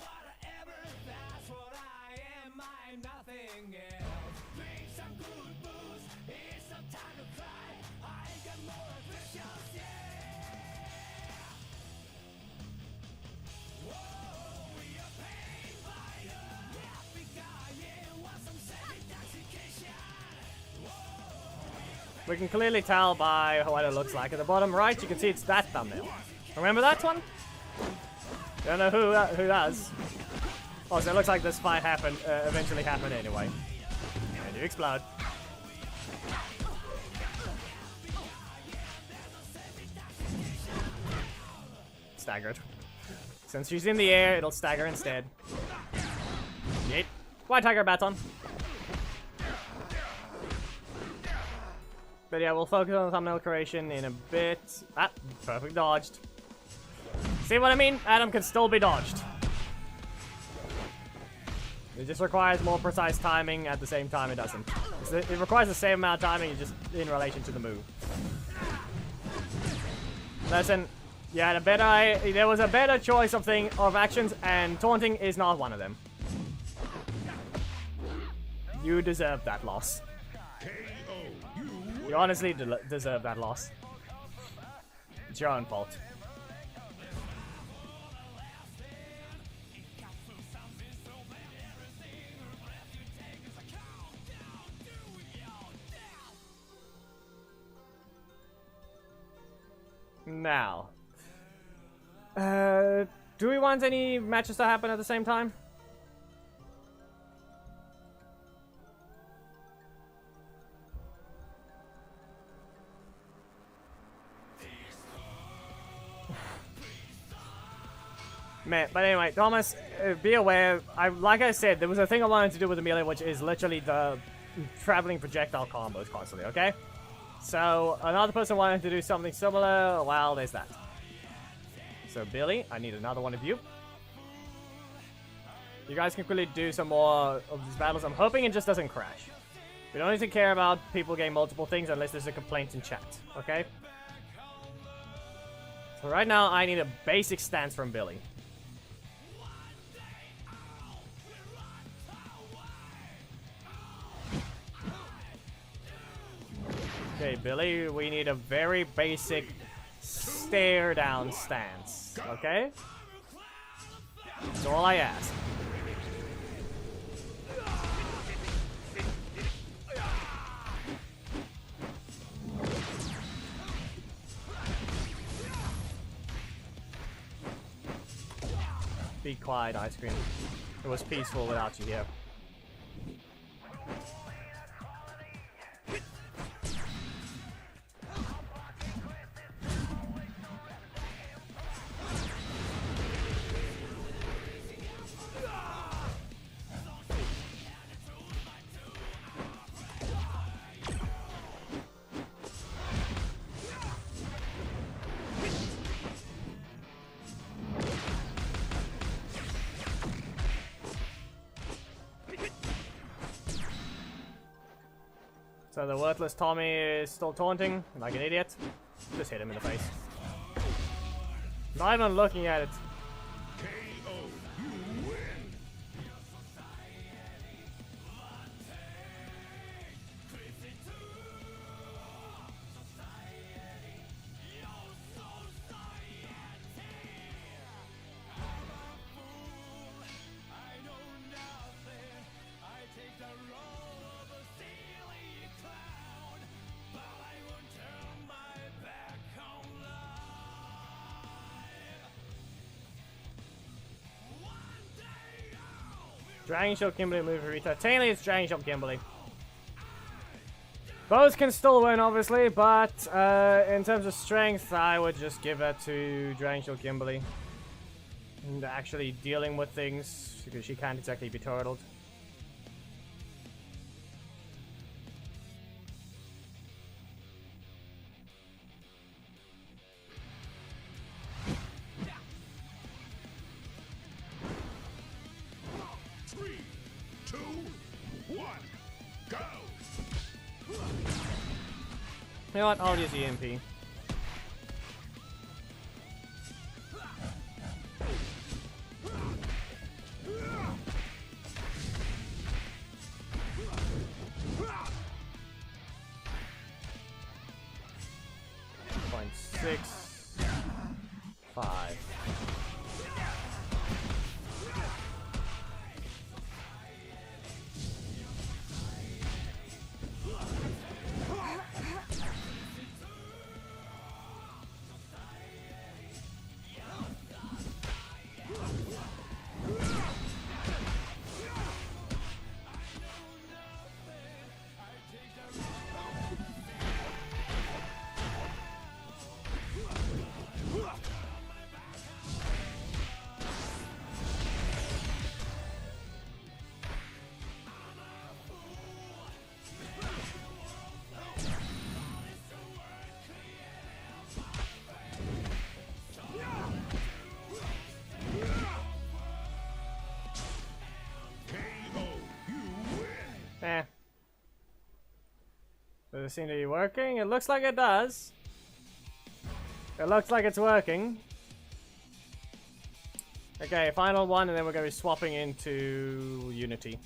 [SPEAKER 2] We can clearly tell by what it looks like. At the bottom right, you can see it's that thumbnail. Remember that one? Don't know who does. Oh, so it looks like this fight happened, eventually happened anyway. And you explode. Staggered. Since she's in the air, it'll stagger instead. Yeet. White Tiger Baton. But yeah, we'll focus on thumbnail creation in a bit. Ah, perfect dodged. See what I mean? Adam can still be dodged. It just requires more precise timing. At the same time, it doesn't. It requires the same amount of timing, just in relation to the move. Listen, yeah, there was a better choice of actions, and taunting is not one of them. You deserve that loss. You honestly deserve that loss. It's your own fault. Now, do we want any matches to happen at the same time? Man, but anyway, Thomas, be aware, like I said, there was a thing I wanted to do with Amelia, which is literally the traveling projectile combos constantly, okay? So, another person wanted to do something similar, well, there's that. So, Billy, I need another one of you. You guys can quickly do some more of these battles. I'm hoping it just doesn't crash. We don't need to care about people getting multiple things unless there's a complaint in chat, okay? So right now, I need a basic stance from Billy. Okay, Billy, we need a very basic stare down stance, okay? That's all I ask. Be quiet, Ice Cream. It was peaceful without you here. So the worthless Tommy is still taunting, like an idiot. Just hit him in the face. Not even looking at it.
[SPEAKER 3] KO. You win.
[SPEAKER 2] Dragon Shield Kimberly move for Rita. Tainley is Dragon Shield Kimberly. Both can still win, obviously, but in terms of strength, I would just give it to Dragon Shield Kimberly. And actually dealing with things, because she can't exactly be turtled. You know what? I'll use EMP. Point 6, 5. Does it seem to be working? It looks like it does. It looks like it's working. Okay, final one, and then we're going to be swapping into Unity.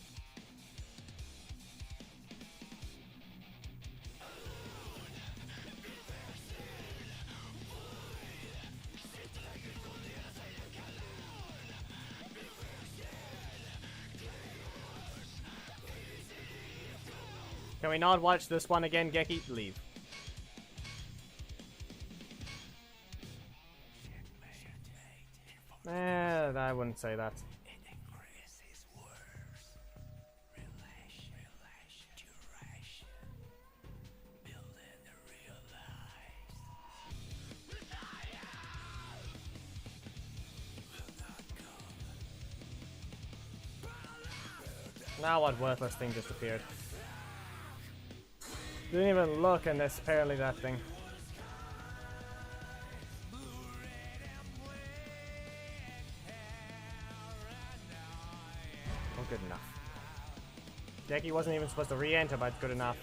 [SPEAKER 2] Can we not watch this one again, Geki? Leave. I wouldn't say that. Now what worthless thing just appeared? Didn't even look, and there's apparently that thing. Oh, good enough. Jackie wasn't even supposed to re-enter, but good enough.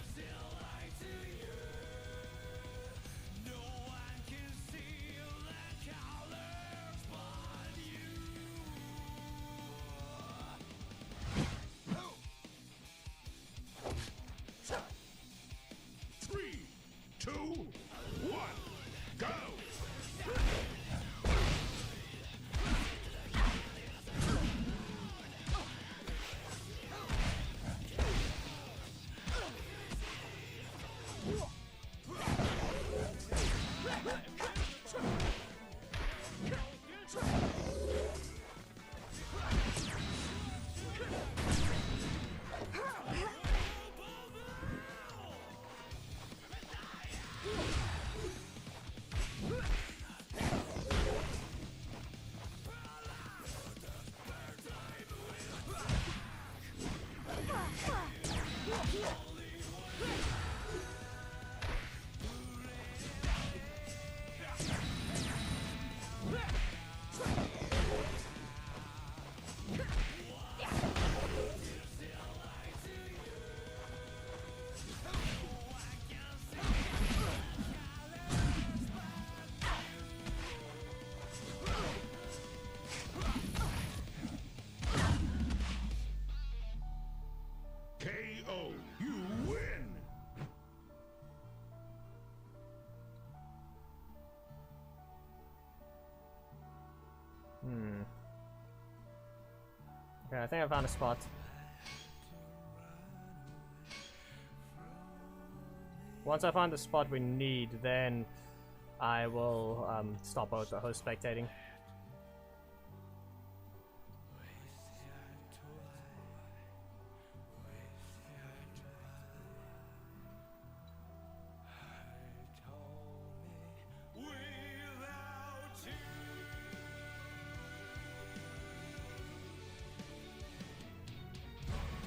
[SPEAKER 3] KO. You win.
[SPEAKER 2] Okay, I think I found a spot. Once I find the spot we need, then I will stop out the host spectating.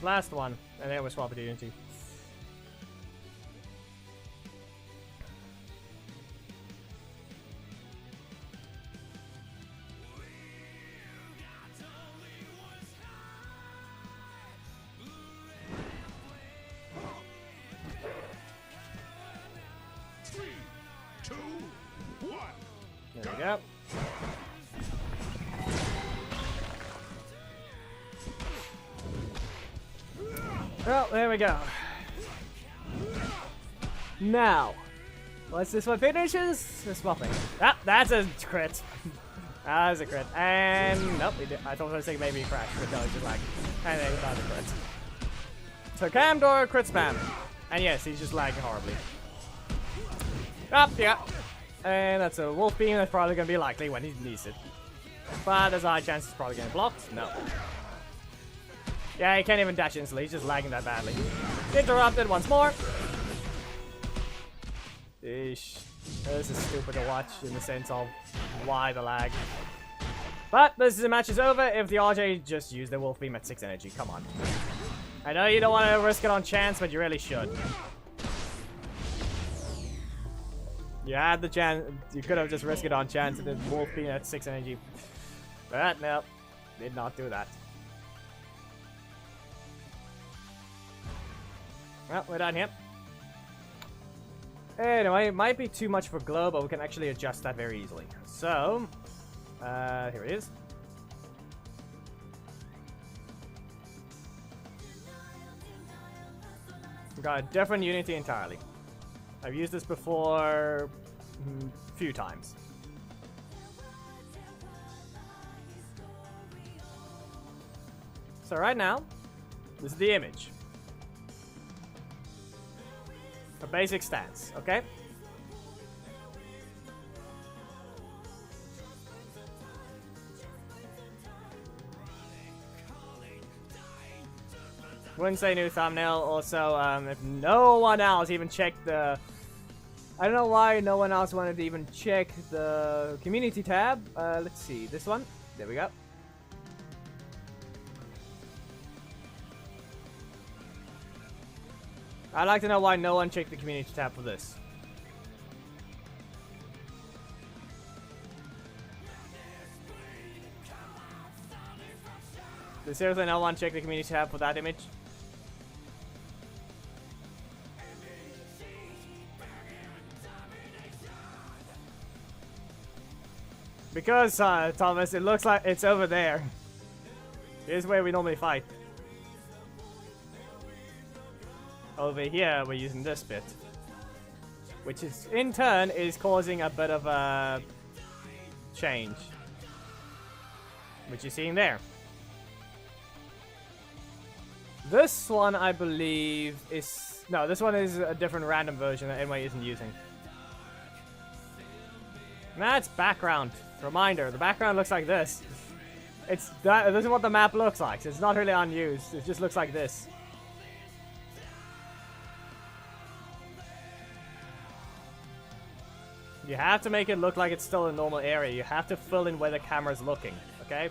[SPEAKER 2] Last one, and then we'll swap it to Unity.
[SPEAKER 3] Three, two, one.
[SPEAKER 2] There we go. Well, there we go. Now, once this one finishes, the swapping. Ah, that's a crit. That's a crit. And nope, I thought I was thinking maybe a crash, but no, it's just like, and then not a crit. So Camdor crit spam. And yes, he's just lagging horribly. Up, yeah. And that's a wolf beam that's probably gonna be likely when he needs it. But there's a high chance it's probably getting blocked. No. Yeah, he can't even dash instantly, he's just lagging that badly. Interrupted once more. Eesh. This is stupid to watch in the sense of why the lag. But this match is over if the RJ just used the wolf beam at 6 energy. Come on. I know you don't want to risk it on chance, but you really should. You had the chance, you could have just risked it on chance and then wolf beam at 6 energy. But no, did not do that. Well, we're done here. Anyway, it might be too much for glow, but we can actually adjust that very easily. So, here it is. We've got a different Unity entirely. I've used this before a few times. So right now, this is the image. A basic stance, okay? Wouldn't say new thumbnail. Also, if no one else even checked the... I don't know why no one else wanted to even check the community tab. Let's see, this one. There we go. I'd like to know why no one checked the community tab for this. Did seriously no one check the community tab for that image? Because, Thomas, it looks like it's over there. Here's where we normally fight. Over here, we're using this bit. Which is, in turn, is causing a bit of a change. Which you're seeing there. This one, I believe, is... No, this one is a different random version that NY isn't using. That's background. Reminder, the background looks like this. This is what the map looks like. So it's not really unused. It just looks like this. You have to make it look like it's still a normal area. You have to fill in where the camera's looking, okay?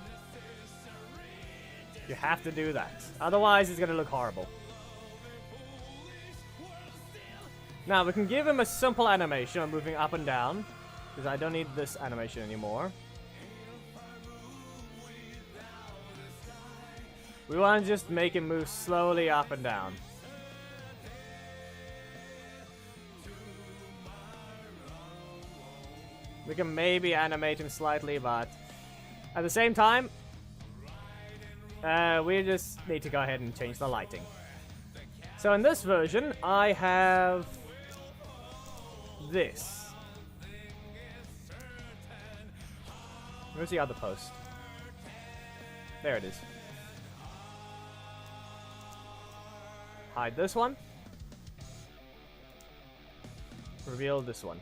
[SPEAKER 2] You have to do that. Otherwise, it's gonna look horrible. Now, we can give him a simple animation of moving up and down. Because I don't need this animation anymore. We want to just make him move slowly up and down. We can maybe animate him slightly, but at the same time, we just need to go ahead and change the lighting. So in this version, I have this. Where's the other post? There it is. Hide this one. Reveal this one.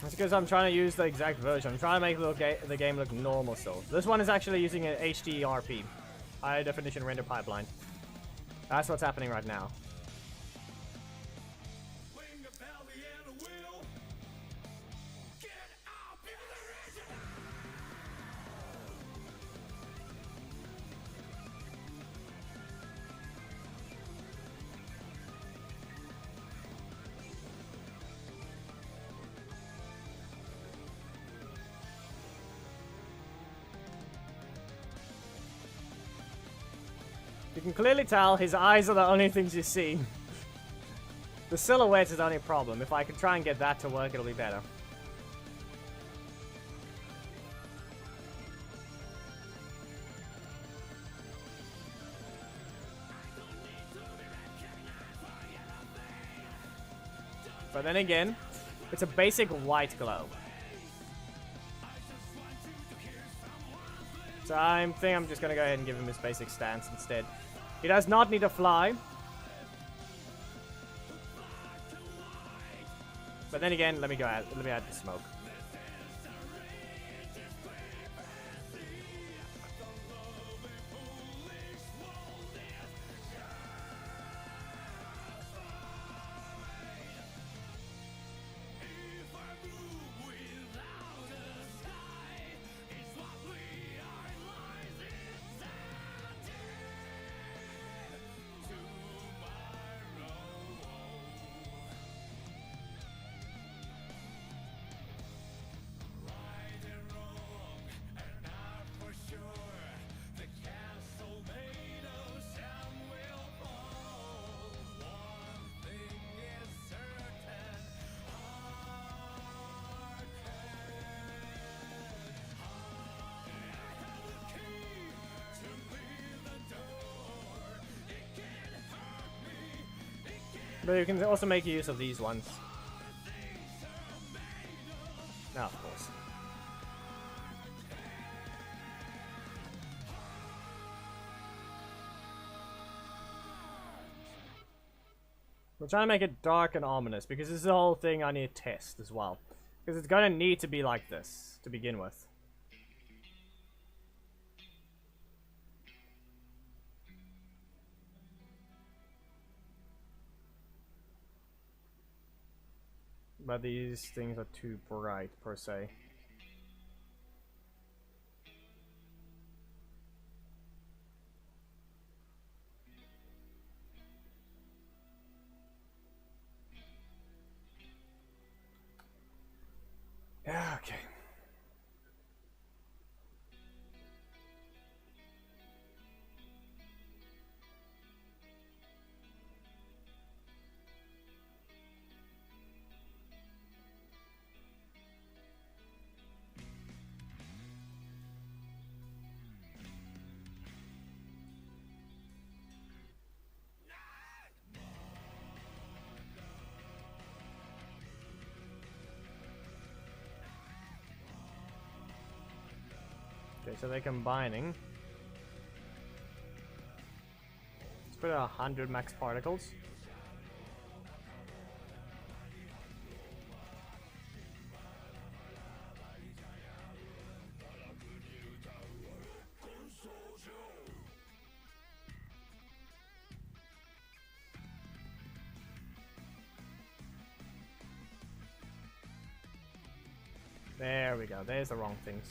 [SPEAKER 2] That's because I'm trying to use the exact version. I'm trying to make the game look normal still. This one is actually using an HDRP, high definition render pipeline. That's what's happening right now. You can clearly tell his eyes are the only things you see. The silhouette is the only problem. If I can try and get that to work, it'll be better. But then again, it's a basic white glow. So I think I'm just going to go ahead and give him his basic stance instead. He does not need to fly. But then again, let me add the smoke. But you can also make use of these ones. Now, of course. We're trying to make it dark and ominous because this is the whole thing I need to test as well. Because it's going to need to be like this to begin with. But these things are too bright, per se. Yeah, okay. Okay, so they're combining. Let's put 100 max particles. There we go. There's the wrong things.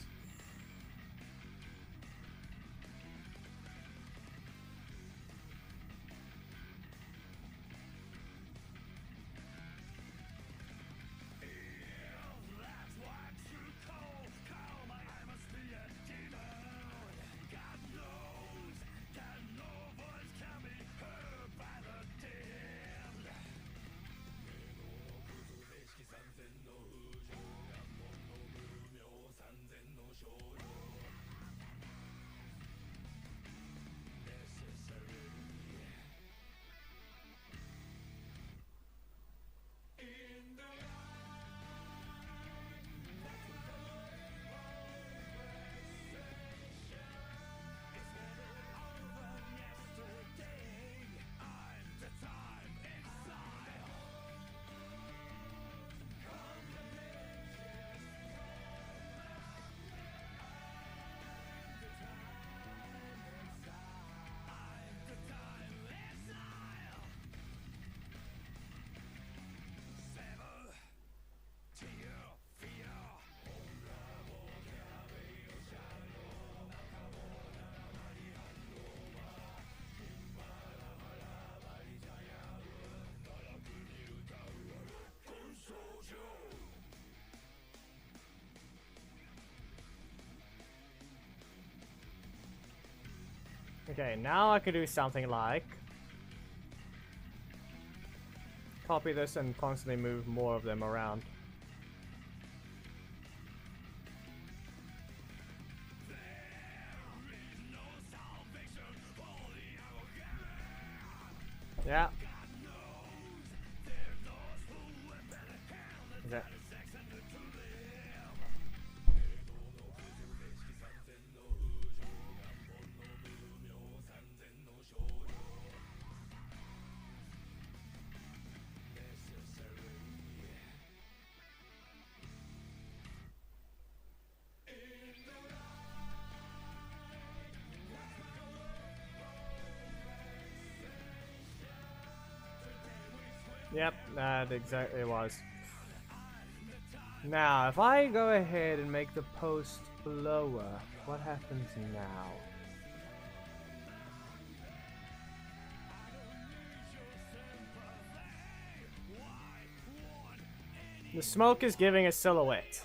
[SPEAKER 2] Okay, now I can do something like copy this and constantly move more of them around. Yeah. Okay. Yep, that exactly was. Now, if I go ahead and make the post lower, what happens now? The smoke is giving a silhouette.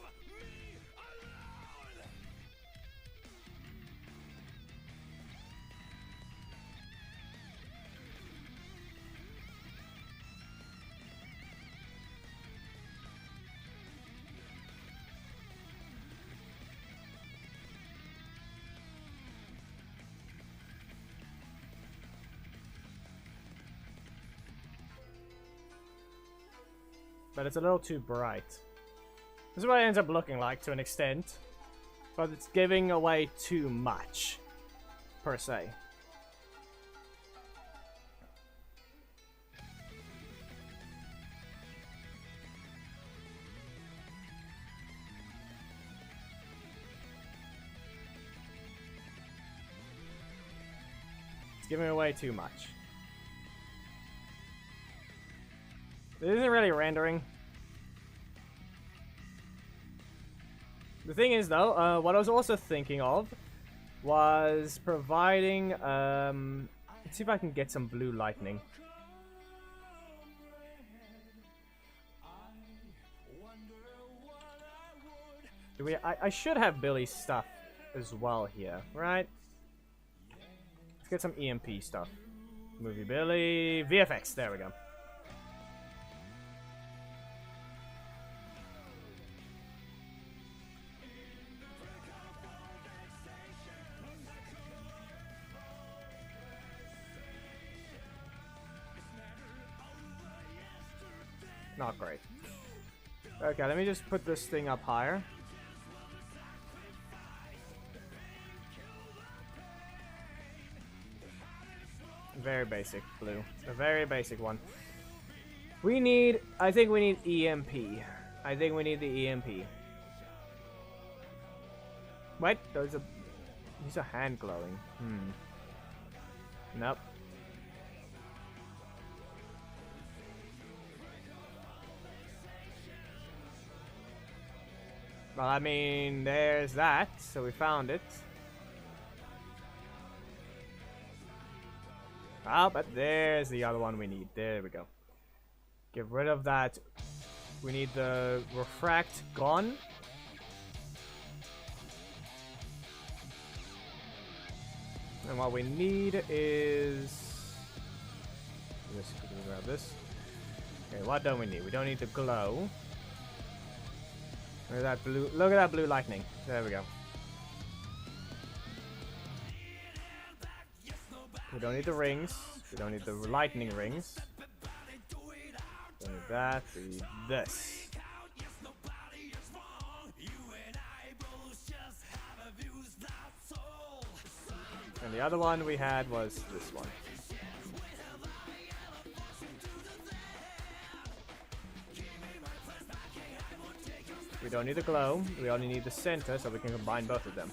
[SPEAKER 2] But it's a little too bright. This is what it ends up looking like to an extent. But it's giving away too much, per se. It's giving away too much. It isn't really rendering. The thing is, though, what I was also thinking of was providing, let's see if I can get some blue lightning. I should have Billy's stuff as well here, right? Let's get some EMP stuff. Movie Billy, VFX, there we go. Not great. Okay, let me just put this thing up higher. Very basic blue. A very basic one. We need... I think we need EMP. I think we need the EMP. Wait, those are... These are hand glowing. Nope. Well, I mean, there's that, so we found it. Ah, but there's the other one we need. There we go. Get rid of that. We need the refract gone. And what we need is... Let's quickly grab this. Okay, what don't we need? We don't need the glow. Look at that blue. Look at that blue lightning. There we go. We don't need the rings. We don't need the lightning rings. Don't need that. We need this. And the other one we had was this one. We don't need the glow, we only need the center so we can combine both of them.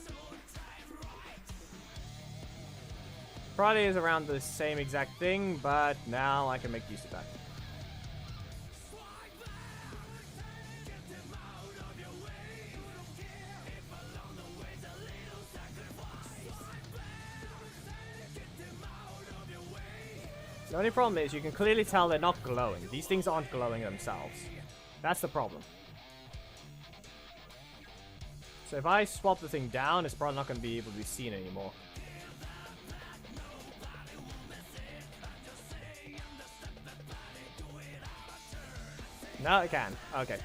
[SPEAKER 2] Probably is around the same exact thing, but now I can make use of that. The only problem is you can clearly tell they're not glowing. These things aren't glowing themselves. That's the problem. So if I swap the thing down, it's probably not going to be able to be seen anymore. No, it can. Okay.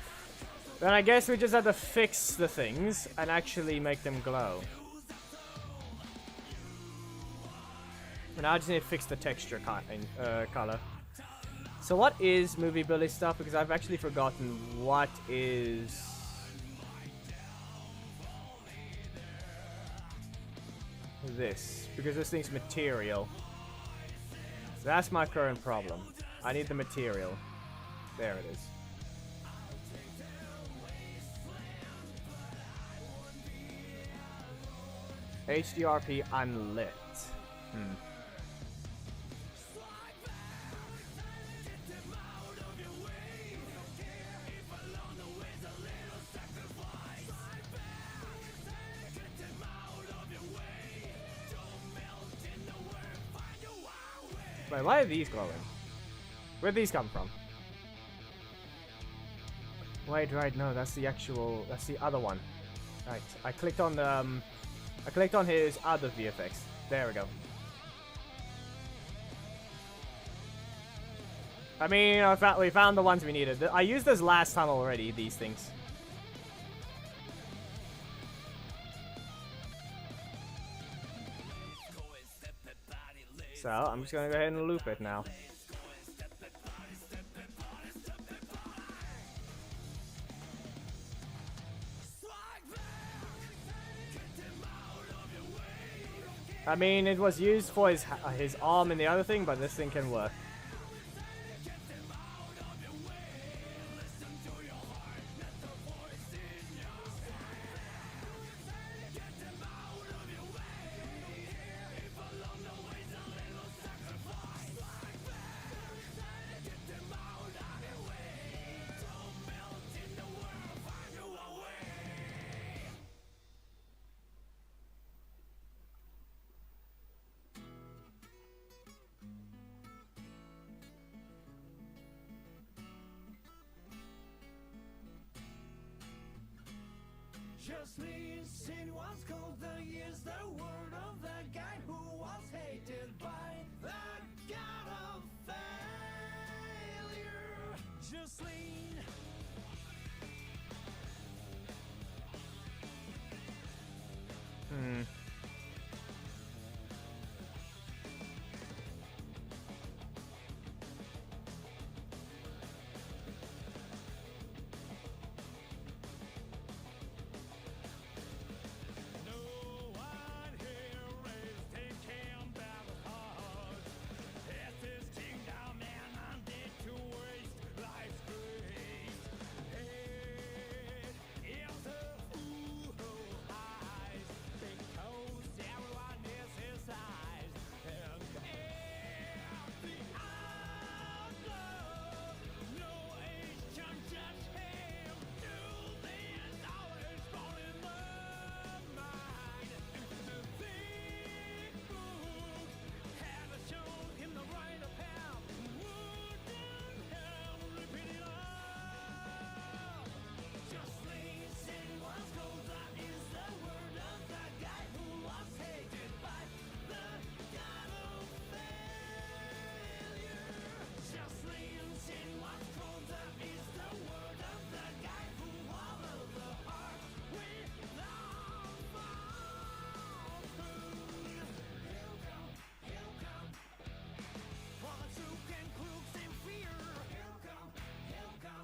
[SPEAKER 2] Then I guess we just have to fix the things and actually make them glow. And I just need to fix the texture color. So what is movability stuff? Because I've actually forgotten what is... this. Because this thing's material. So that's my current problem. I need the material. There it is. HDRP unlit. Wait, why are these glowing? Where'd these come from? Wait, right, no, that's the actual, that's the other one. Right, I clicked on the, I clicked on his other VFX. There we go. I mean, we found the ones we needed. I used this last time already, these things. So, I'm just gonna go ahead and loop it now. I mean, it was used for his arm and the other thing, but this thing can work.
[SPEAKER 1] Just listen what's called the years, the word of the guy who was hated by the god of failure. Just lean.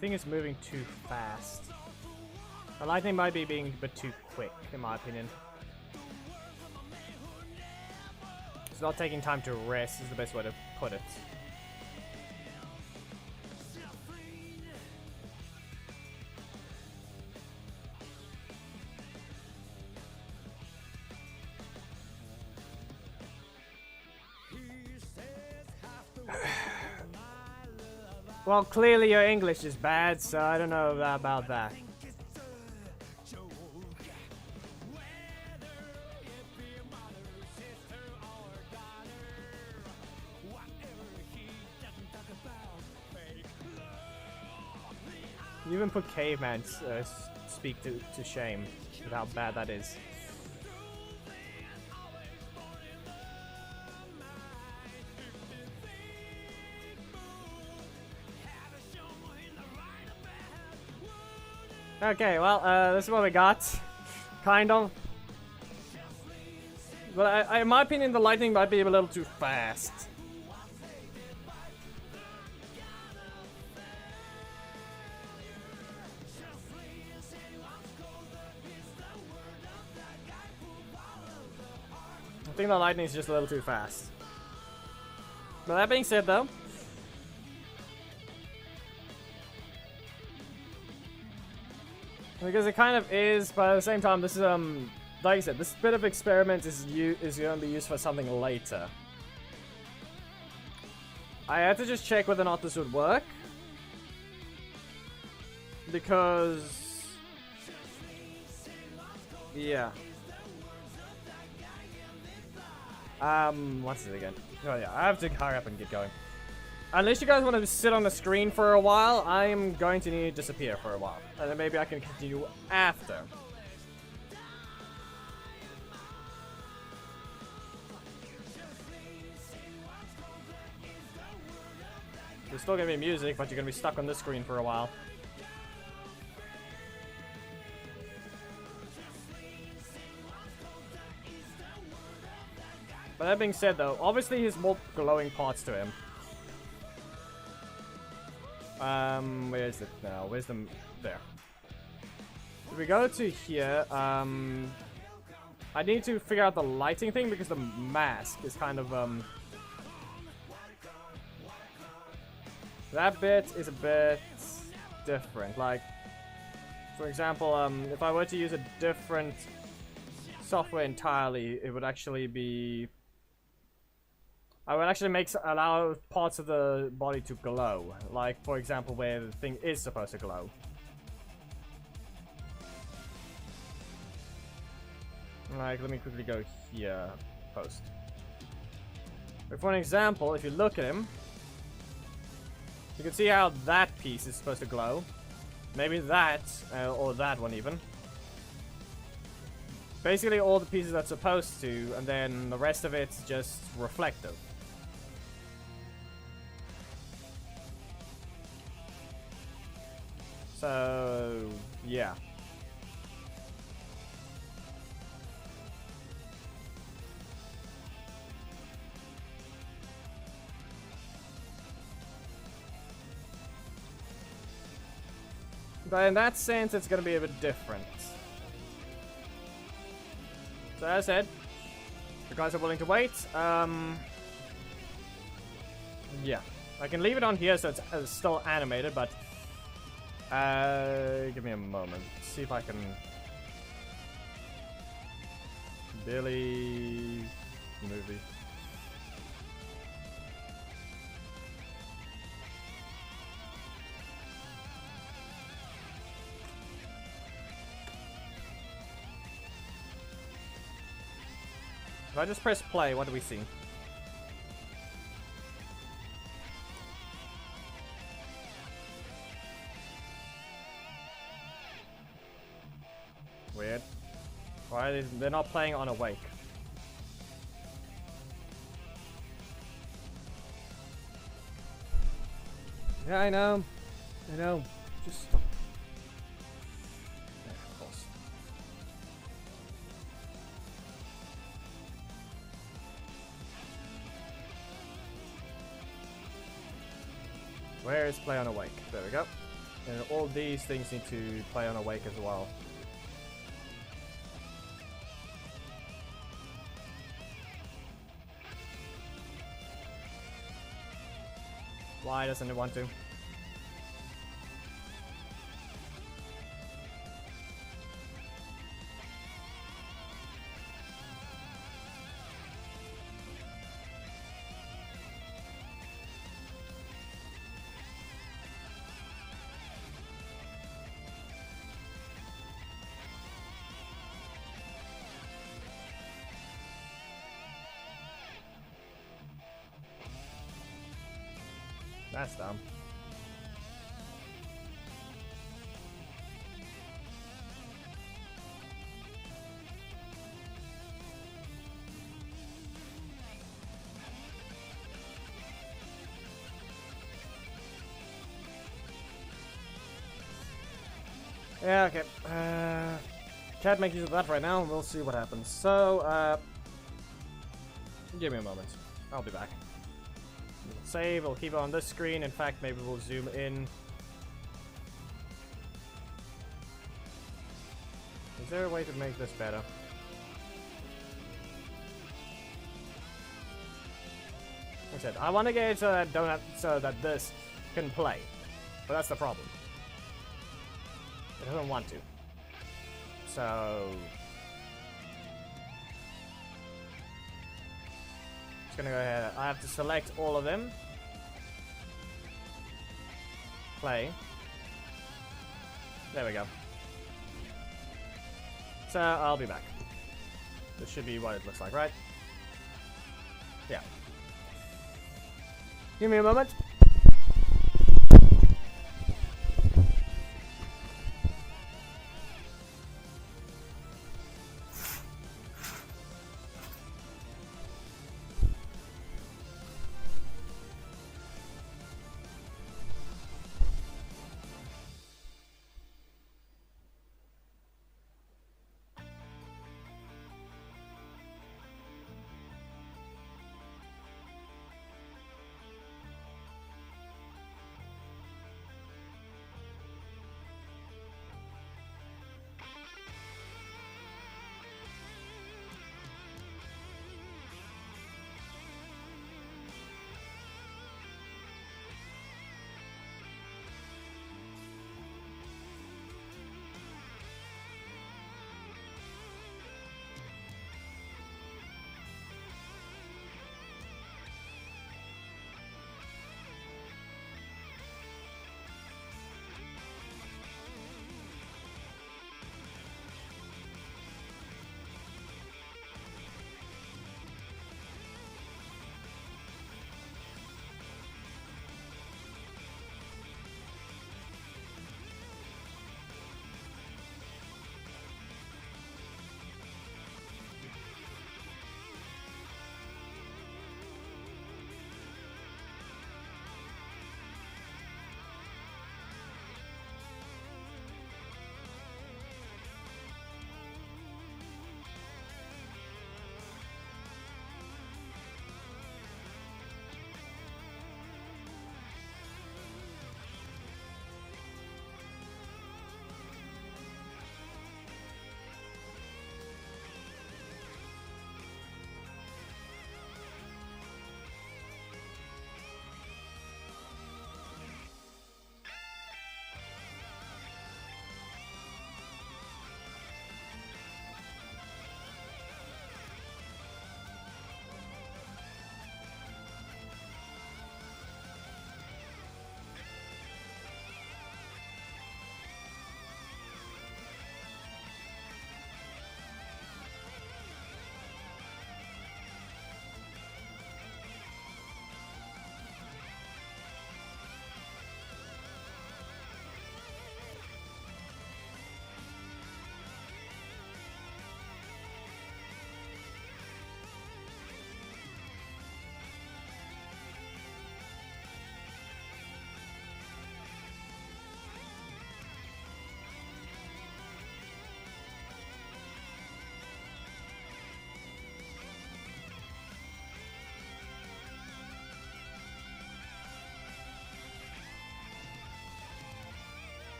[SPEAKER 2] Thing is moving too fast. The lightning might be being a bit too quick, in my opinion. It's not taking time to rest is the best way to put it. Well, clearly your English is bad, so I don't know about that. You even put caveman speak to shame with how bad that is. Okay, well, this is what we got. Kind of. But in my opinion, the lightning might be a little too fast. I think the lightning is just a little too fast. But that being said, though, because it kind of is, but at the same time, this is like I said, this bit of experiment is going to be used for something later. I had to just check whether or not this would work, because yeah. What's it again? Oh yeah, I have to hurry up and get going. Unless you guys want to sit on the screen for a while, I am going to need to disappear for a while. And then maybe I can continue after. There's still going to be music, but you're going to be stuck on this screen for a while. But that being said, though, obviously he has more glowing parts to him. Where is it now? Where's the... There. If we go to here, I need to figure out the lighting thing because the mask is kind of, that bit is a bit different. Like, for example, if I were to use a different software entirely, it would actually be... I would actually allow parts of the body to glow. Like, for example, where the thing is supposed to glow. Like, let me quickly go here. Post. But for an example, if you look at him, you can see how that piece is supposed to glow. Maybe that, or that one even. Basically all the pieces that's supposed to, and then the rest of it's just reflective. So, yeah. But in that sense, it's going to be a bit different. So as I said, if you guys are willing to wait, yeah. I can leave it on here so it's still animated, but give me a moment. See if I can... Billy... movie. If I just press play, what do we see? Weird. Why they're not playing on Awake? Yeah, I know. I know. Just stop. Yeah, of course. Where is play on Awake? There we go. And all these things need to play on Awake as well. Why doesn't it want to? That's dumb. Yeah, okay. Can't make use of that right now. We'll see what happens. So, give me a moment. I'll be back. We'll save. We'll keep it on this screen. In fact, maybe we'll zoom in. Is there a way to make this better? Like I said, I want to get it so that so that this can play, but that's the problem. It doesn't want to. So just gonna go ahead. I have to select all of them. Play. There we go. So I'll be back. This should be what it looks like, right? Yeah. Give me a moment.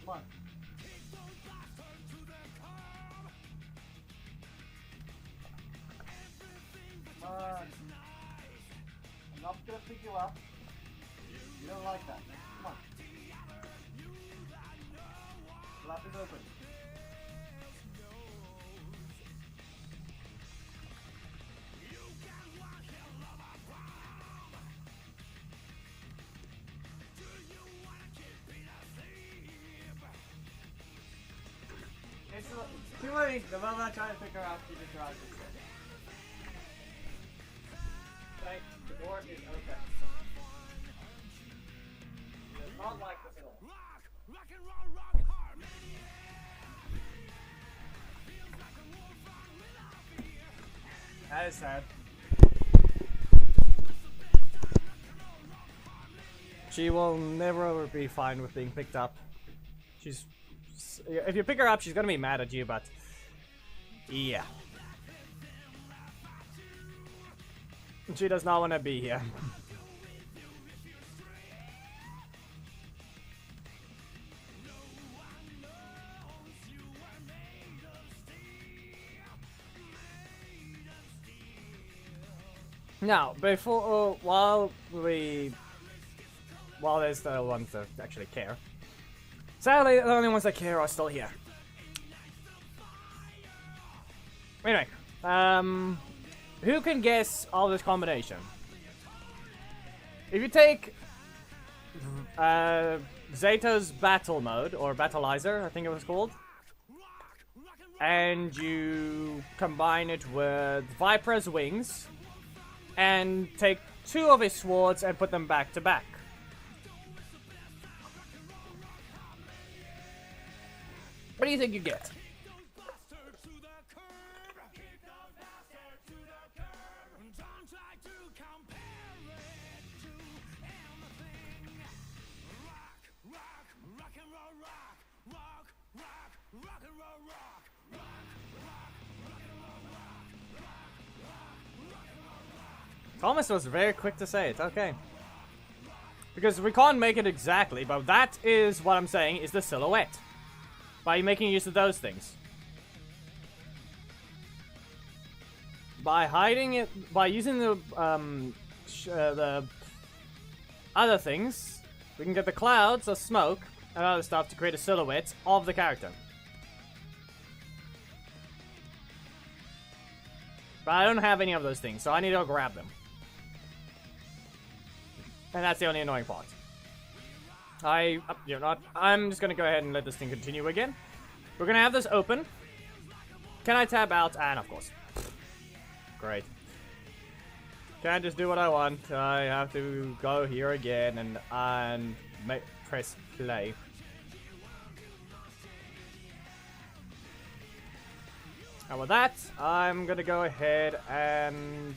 [SPEAKER 2] Come on. Come on. I'm not gonna pick you up. You don't like that. Come on. Flap is open. It's too late. The moment I try to pick her up, she just drives instead. Okay, the door is open. She does not like this at all.
[SPEAKER 1] Rock and roll, rock hard.
[SPEAKER 2] That is sad. She will never be fine with being picked up. She's... If you pick her up, she's gonna be mad at you, but... Yeah. She does not want to be here. Now, before... while there's the ones that actually care. Sadly, the only ones that care are still here. Anyway, who can guess all this combination? If you take Zeta's battle mode, or battleizer, I think it was called, and you combine it with Viper's wings, and take 2 of his swords and put them back to back. What do you think you get? Thomas was very quick to say it, okay. Because we can't make it exactly, but that is what I'm saying is the silhouette. By making use of those things. By hiding it, by using the other things, we can get the clouds or smoke and other stuff to create a silhouette of the character. But I don't have any of those things, so I need to go grab them. And that's the only annoying part. I'm just gonna go ahead and let this thing continue again. We're gonna have this open. Can I tab out? And of course. Great. Can't just do what I want. I have to go here again and press play. And with that, I'm gonna go ahead and...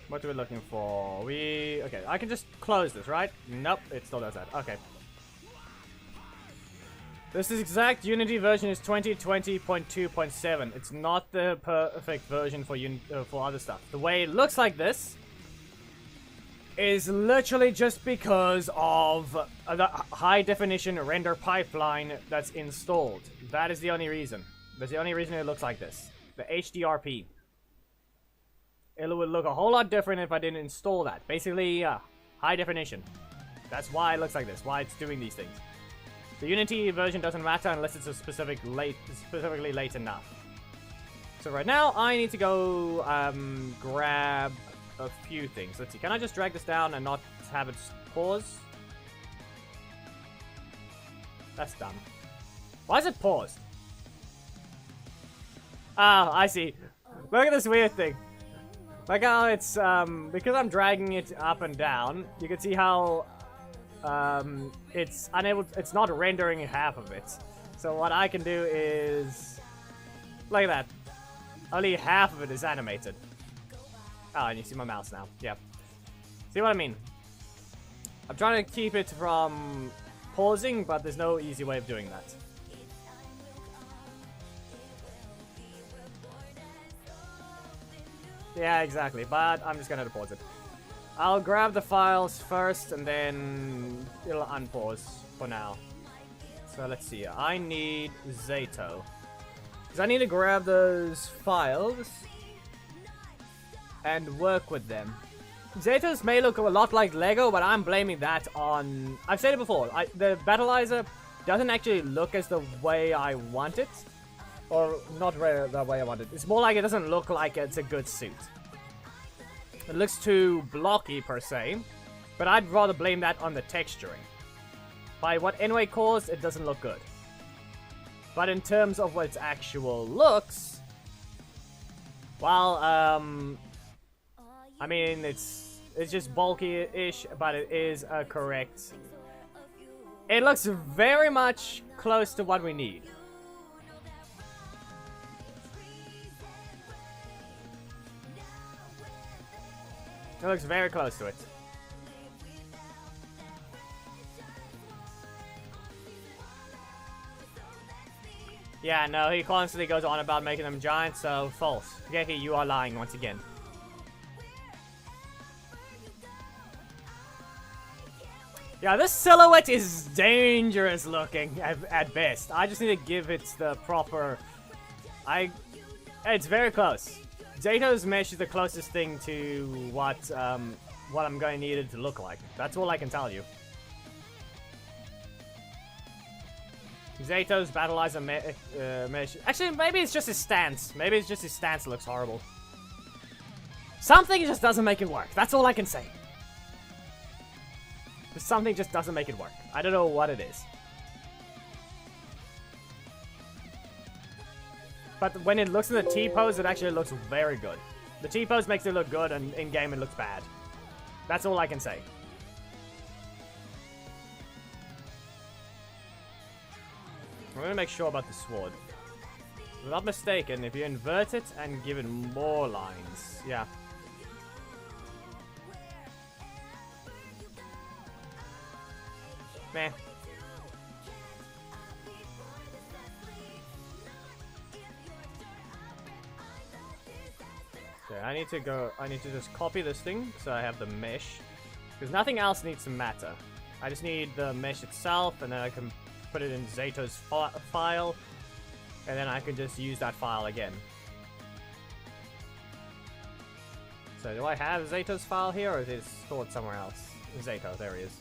[SPEAKER 2] What are we looking for? Okay, I can just close this, right? Nope, it still does that. Okay. This is exact Unity version is 2020.2.7. It's not the perfect version for other stuff. The way it looks like this is literally just because of the high definition render pipeline that's installed. That is the only reason. That's the only reason it looks like this. The HDRP. It would look a whole lot different if I didn't install that. Basically, high definition. That's why it looks like this, why it's doing these things. The Unity version doesn't matter unless it's specifically late enough. So right now, I need to go grab a few things. Let's see, can I just drag this down and not have it pause? That's dumb. Why is it paused? Ah, I see. Look at this weird thing. Like how it's, because I'm dragging it up and down, you can see how, it's not rendering half of it. So what I can do is, look at that. Only half of it is animated. Oh, and you see my mouse now. Yeah. See what I mean? I'm trying to keep it from pausing, but there's no easy way of doing that. Yeah, exactly, but I'm just gonna pause it. I'll grab the files first and then it'll unpause for now. So let's see. I need Zato. Because I need to grab those files and work with them. Zato's may look a lot like Lego, but I'm blaming that on... I've said it before. The Battleizer doesn't actually look as the way I want it. Or not the way I want it. It's more like it doesn't look like it's a good suit. It looks too blocky per se, but I'd rather blame that on the texturing. By what Anyway caused, it doesn't look good. But in terms of what its actual looks, well, I mean, it's just bulky-ish, but it is correct. It looks very much close to what we need. It looks very close to it. Yeah, no, he constantly goes on about making them giant, so false. Geki, you are lying once again. Yeah, this silhouette is dangerous looking at best. I just need to give it the proper... It's very close. Zato's mesh is the closest thing to what I'm going to need it to look like. That's all I can tell you. Zato's Battleizer mesh... Actually, maybe it's just his stance. Maybe it's just his stance that looks horrible. Something just doesn't make it work. That's all I can say. Something just doesn't make it work. I don't know what it is. But when it looks in the T-pose, it actually looks very good. The T-pose makes it look good, and in-game it looks bad. That's all I can say. I'm gonna make sure about the sword. If I'm not mistaken, if you invert it and give it more lines, yeah. Meh. Okay, I need to just copy this thing so I have the mesh. Because nothing else needs to matter. I just need the mesh itself, and then I can put it in Zato's file, and then I can just use that file again. So do I have Zato's file here, or is it stored somewhere else? Zato, there he is.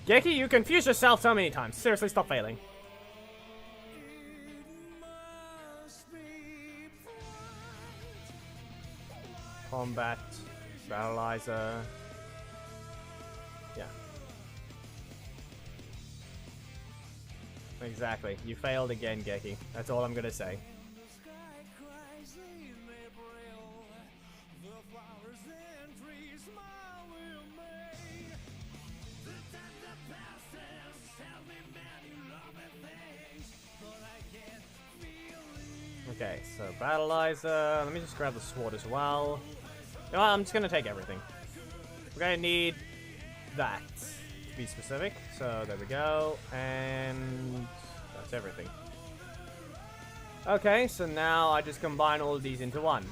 [SPEAKER 2] Geki, you confuse yourself so many times. Seriously, stop failing. Combat, Battleizer. Yeah. Exactly. You failed again, Geki. That's all I'm gonna say. Okay, so Battleizer. Let me just grab the sword as well. You know what, I'm just gonna take everything. We're gonna need that, to be specific. So there we go, and that's everything. Okay, so now I just combine all of these into one.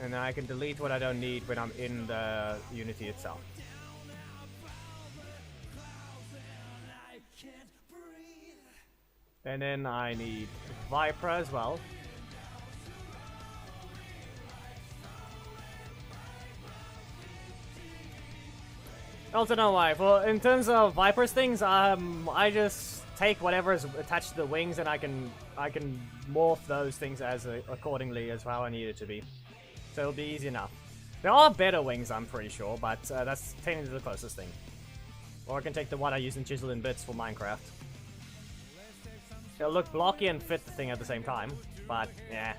[SPEAKER 2] And then I can delete what I don't need when I'm in the Unity itself. And then I need Viper as well. I also know why. Well, in terms of Viper's things, I just take whatever is attached to the wings, and I can morph those things as accordingly as how I need it to be. So it'll be easy enough. There are better wings, I'm pretty sure, but that's technically the closest thing. Or I can take the one I use in Chisel and Bits for Minecraft. It'll look blocky and fit the thing at the same time, but yeah.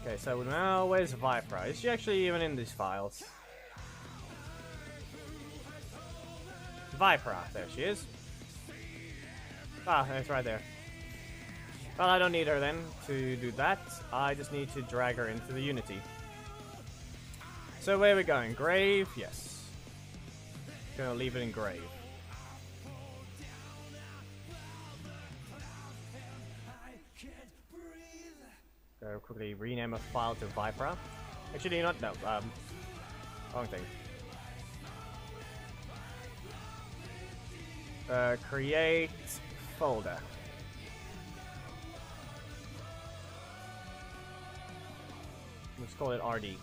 [SPEAKER 2] Okay, so now where's Viper? Is she actually even in these files? Viper, there she is. Ah, it's right there. Well, I don't need her then to do that. I just need to drag her into the Unity. So where are we going? Grave? Yes. Gonna leave it in grave. Go quickly rename a file to Vipra. Actually, not no. Wrong thing. Create folder. Let's call it RD.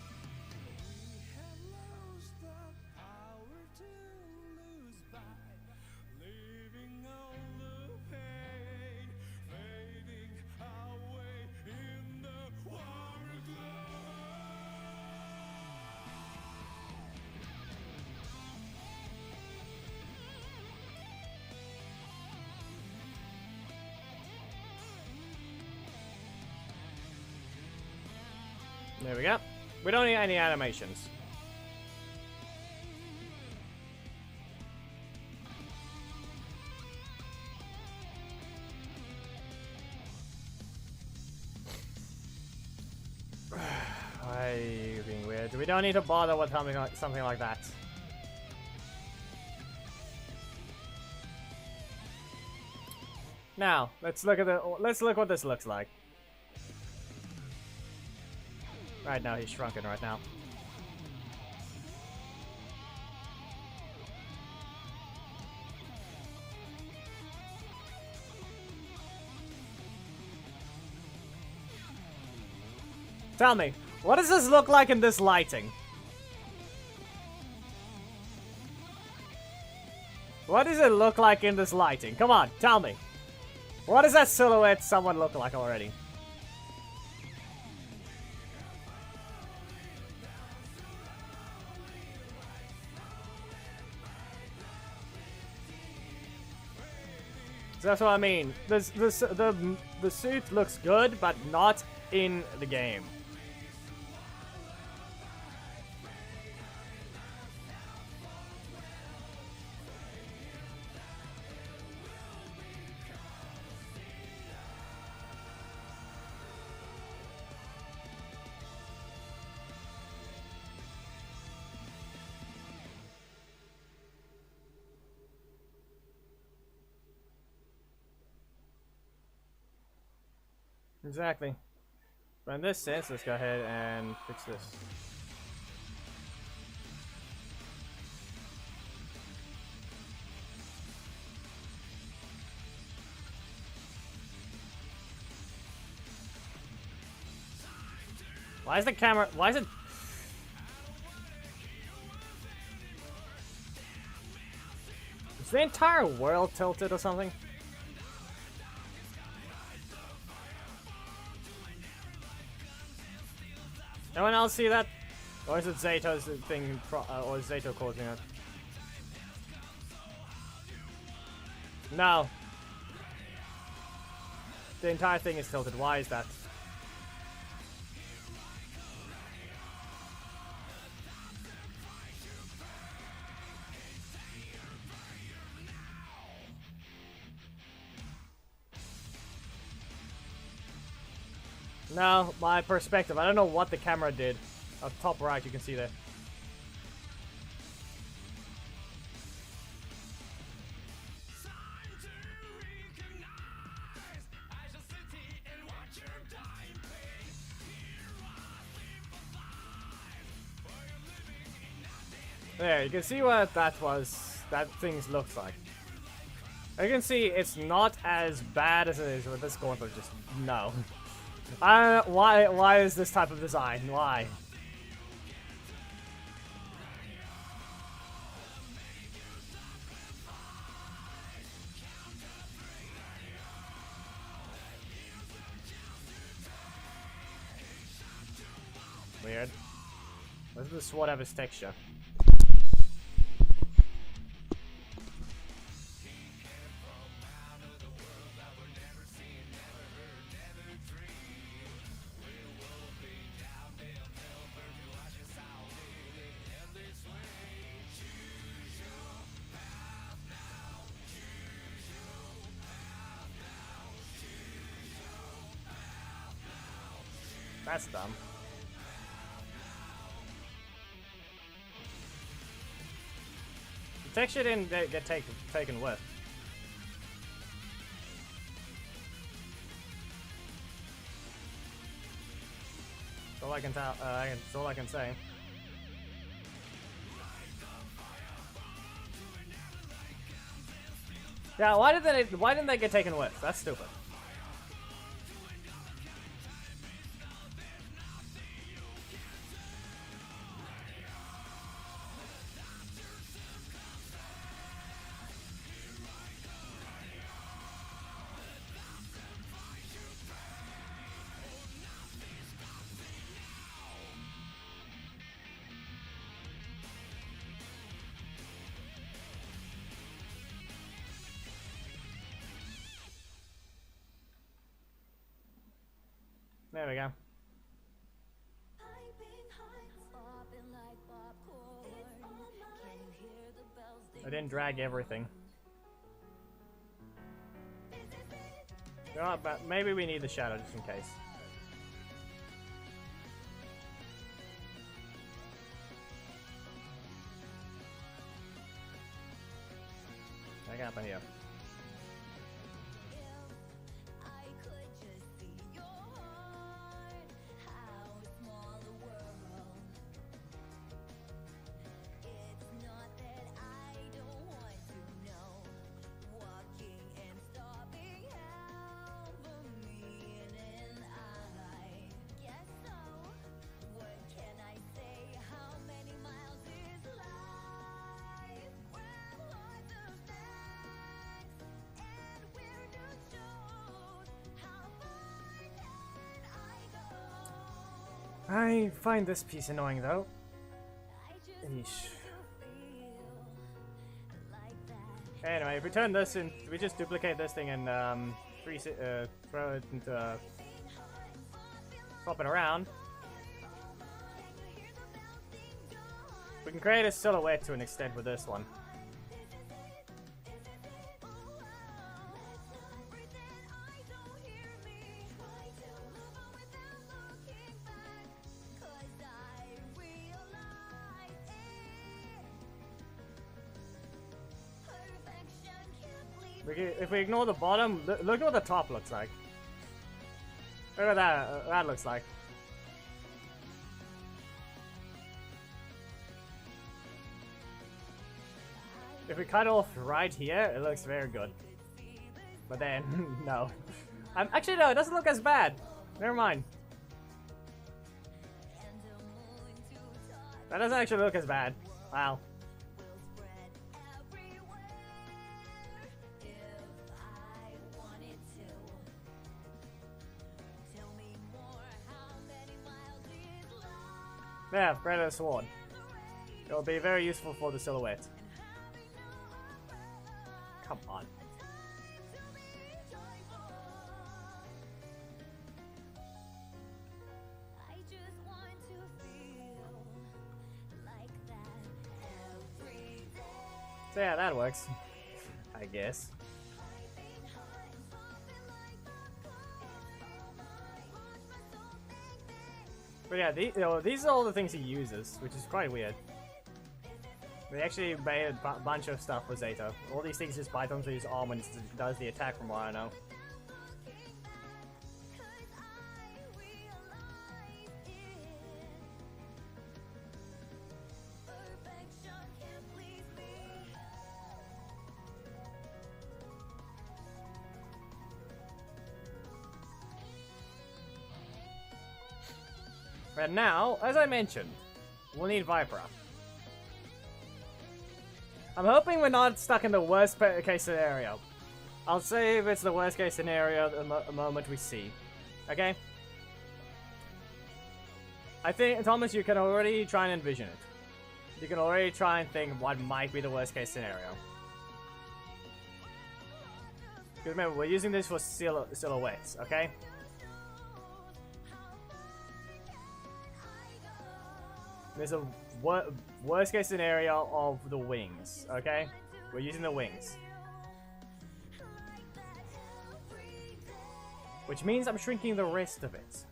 [SPEAKER 2] There we go. We don't need any animations. Why are you being weird? We don't need to bother with something like that. Now, let's look what this looks like. Right now, he's shrunken right now. Tell me, what does this look like in this lighting? What does it look like in this lighting? Come on, tell me. What does that silhouette someone look like already? That's what I mean. The suit looks good, but not in the game. Exactly. But in this sense, let's go ahead and fix this. Why is the camera... Why is it... Is the entire world tilted or something? Anyone else see that? Or is it Zato's thing, or is Zato causing it? No. The entire thing is tilted. Why is that? No, my perspective. I don't know what the camera did. Up top right, you can see there. There, you can see what that was. That thing looks like. You can see it's not as bad as it is with this Gauntlet. Just no. Why is this type of design? Why? Weird. Let's just whatever his texture. That's dumb. The texture didn't get taken with. That's all I can tell. That's all I can say. Yeah, why didn't they get taken with? That's stupid. There we go. I didn't drag everything. You know what, but maybe we need the shadow just in case. What happened here? I find this piece annoying though. Eesh. Anyway, if we turn this in, we just duplicate this thing and throw it into swap it around. We can create a silhouette to an extent with this one. If we ignore the bottom, look at what the top looks like. Look at that. That looks like. If we cut off right here, it looks very good. But then, no. Actually, no, it doesn't look as bad. Never mind. That doesn't actually look as bad. Wow. Yeah, Predator Sword. It will be very useful for the silhouette. Come on. So yeah, that works. I guess. But yeah, these are all the things he uses, which is quite weird. They actually made a bunch of stuff with Zato. All these things just bite onto his arm and does the attack from what I know. And now, as I mentioned, we'll need Vipera. I'm hoping we're not stuck in the worst case scenario. I'll say if it's the worst case scenario the moment we see. Okay? I think, Thomas, you can already try and envision it. You can already try and think what might be the worst case scenario. Because remember, we're using this for silhouettes, okay? There's a worst case scenario of the wings, okay? We're using the wings. Which means I'm shrinking the rest of it.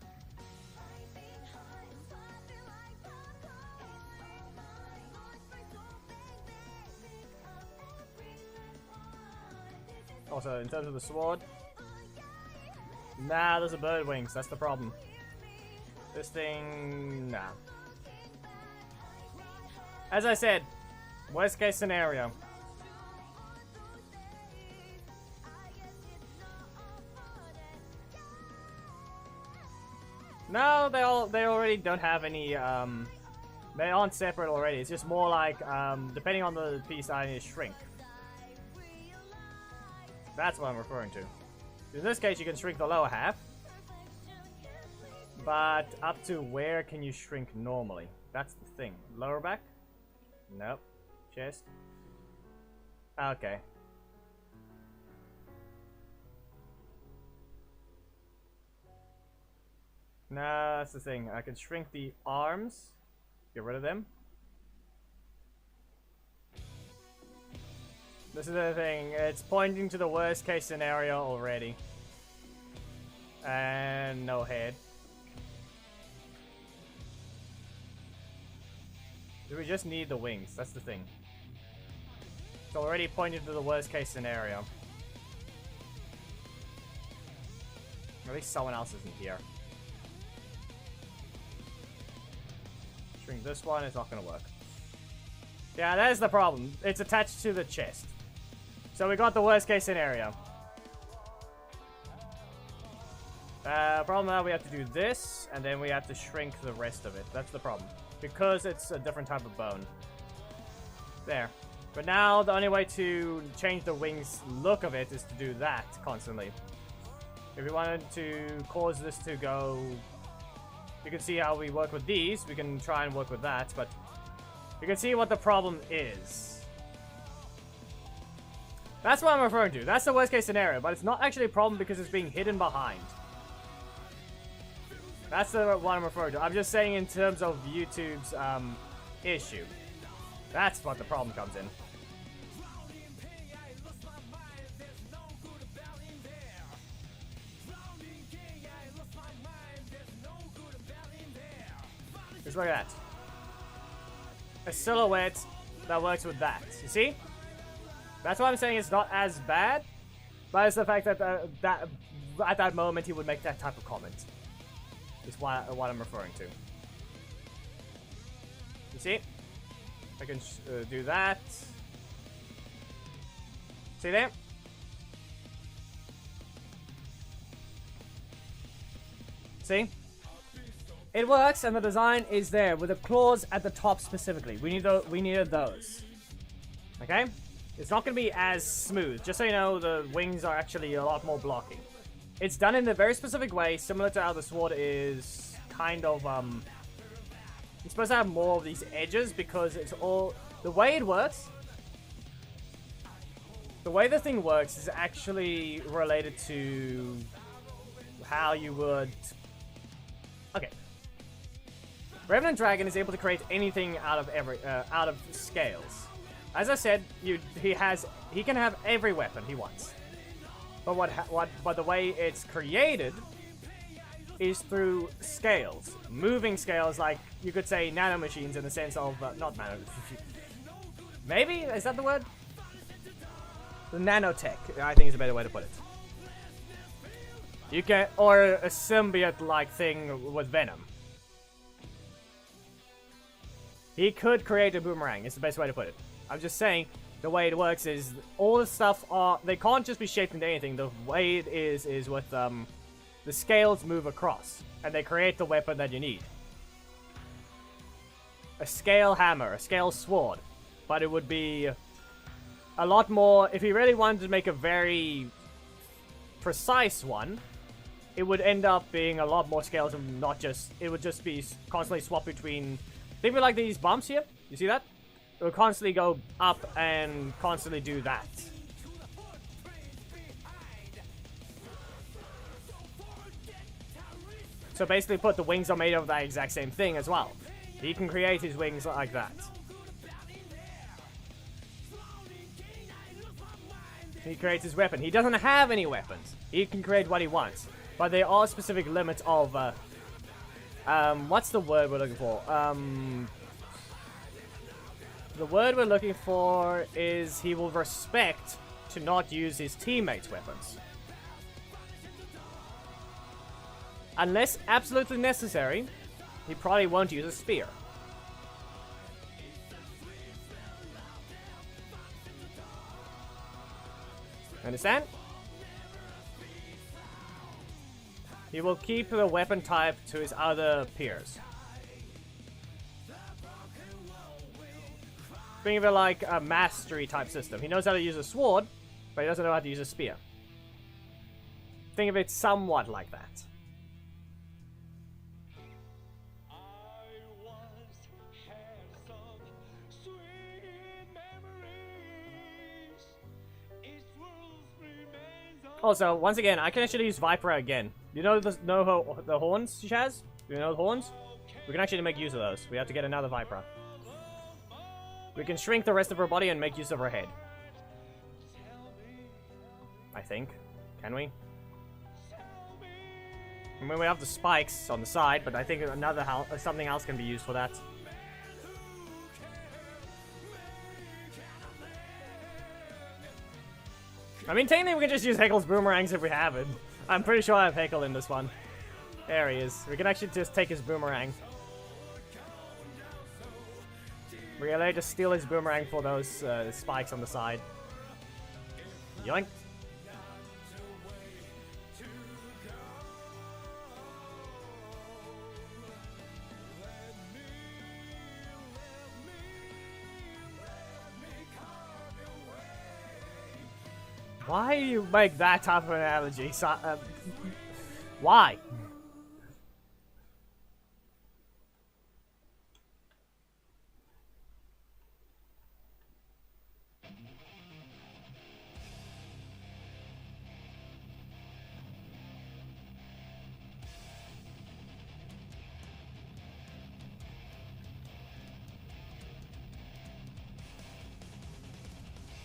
[SPEAKER 2] Also, in terms of the sword, nah, those are bird wings. That's the problem. This thing, nah. As I said, worst case scenario. No, they already don't have any, they aren't separate already. It's just more like, depending on the piece, I need to shrink. That's what I'm referring to. In this case, you can shrink the lower half. But up to where can you shrink normally? That's the thing. Lower back? Nope. Chest? Okay. No, that's the thing. I can shrink the arms. Get rid of them. This is the thing. It's pointing to the worst case scenario already. And no head. Do we just need the wings? That's the thing. It's already pointing to the worst case scenario. At least someone else isn't here. Shrink this one, it's not gonna work. Yeah, that is the problem. It's attached to the chest. So we got the worst case scenario. Problem now we have to do this, and then we have to shrink the rest of it. That's the problem. Because it's a different type of bone. There. But now the only way to change the wings look of it is to do that constantly. If we wanted to cause this to go... You can see how we work with these. We can try and work with that, but... You can see what the problem is. That's what I'm referring to. That's the worst case scenario, but it's not actually a problem because it's being hidden behind. That's what I'm referring to. I'm just saying in terms of YouTube's issue. That's what the problem comes in. Just look at that. A silhouette that works with that. You see? That's why I'm saying it's not as bad. But it's the fact that, that at that moment he would make that type of comment. Is what I'm referring to. You see? I can do that. See there? See? It works, and the design is there with the claws at the top specifically. We needed those. Okay? It's not going to be as smooth. Just so you know, the wings are actually a lot more blocking. It's done in a very specific way, similar to how the sword is kind of, You're supposed to have more of these edges because it's all... The way it works... The way the thing works is actually related to how you would... Okay. Revenant Dragon is able to create anything out of scales. As I said, he can have every weapon he wants. But the way it's created is through scales, moving scales, like you could say nanomachines in the sense of not nano. Maybe is that the word? The nanotech, I think is a better way to put it. You can, or a symbiote-like thing with Venom. He could create a boomerang. It's the best way to put it. I'm just saying, the way it works is all the stuff they can't just be shaped into anything. The way it is with the scales move across, and they create the weapon that you need. A scale hammer, a scale sword, but it would be a lot more. If you really wanted to make a very precise one, it would end up being a lot more scales and not just. It would just be constantly swap between. Think of it like these bumps here. You see that? It will constantly go up and constantly do that. So basically put the wings are made of that exact same thing as well. He can create his wings like that. He creates his weapon. He doesn't have any weapons. He can create what he wants. But there are specific limits of... what's the word we're looking for? The word we're looking for is he will respect to not use his teammates' weapons. Unless absolutely necessary, he probably won't use a spear. Understand? He will keep the weapon type to his other peers. Think of it like a mastery type system. He knows how to use a sword, but he doesn't know how to use a spear. Think of it somewhat like that. Also, once again, I can actually use Viper again. You know the horns she has? Do you know the horns? We can actually make use of those. We have to get another Viper. We can shrink the rest of her body and make use of her head. I think. Can we? I mean, we have the spikes on the side, but I think something else can be used for that. I mean, technically we can just use Heckle's boomerangs if we have it. I'm pretty sure I have Heckle in this one. There he is. We can actually just take his boomerang. We're allowed to steal his boomerang for those spikes on the side. Yoink. Why do you make that type of analogy? Why?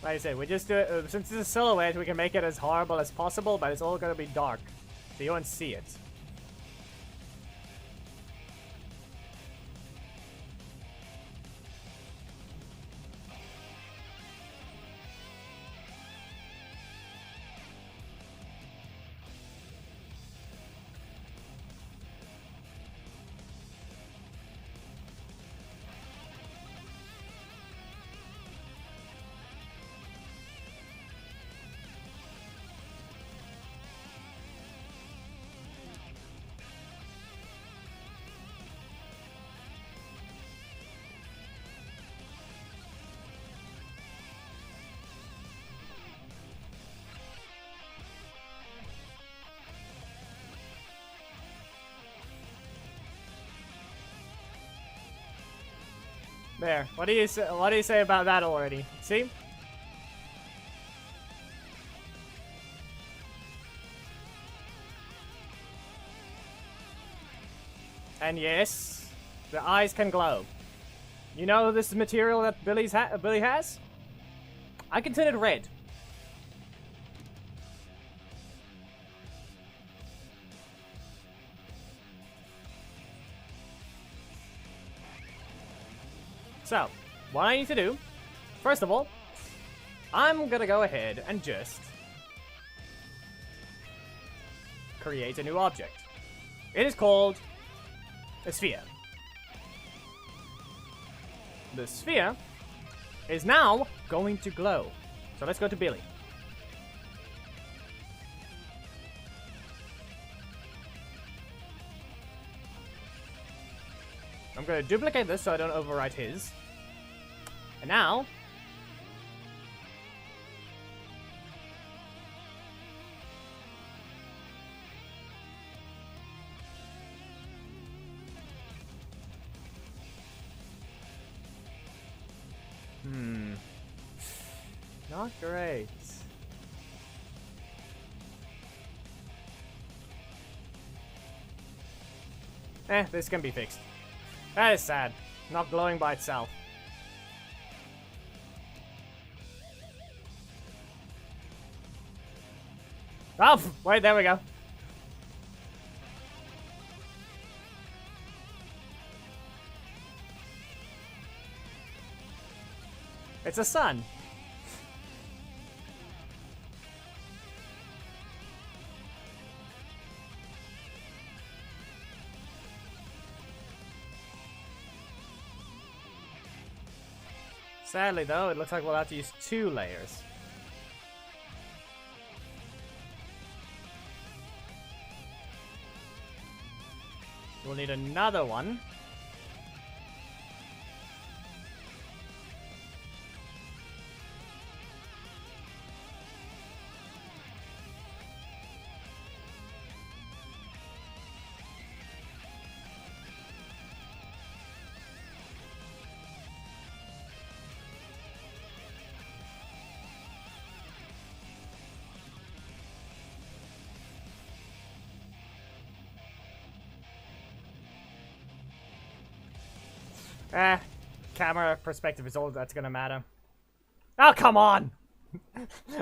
[SPEAKER 2] Like I said, we just do it, since it's a silhouette, we can make it as horrible as possible, but it's all gonna be dark, so you won't see it. There. What do you say about that already? See? And yes, the eyes can glow. You know this material that Billy has? I can turn it red. So, what I need to do, first of all, I'm gonna go ahead and just create a new object. It is called a sphere. The sphere is now going to glow. So let's go to Billy. I'm going to duplicate this so I don't overwrite his. And now, not great. This can be fixed. That is sad. Not glowing by itself. Oh, wait, there we go. It's a sun. Sadly though, it looks like we'll have to use 2 layers. We'll need another one. Camera perspective is all that's gonna matter. Oh, come on!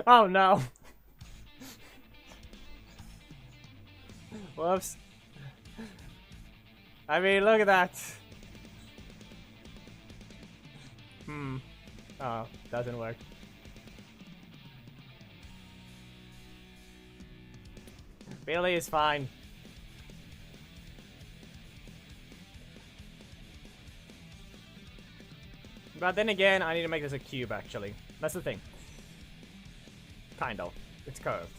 [SPEAKER 2] Oh no! Whoops. I mean, look at that. Oh, doesn't work. Billy is fine. But then again, I need to make this a cube, actually. That's the thing. Kind of. It's curved.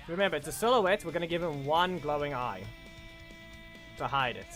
[SPEAKER 2] Remember, it's a silhouette. We're going to give him one glowing eye to hide it.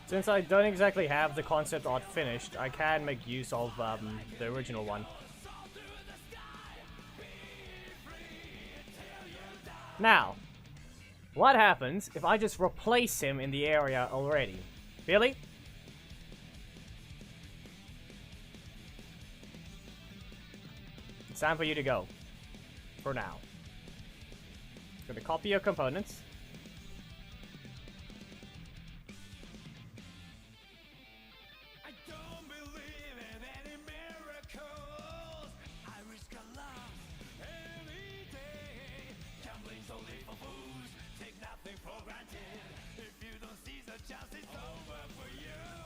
[SPEAKER 2] Since I don't exactly have the concept art finished, I can make use of the original one. Now, what happens if I just replace him in the area already? Billy? It's time for you to go. For now. Gonna copy your components.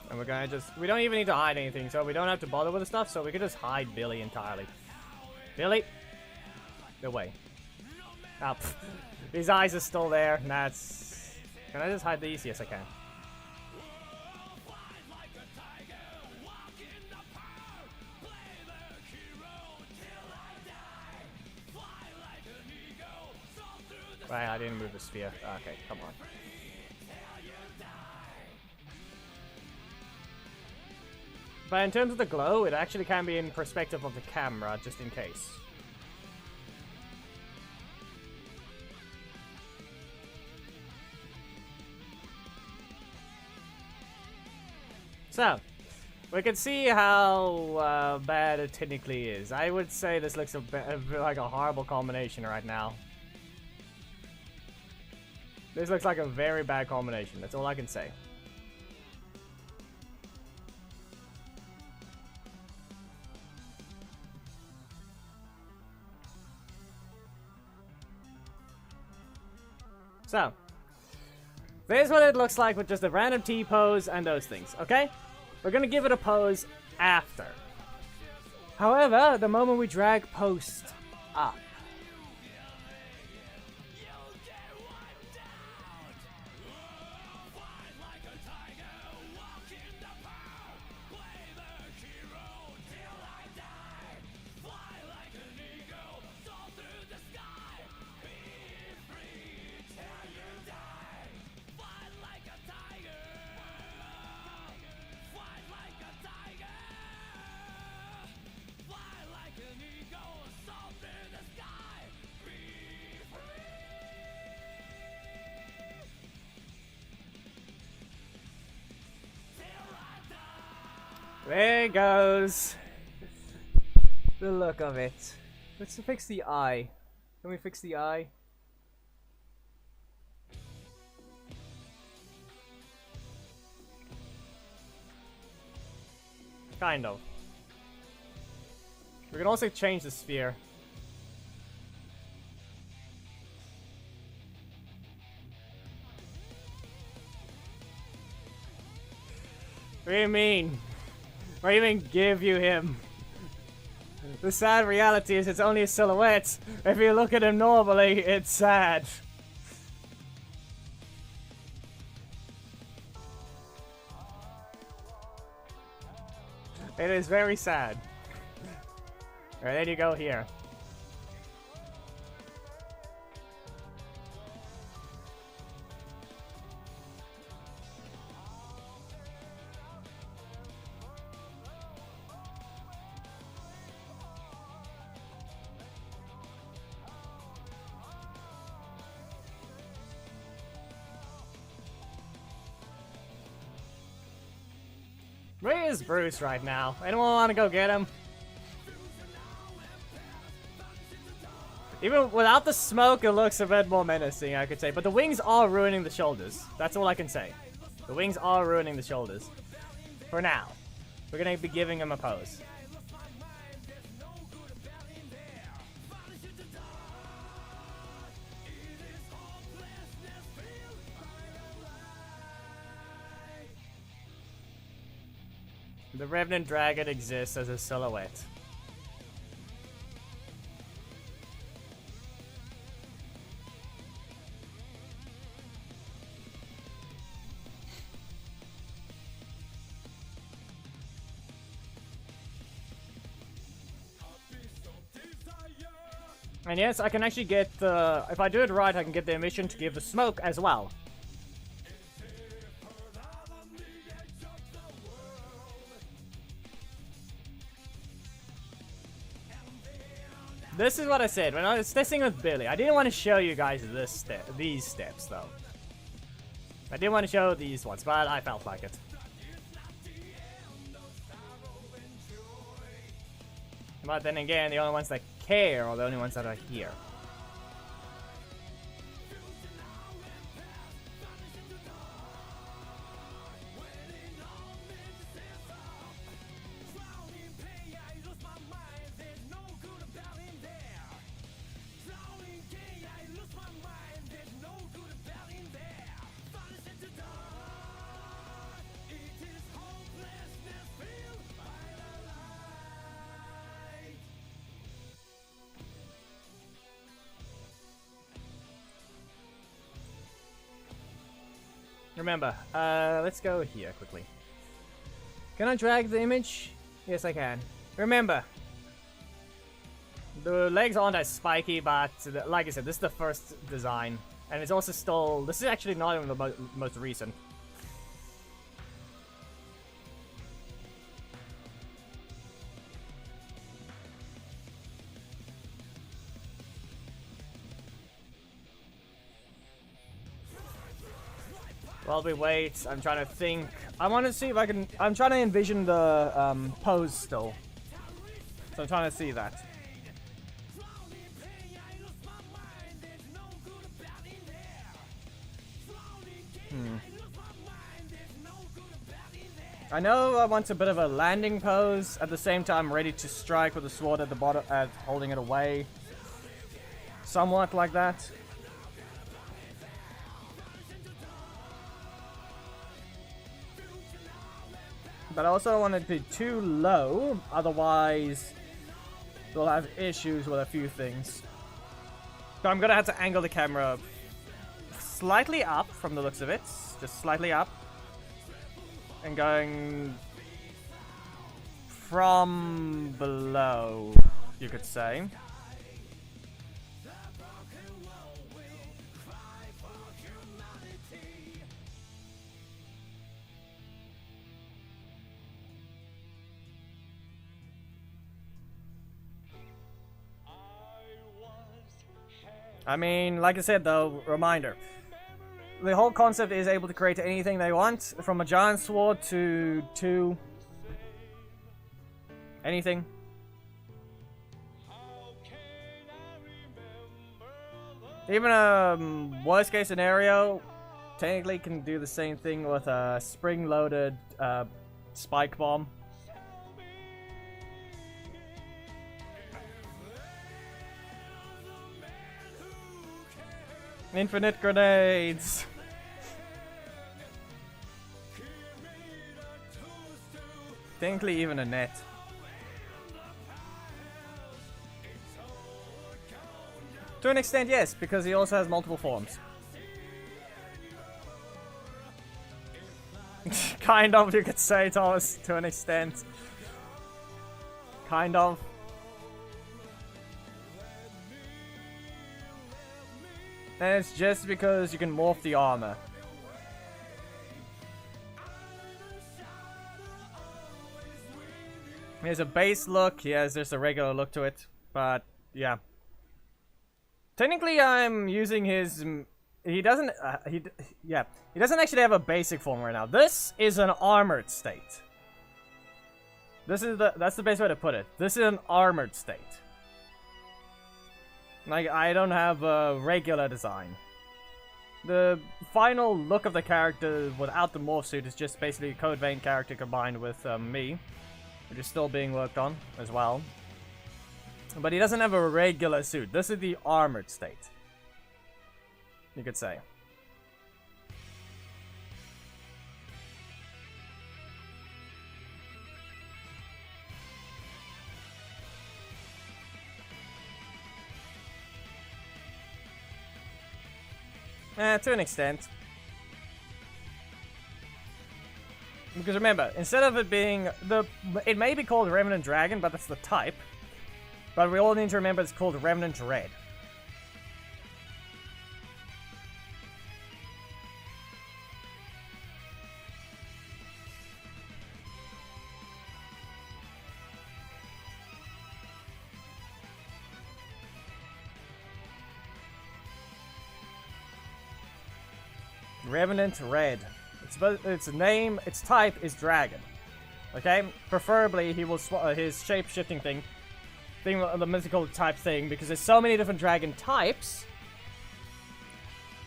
[SPEAKER 2] And we're gonna just, we don't even need to hide anything, so we don't have to bother with the stuff, so we can just hide Billy entirely. Billy! Go away. Oh, his eyes are still there. That's... Can I just hide these? Yes, I can. Right, I didn't move the sphere. Okay, come on. But in terms of the glow, it actually can be in perspective of the camera, just in case. So, we can see how bad it technically is. I would say this looks like a horrible combination right now. This looks like a very bad combination, that's all I can say. So, there's what it looks like with just a random T-pose and those things, okay? We're gonna give it a pose after. However, the moment we drag post up, there goes the look of it. Let's fix the eye. Can we fix the eye? Kind of. We can also change the sphere. What do you mean? What do you mean give you him? The sad reality is it's only a silhouette. If you look at him normally, it's sad. It is very sad. Alright, there you go here. Where is Bruce right now? Anyone want to go get him? Even without the smoke, it looks a bit more menacing, I could say. But the wings are ruining the shoulders. That's all I can say. The wings are ruining the shoulders. For now. We're going to be giving him a pose. The Revenant Dragon exists as a silhouette. And yes, I can actually get the... If I do it right, I can get the emission to give the smoke as well. This is what I said when I was testing with Billy. I didn't want to show you guys these steps, though. I didn't want to show these ones, but I felt like it. But then again, the only ones that care are the only ones that are here. Remember, let's go here quickly. Can I drag the image? Yes, I can. Remember, the legs aren't as spiky, but like I said, this is the first design. And it's also still... This is actually not even the most recent. While we wait, I'm trying to think. I want to see if I can... I'm trying to envision the pose still. So I'm trying to see that. I know I want a bit of a landing pose. At the same time, ready to strike with the sword at the bottom, holding it away. Somewhat like that. But I also don't want it to be too low, otherwise we'll have issues with a few things. So I'm gonna have to angle the camera slightly up from the looks of it, just slightly up. And going from below, you could say. I mean, like I said though, reminder. The whole concept is able to create anything they want, from a giant sword to anything. Even a worst case scenario, technically can do the same thing with a spring-loaded spike bomb. Infinite grenades! Technically even a net. To an extent, yes, because he also has multiple forms. Kind of, you could say, Thomas, to an extent. Kind of. And it's just because you can morph the armor. He has a base look, he has just a regular look to it, but yeah. Technically, I'm using his. He doesn't. He doesn't actually have a basic form right now. This is an armored state. That's the best way to put it. This is an armored state. Like, I don't have a regular design. The final look of the character without the morph suit is just basically a Code Vein character combined with me, which is still being worked on as well. But he doesn't have a regular suit. This is the armored state, you could say. To an extent. Because remember, instead of it being it may be called Revenant Dragon, but that's the type. But we all need to remember it's called Revenant Dread. Revenant Red. Its name, its type is Dragon. Okay? Preferably, he will his shape-shifting thing, the mythical type thing, because there's so many different dragon types.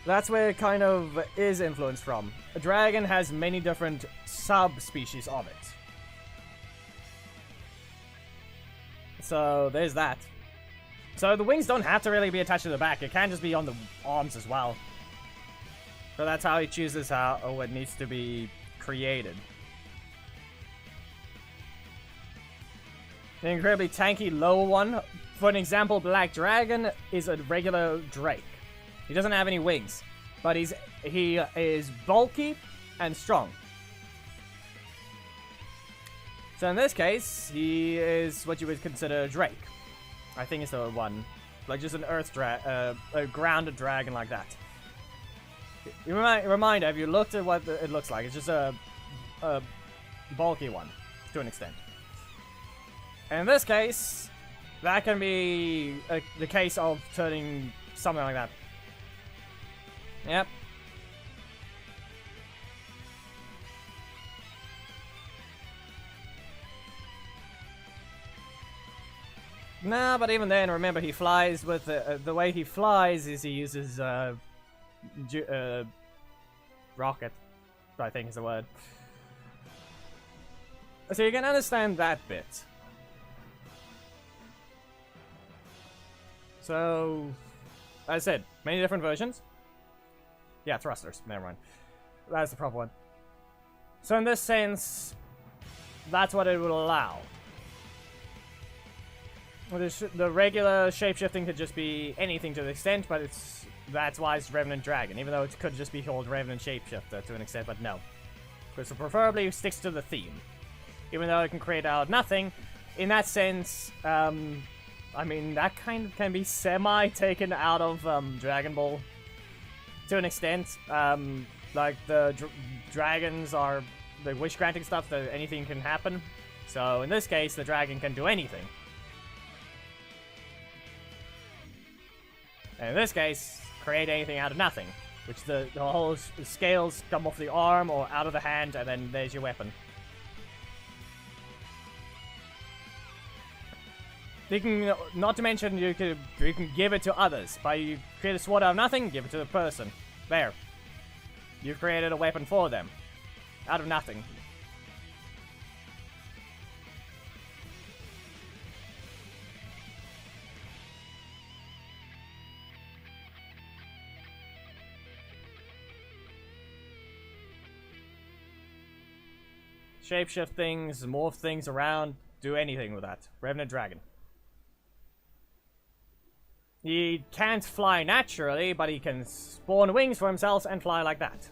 [SPEAKER 2] That's where it kind of is influenced from. A dragon has many different subspecies of it. So, there's that. So, the wings don't have to really be attached to the back. It can just be on the arms as well. So that's how he chooses how it needs to be created. The incredibly tanky lower one, for an example, Black Dragon is a regular Drake. He doesn't have any wings, but he is bulky and strong. So in this case, he is what you would consider a Drake. I think it's the one, like just an earth a grounded dragon like that. Reminder, if you looked at what it looks like, it's just a bulky one, to an extent. And in this case, that can be the case of turning something like that. Yep. Nah, but even then, remember, he flies with the way he flies is he uses rocket, I think is the word. So you can understand that bit. So, as I said, many different versions. Yeah, thrusters, never mind. That's the proper one. So in this sense, that's what it will allow. The regular shapeshifting could just be anything to the extent, but that's why it's Revenant Dragon, even though it could just be called Revenant Shapeshifter to an extent, but no. Because it preferably sticks to the theme. Even though it can create out of nothing, in that sense, I mean, that kind of can be semi-taken out of Dragon Ball to an extent. Like, the dragons are the wish-granting stuff, that anything can happen. So, in this case, the dragon can do anything. And in this case, create anything out of nothing. Which the whole scales come off the arm or out of the hand, and then there's your weapon. You can, not to mention, you can give it to others. By you create a sword out of nothing, give it to the person. There. You've created a weapon for them. Out of nothing. Shapeshift things, morph things around, do anything with that. Revenant Dragon. He can't fly naturally, but he can spawn wings for himself and fly like that.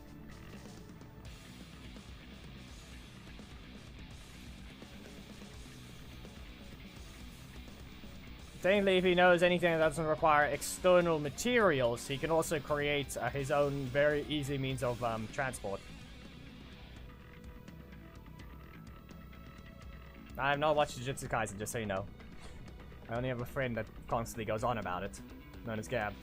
[SPEAKER 2] Technically, if he knows anything that doesn't require external materials, he can also create his own very easy means of transport. I have not watched Jujutsu Kaisen, just so you know. I only have a friend that constantly goes on about it, known as Gab.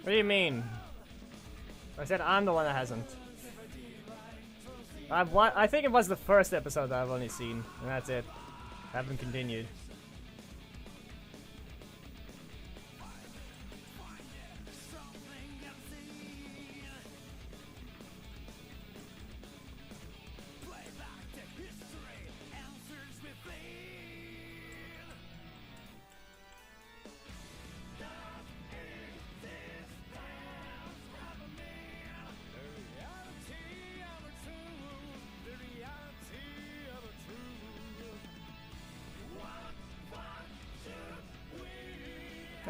[SPEAKER 2] What do you mean? I said I'm the one that hasn't. I think it was the first episode that I've only seen, and that's it. I haven't continued.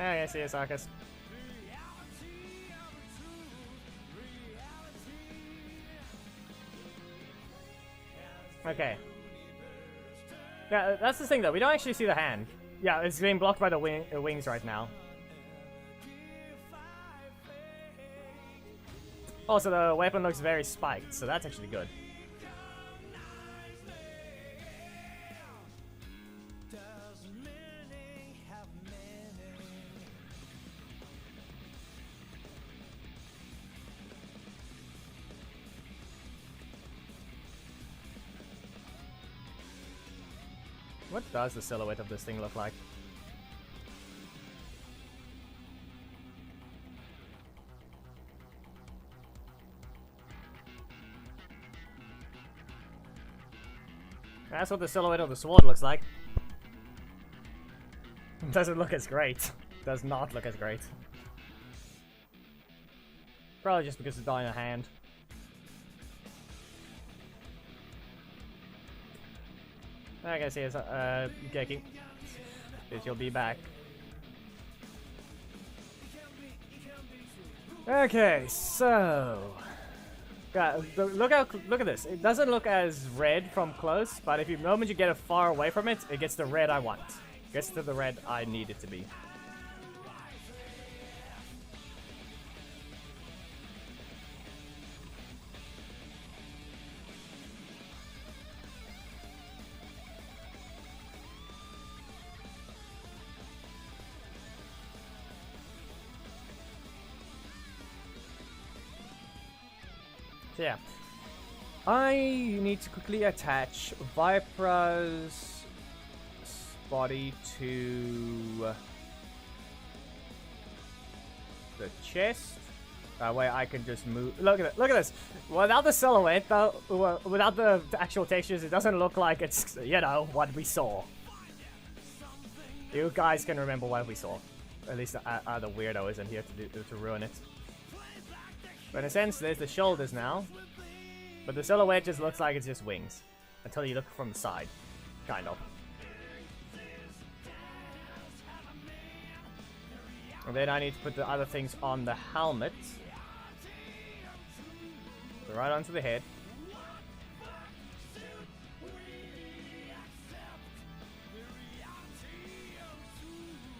[SPEAKER 2] I see it, Sarkis. Okay. Yeah, that's the thing though. We don't actually see the hand. Yeah, it's being blocked by the wings right now. Also, the weapon looks very spiked, so that's actually good. What does the silhouette of this thing look like? That's what the silhouette of the sword looks like. Doesn't look as great. Does not look as great. Probably just because it's not in a hand. I guess he is, Geki. You'll be back. Okay, so... God, look at this. It doesn't look as red from close, but if the moment you get it far away from it, it gets the red I want. It gets to the red I need it to be. So yeah, I need to quickly attach Vipra's body to the chest. That way I can just move. Look at this. Without the silhouette, though, without the actual textures, it doesn't look like it's, you know, what we saw. You guys can remember what we saw. At least the weirdo isn't here to ruin it. But in a sense, there's the shoulders now. But the silhouette just looks like it's just wings. Until you look from the side. Kind of. And then I need to put the other things on the helmet. So right onto the head.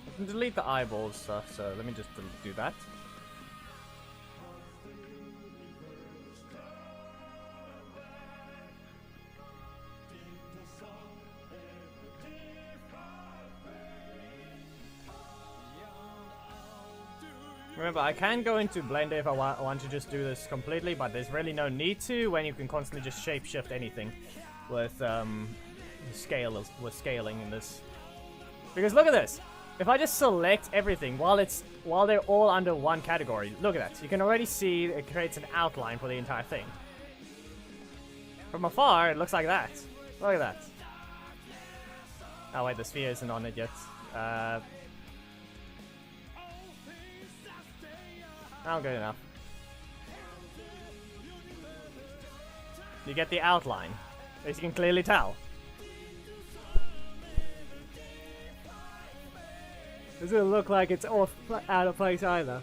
[SPEAKER 2] I can delete the eyeballs stuff, so let me just do that. Remember, I can go into Blender if I want to just do this completely, but there's really no need to when you can constantly just shapeshift anything with scaling in this. Because look at this. If I just select everything while they're all under one category, look at that. You can already see it creates an outline for the entire thing. From afar, it looks like that. Look at that. Oh wait, the sphere isn't on it yet. Oh, good enough. You get the outline, as you can clearly tell. Doesn't look like it's off out of place either.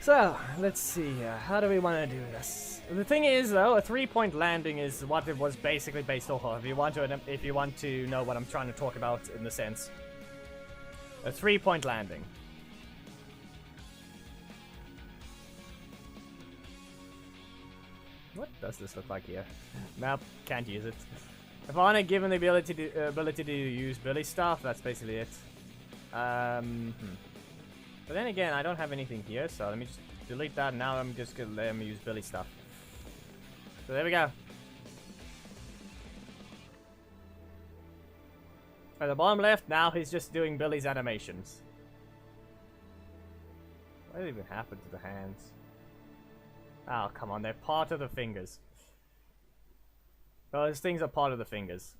[SPEAKER 2] So, let's see here. How do we want to do this? The thing is, though, a 3-point landing is what it was basically based off of. If you want to know what I'm trying to talk about in the sense. A 3-point landing. What does this look like here? Nope, can't use it. If I want to give him the ability to use Billy stuff, that's basically it. But then again, I don't have anything here, so let me just delete that. Now I'm just gonna let him use Billy stuff. So there we go. At the bottom left, now he's just doing Billy's animations. What did even happen to the hands? Oh, come on, they're part of the fingers. Those things are part of the fingers.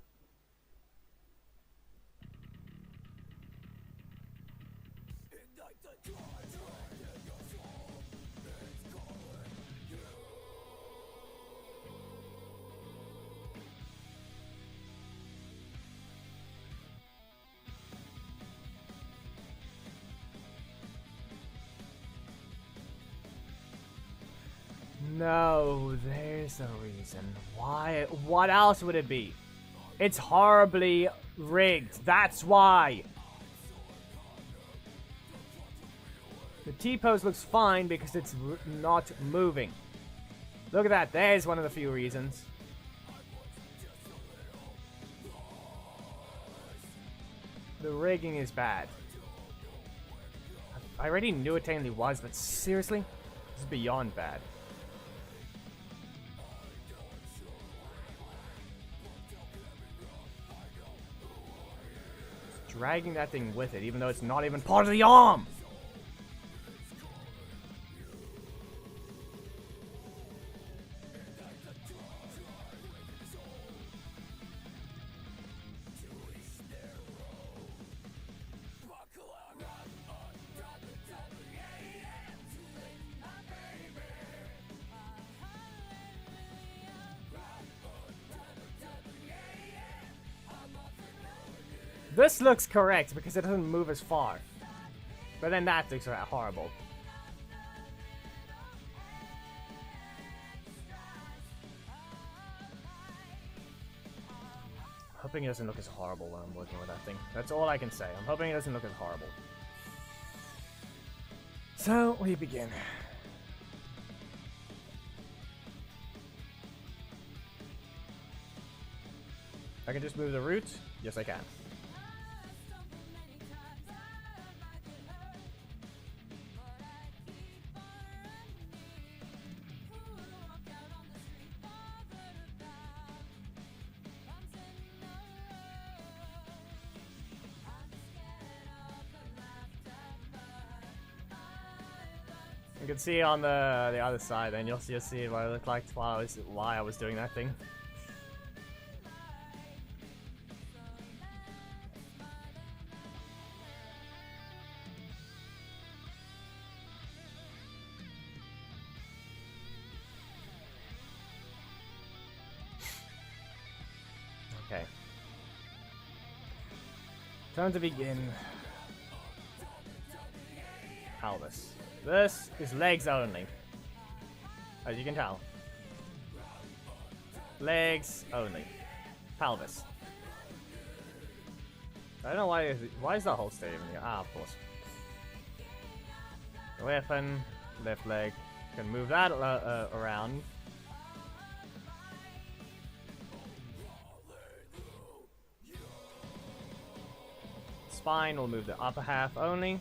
[SPEAKER 2] No, there's a reason. Why? What else would it be? It's horribly rigged. That's why. The T-pose looks fine because it's not moving. Look at that. There's one of the few reasons. The rigging is bad. I already knew it technically was, but seriously? This is beyond bad. Dragging that thing with it, even though it's not even part of the arm! This looks correct because it doesn't move as far. But then that looks horrible. Hoping it doesn't look as horrible when I'm working with that thing. That's all I can say. I'm hoping it doesn't look as horrible. So, we begin. I can just move the root? Yes, I can. You can see on the other side, and you'll see what it looked like while I was doing that thing. Okay. Time to begin. Pelvis. This is legs only. As you can tell. Legs only. Pelvis. I don't know why is that whole stadium here? Ah, of course. Weapon, left leg. Can move that around. Spine will move the upper half only.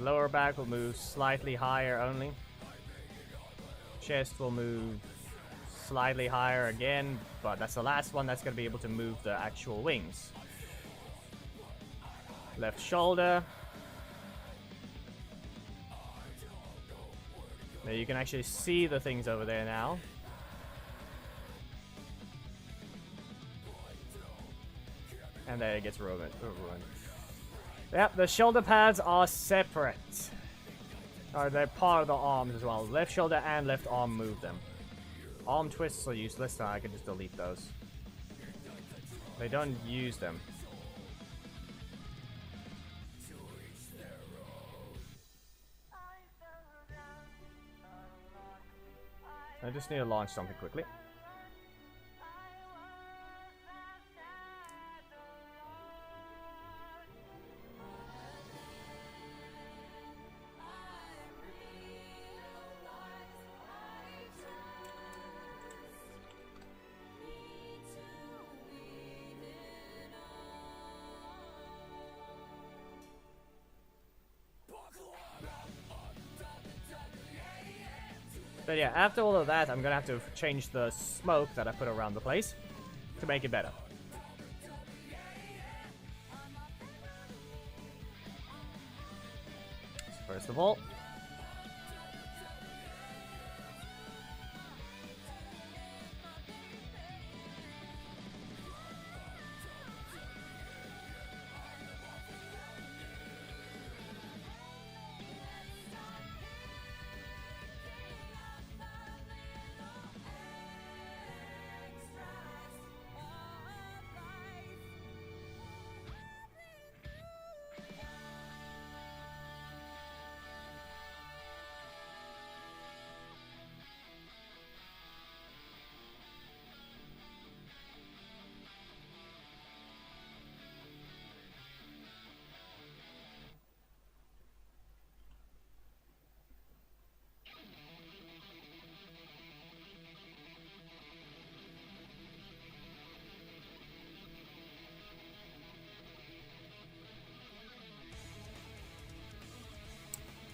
[SPEAKER 2] Lower back will move slightly higher only. Chest will move slightly higher again, but that's the last one that's going to be able to move the actual wings. Left shoulder. Now you can actually see the things over there now. And there it gets ruined. Yep, the shoulder pads are separate. Or they're part of the arms as well. Left shoulder and left arm move them. Arm twists are useless, so I can just delete those. They don't use them. I just need to launch something quickly. But yeah, after all of that, I'm gonna have to change the smoke that I put around the place to make it better. So first of all,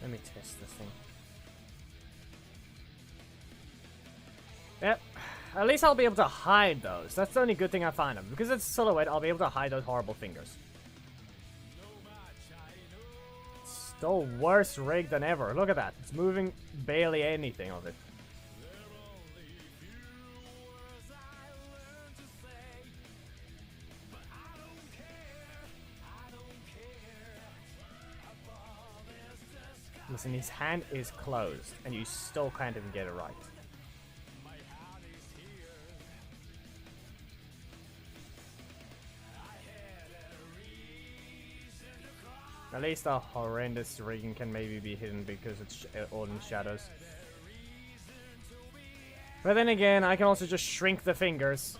[SPEAKER 2] let me test this thing. Yep. At least I'll be able to hide those. That's the only good thing I find them. Because it's silhouette, I'll be able to hide those horrible fingers. Still worse rig than ever. Look at that. It's moving barely anything of it. Listen, his hand is closed, and you still can't even get it right. At least the horrendous rigging can maybe be hidden because it's all in shadows. But then again, I can also just shrink the fingers.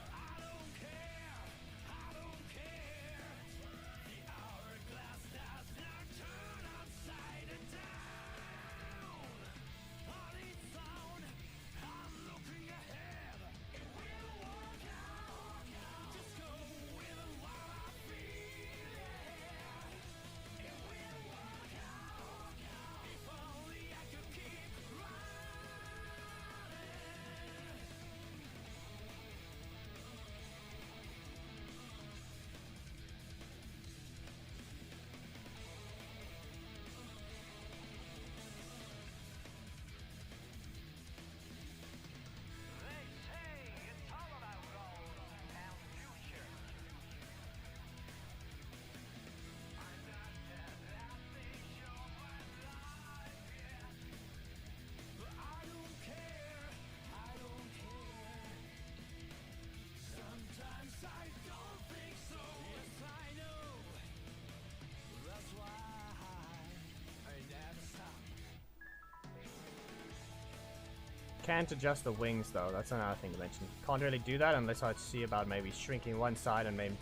[SPEAKER 2] Can't adjust the wings though, that's another thing to mention. Can't really do that unless I see about maybe shrinking one side and maybe...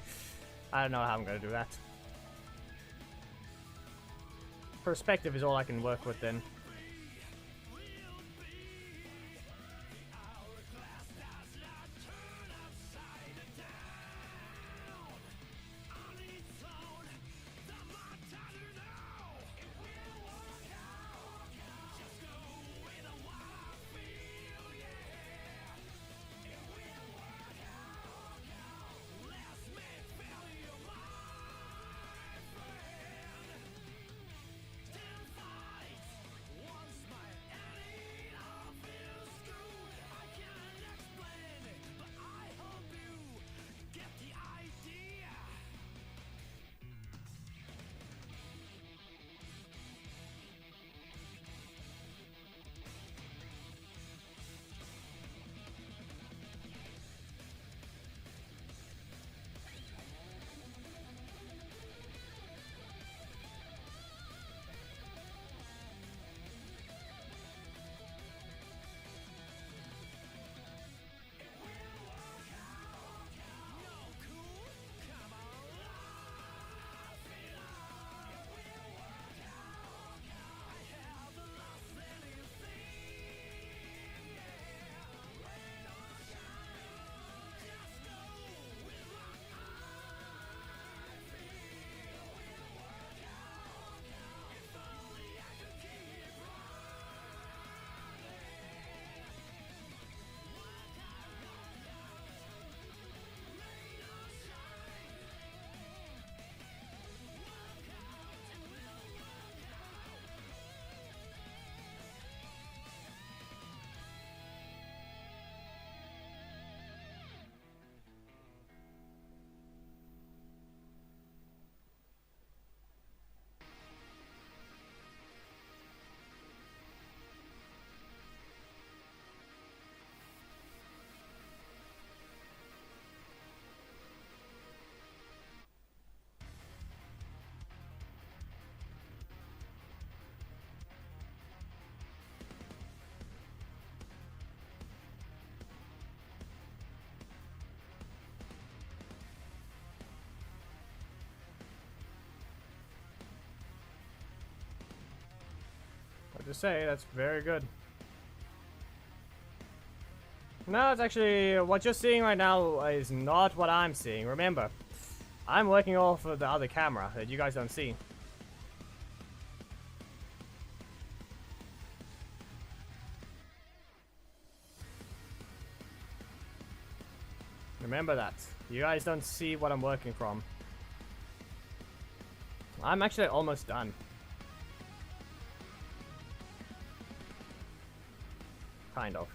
[SPEAKER 2] I don't know how I'm gonna do that. Perspective is all I can work with then. What to say, that's very good. No, it's actually, what you're seeing right now is not what I'm seeing. Remember, I'm working off of the other camera that you guys don't see. Remember that. You guys don't see what I'm working from. I'm actually almost done. Kind of.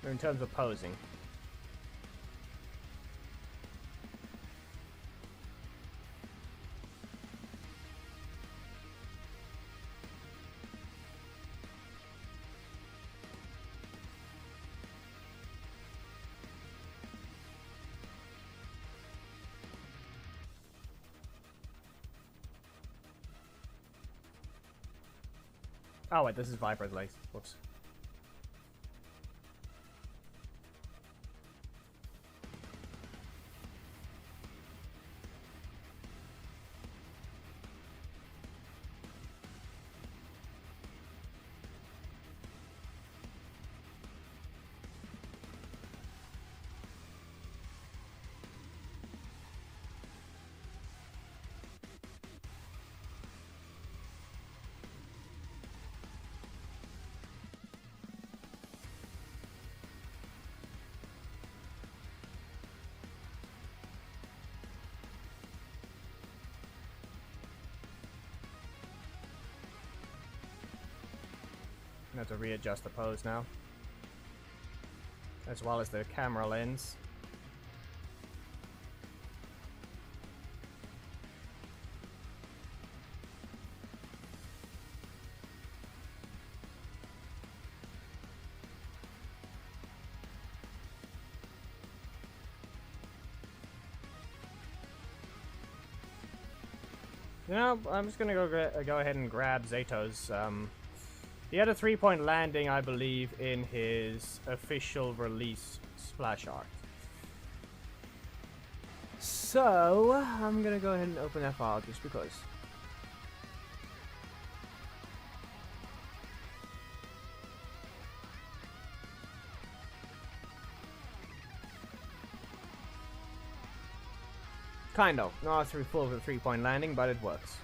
[SPEAKER 2] In terms of posing. Oh wait, this is Viper's legs. Whoops. I have to readjust the pose now, as well as the camera lens. You know, I'm just gonna go ahead and grab Zato's. He had a 3-point landing, I believe, in his official release splash art. So, I'm gonna go ahead and open that file just because. Kind of. Not through full of a 3-point landing, but it works.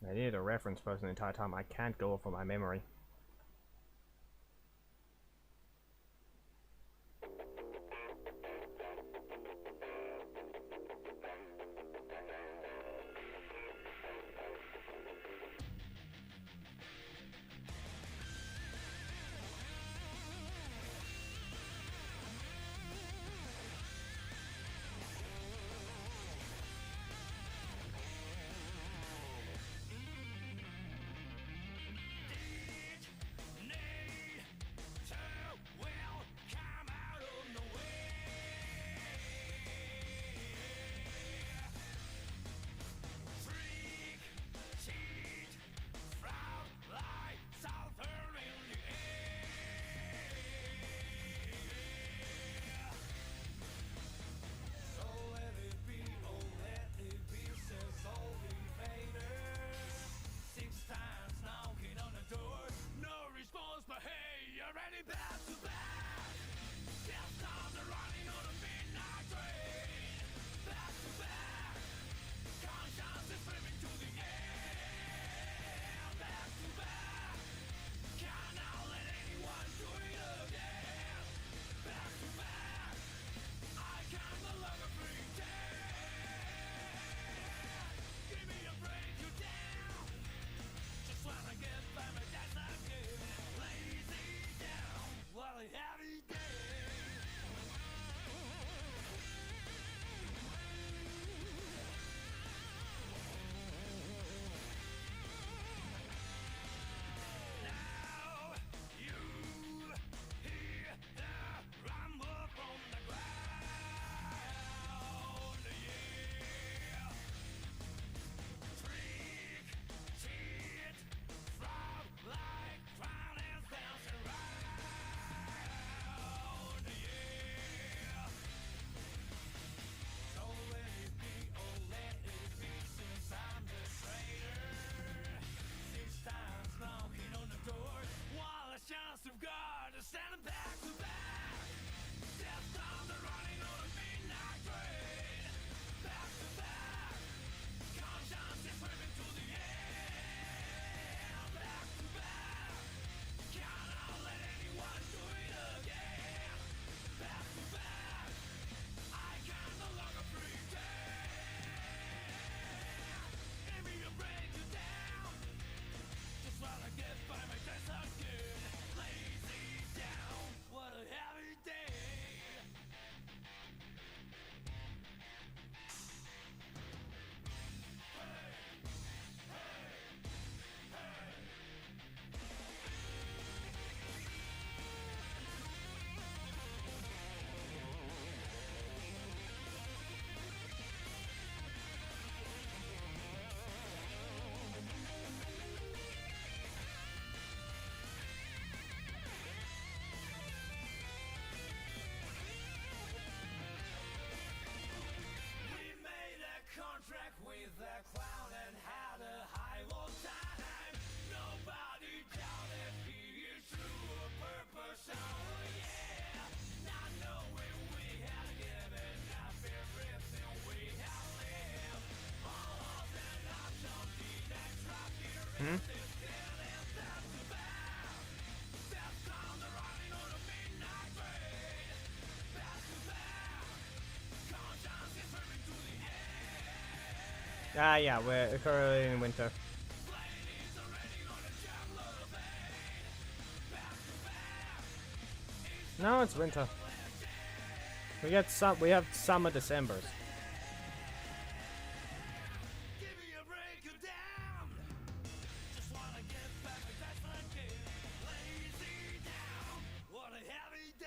[SPEAKER 2] I needed a reference person the entire time. I can't go off of my memory. Ah, yeah, we're currently in winter. No, it's winter. We have summer Decembers.
[SPEAKER 1] Give me a break, you down. Just wanna get back my best friend kid. Lazy down. What a heavy day.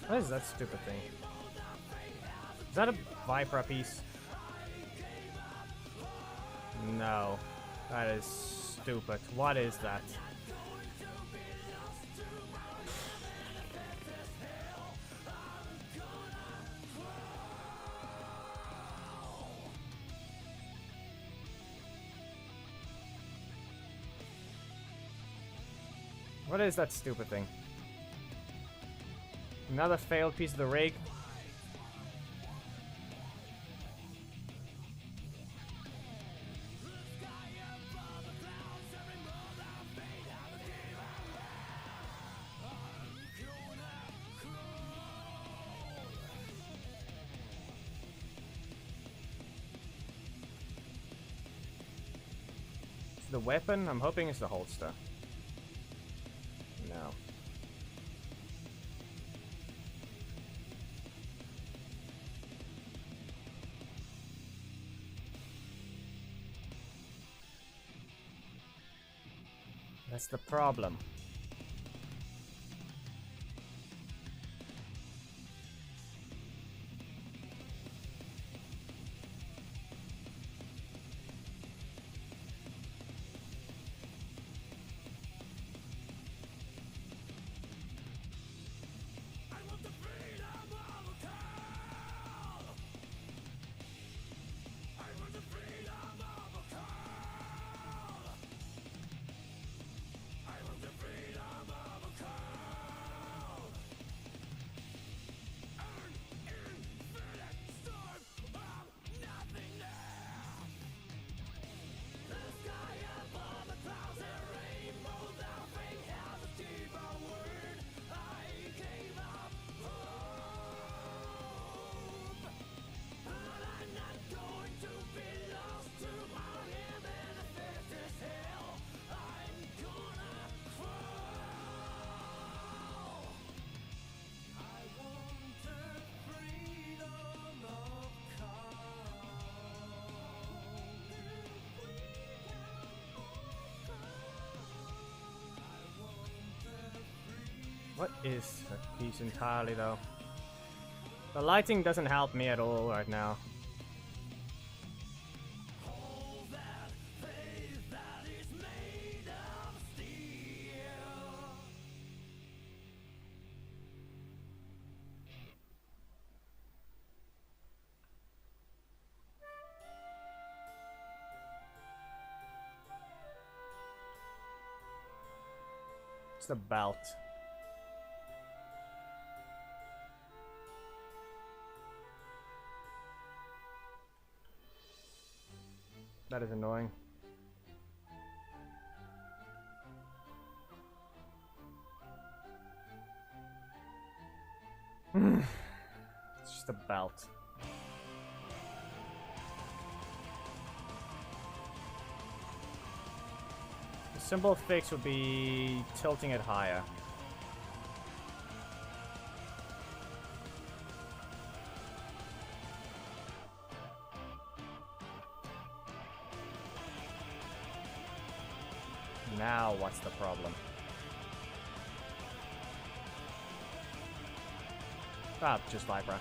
[SPEAKER 2] What is that stupid thing? Is that a Viper piece? No. That is stupid. What is that? What is that stupid thing? Another failed piece of the rig. It's the weapon? I'm hoping it's the holster. No. That's the problem. What is a piece entirely, though? The lighting doesn't help me at all right now. It's the belt. That is annoying. It's just a belt. The simple fix would be tilting it higher. Now what's the problem? Ah, just Vibra.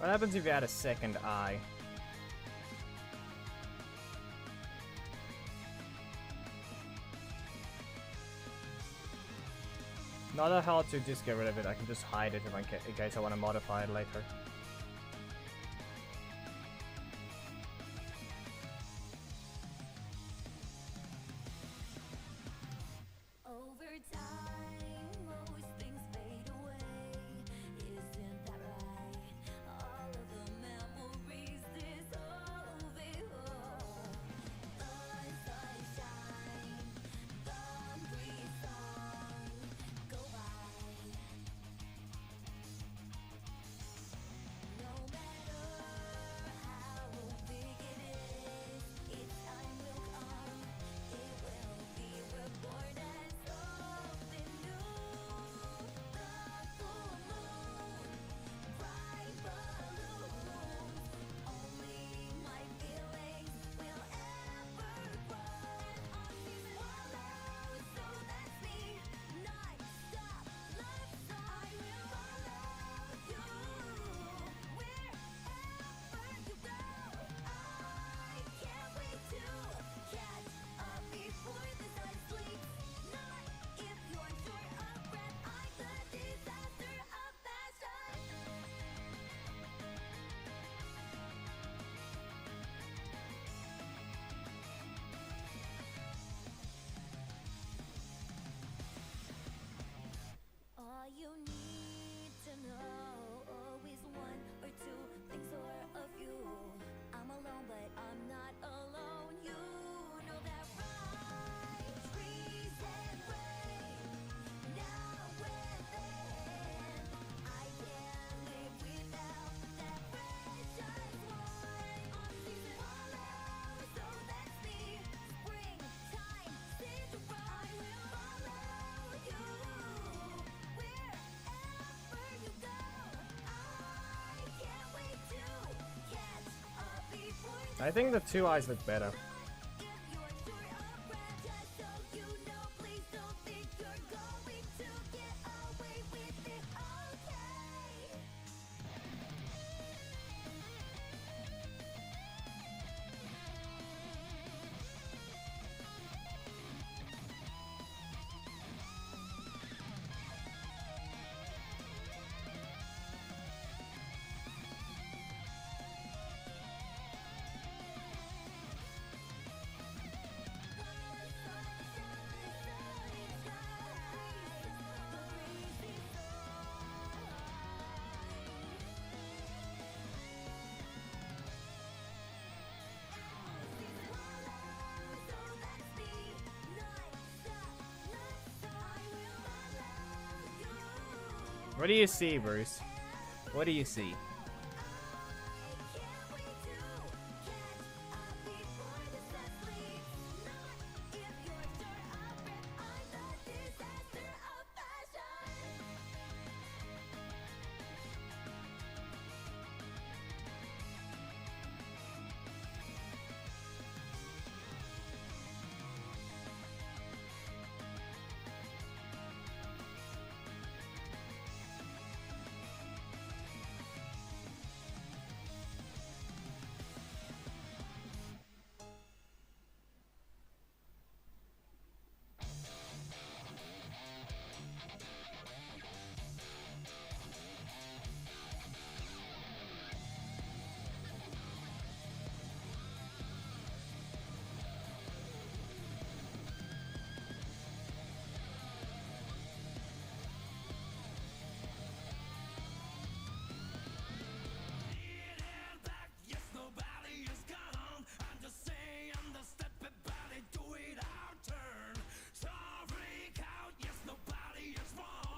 [SPEAKER 2] What happens if you add a second eye? Not that hard to just get rid of it. I can just hide it if in case I want to modify it later.
[SPEAKER 4] All you need to know, always one or two things or a few. I'm alone, but I'm not alone. You know that, right? Trees and rain, now and then. I can't live without that precious one. On season follow, so that's me. Springtime, Cinderella, I will follow you.
[SPEAKER 2] I think the two eyes look better. What do you see, Bruce? What do you see?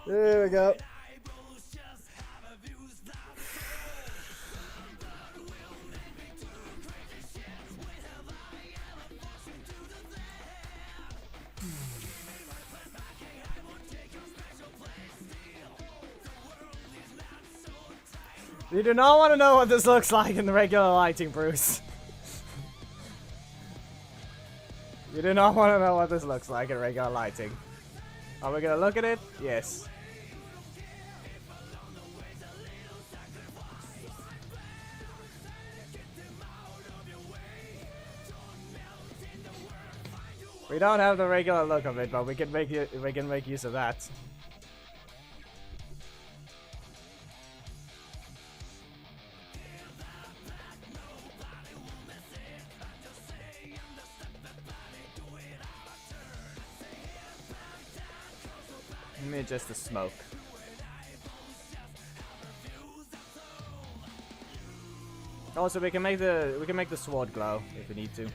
[SPEAKER 2] There we go. You do not want to know what this looks like in the regular lighting, Bruce. You do not want to know what this looks like in regular lighting. Are we gonna look at it? Yes. We don't have the regular look of it, but we can make it. We can make use of that. Give me just the smoke. Also, we can make the sword glow if we need to.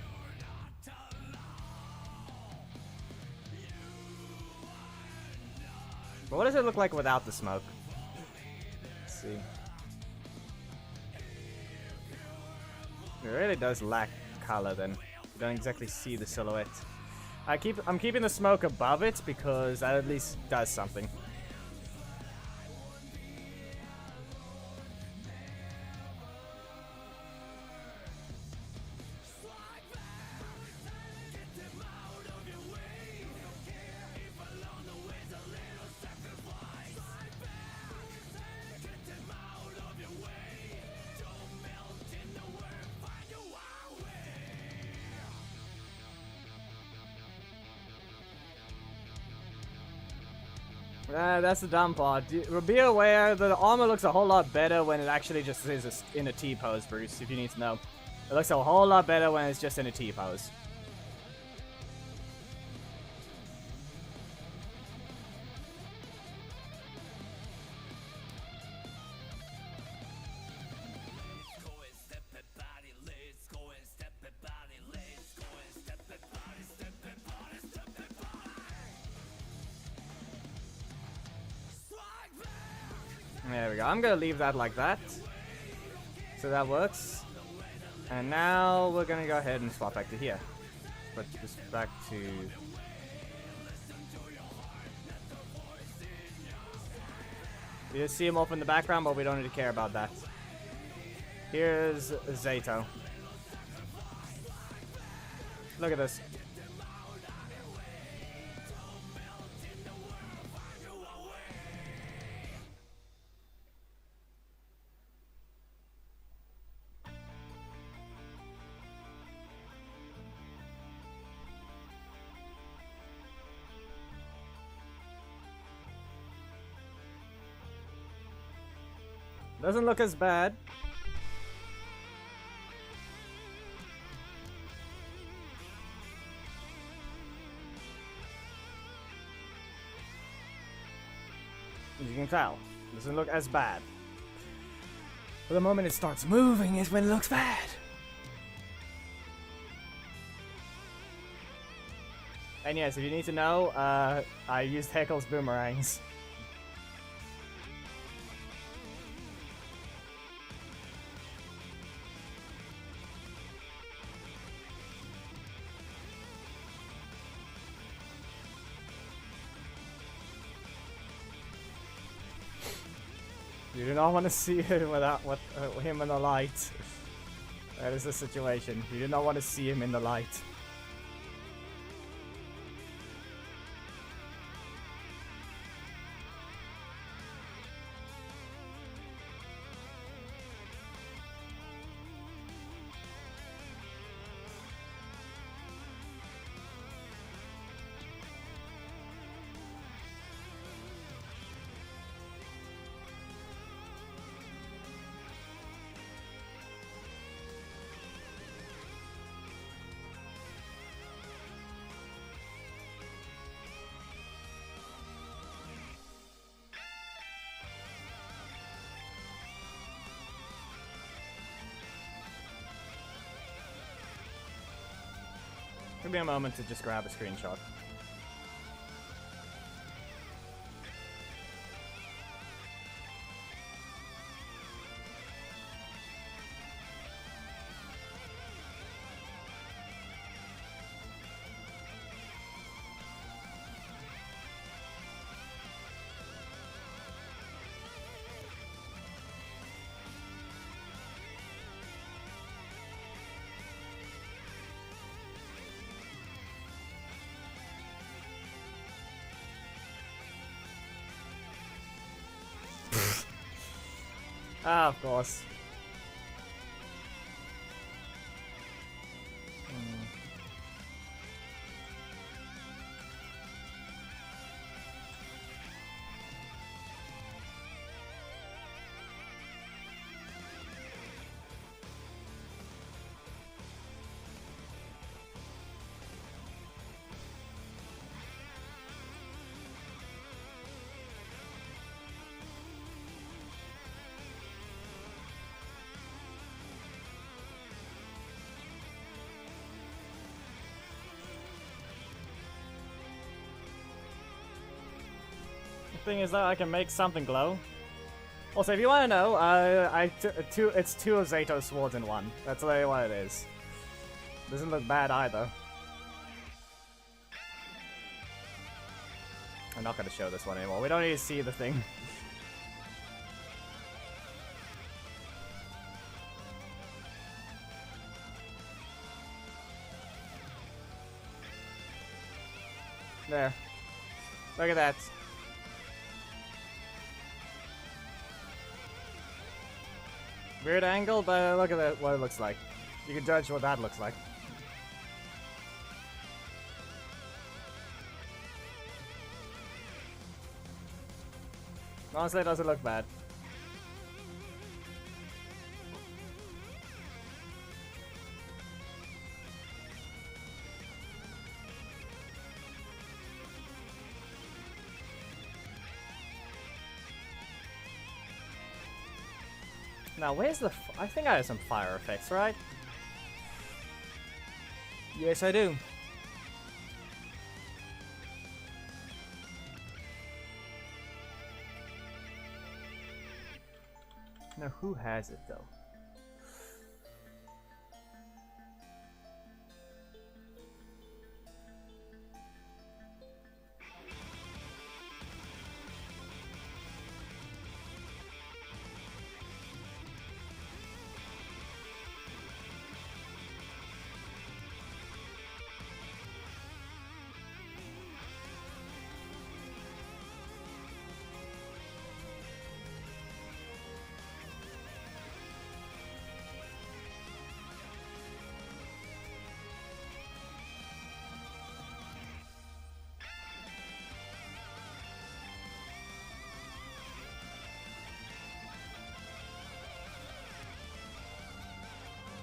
[SPEAKER 2] But what does it look like without the smoke? Let's see. It really does lack color then. You don't exactly see the silhouette. I'm keeping the smoke above it because that at least does something. That's the dumb part. Be aware that the armor looks a whole lot better when it actually just is in a T-pose, Bruce, if you need to know. It looks a whole lot better when it's just in a T-pose. There we go. I'm gonna leave that like that. So that works. And now we're gonna go ahead and swap back to here. Put this back to... You see him off in the background, but we don't need to care about that. Here's Zato. Look at this. Doesn't look as bad. As you can tell, doesn't look as bad. But the moment it starts moving is when it looks bad. And yes, if you need to know, I used Heckle's boomerangs. You do not want to see him without him in the light. That is the situation. You do not want to see him in the light. Give me a moment to just grab a screenshot. Ah, of course. thing is that I can make something glow. Also, if you want to know, it's two of Zato's swords in one. That's literally what it is. Doesn't look bad either. I'm not going to show this one anymore. We don't need to see the thing. There. Look at that. Weird angle, but look at that, what it looks like. You can judge what that looks like. Honestly, it doesn't look bad. Now, where's the... I think I have some fire effects, right? Yes, I do. Now, who has it, though?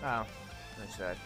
[SPEAKER 2] Oh, that's that.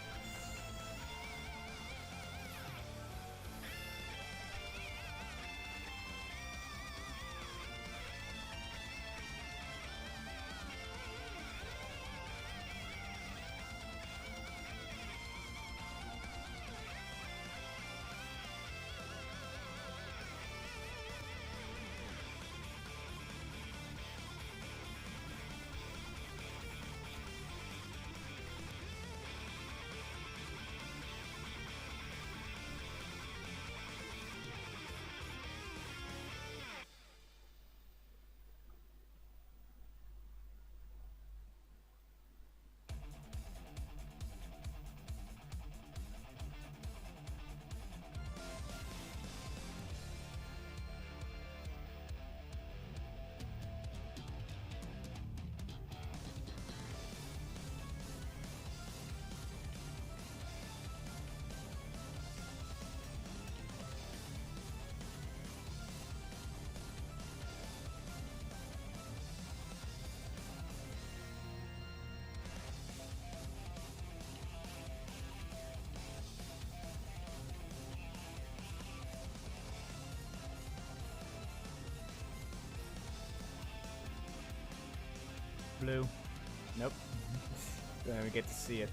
[SPEAKER 2] Blue. Nope. Don't even get to see it.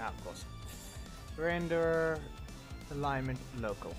[SPEAKER 2] Ah, of course. Render alignment local.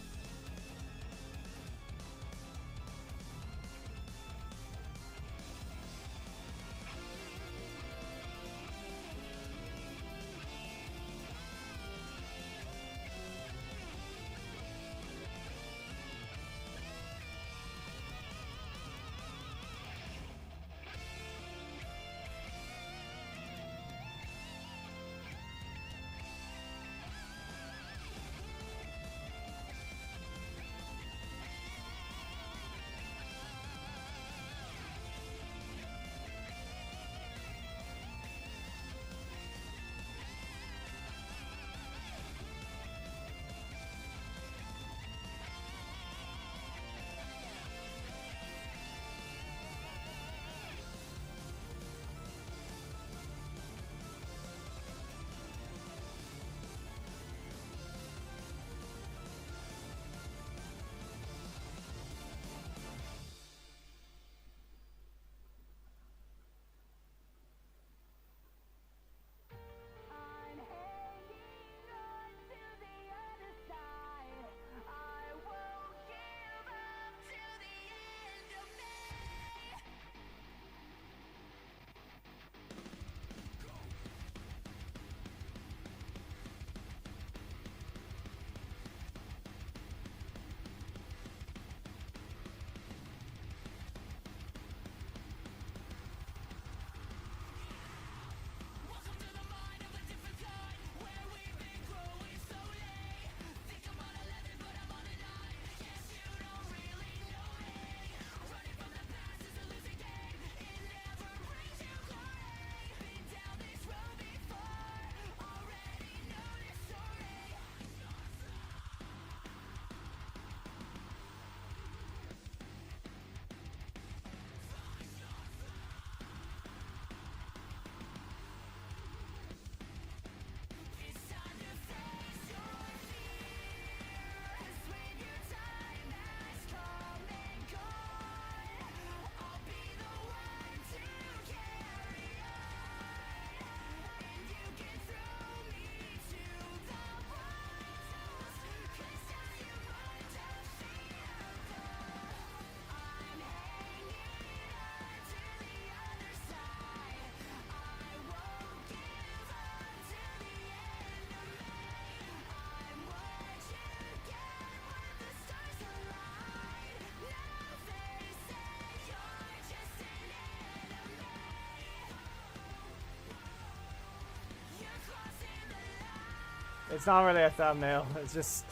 [SPEAKER 2] It's not really a thumbnail, it's just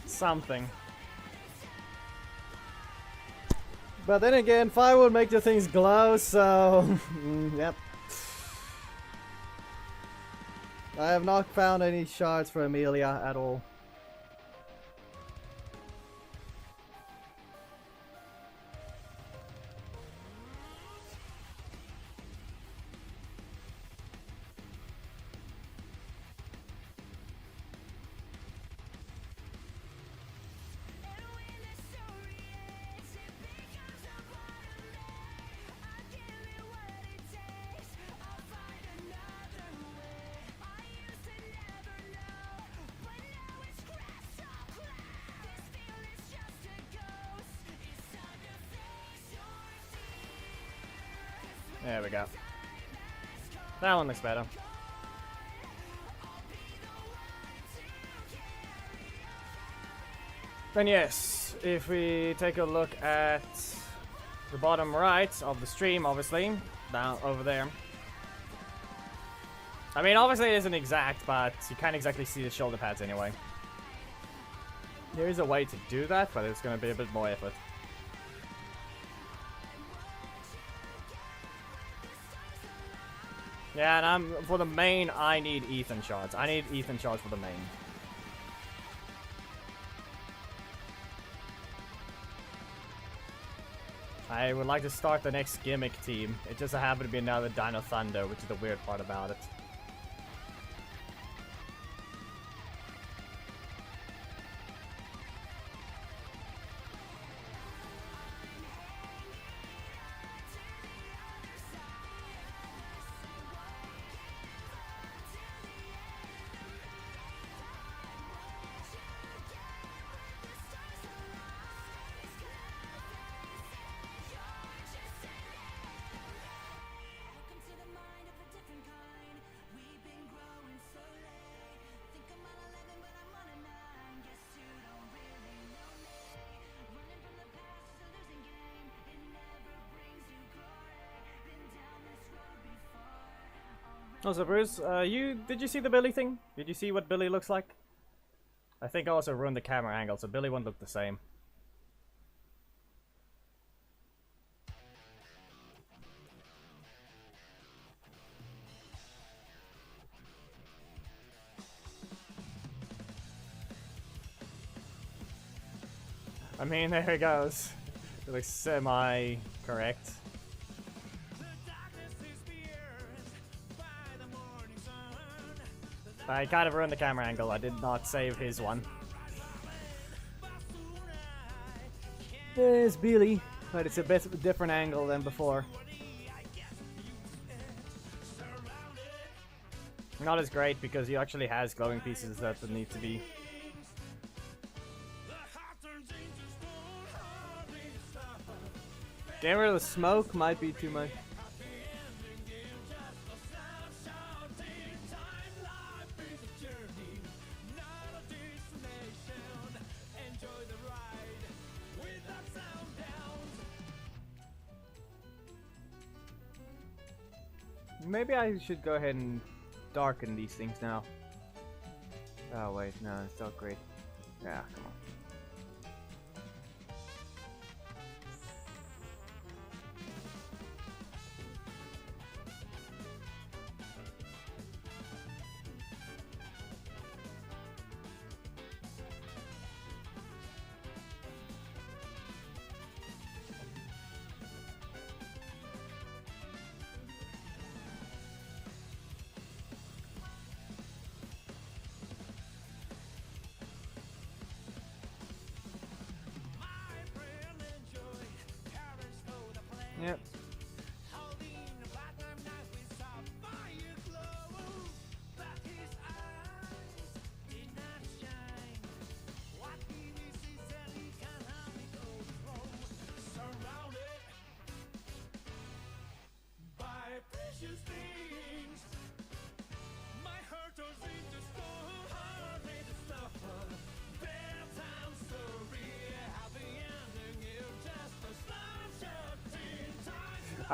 [SPEAKER 2] something. But then again, fire would make the things glow, so yep. I have not found any shards for Amelia at all. There we go. That one looks better. Then yes, if we take a look at the bottom right of the stream, obviously, down over there. I mean, obviously it isn't exact, but you can't exactly see the shoulder pads anyway. There is a way to do that, but it's going to be a bit more effort. Yeah, and for the main, I need Ethan shards. I need Ethan shards for the main. I would like to start the next gimmick team. It just happened to be another Dino Thunder, which is the weird part about it. Also, Bruce, did you see the Billy thing? Did you see what Billy looks like? I think I also ruined the camera angle, so Billy won't look the same. I mean, there it goes. It looks semi-correct. I kind of ruined the camera angle. I did not save his one. There's Billy, but it's a bit of a different angle than before. Not as great because he actually has glowing pieces that need to be. Getting rid of the smoke might be too much. Maybe I should go ahead and darken these things now. Oh wait, no, it's not great. Yeah, come on. Yep.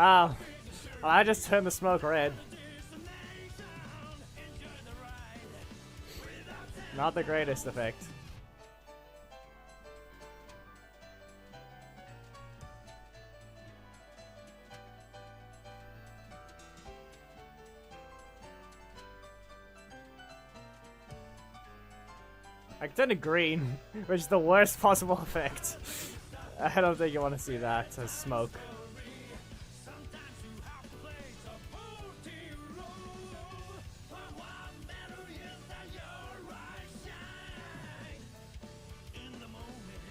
[SPEAKER 2] Oh, I just turned the smoke red. Not the greatest effect. I can turn it green, which is the worst possible effect. I don't think you want to see that as smoke.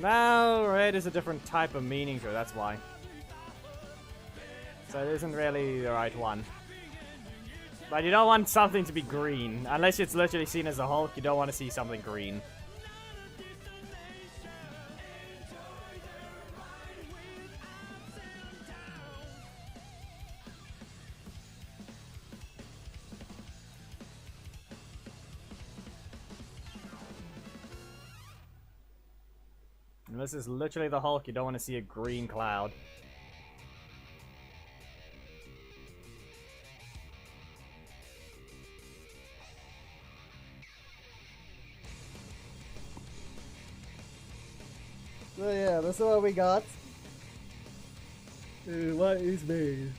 [SPEAKER 2] No, red is a different type of meaning to it, that's why. So it isn't really the right one. But you don't want something to be green. Unless it's literally seen as a Hulk, you don't want to see something green. This is literally the Hulk, you don't want to see a green cloud. So yeah, that's what we got. What is me?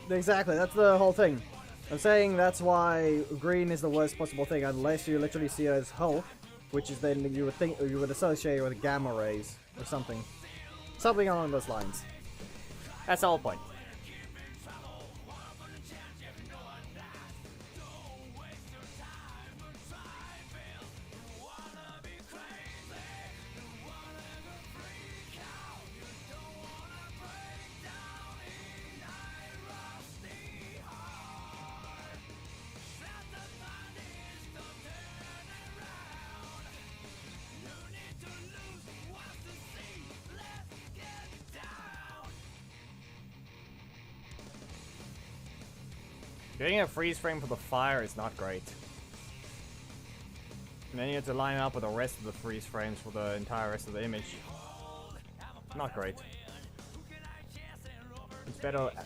[SPEAKER 2] Exactly, that's the whole thing. I'm saying that's why green is the worst possible thing, unless you literally see it as Hulk, which is then you would associate it with gamma rays or something. Something along those lines. That's the whole point. Getting a freeze frame for the fire is not great. And then you have to line it up with the rest of the freeze frames for the entire rest of the image. Not great.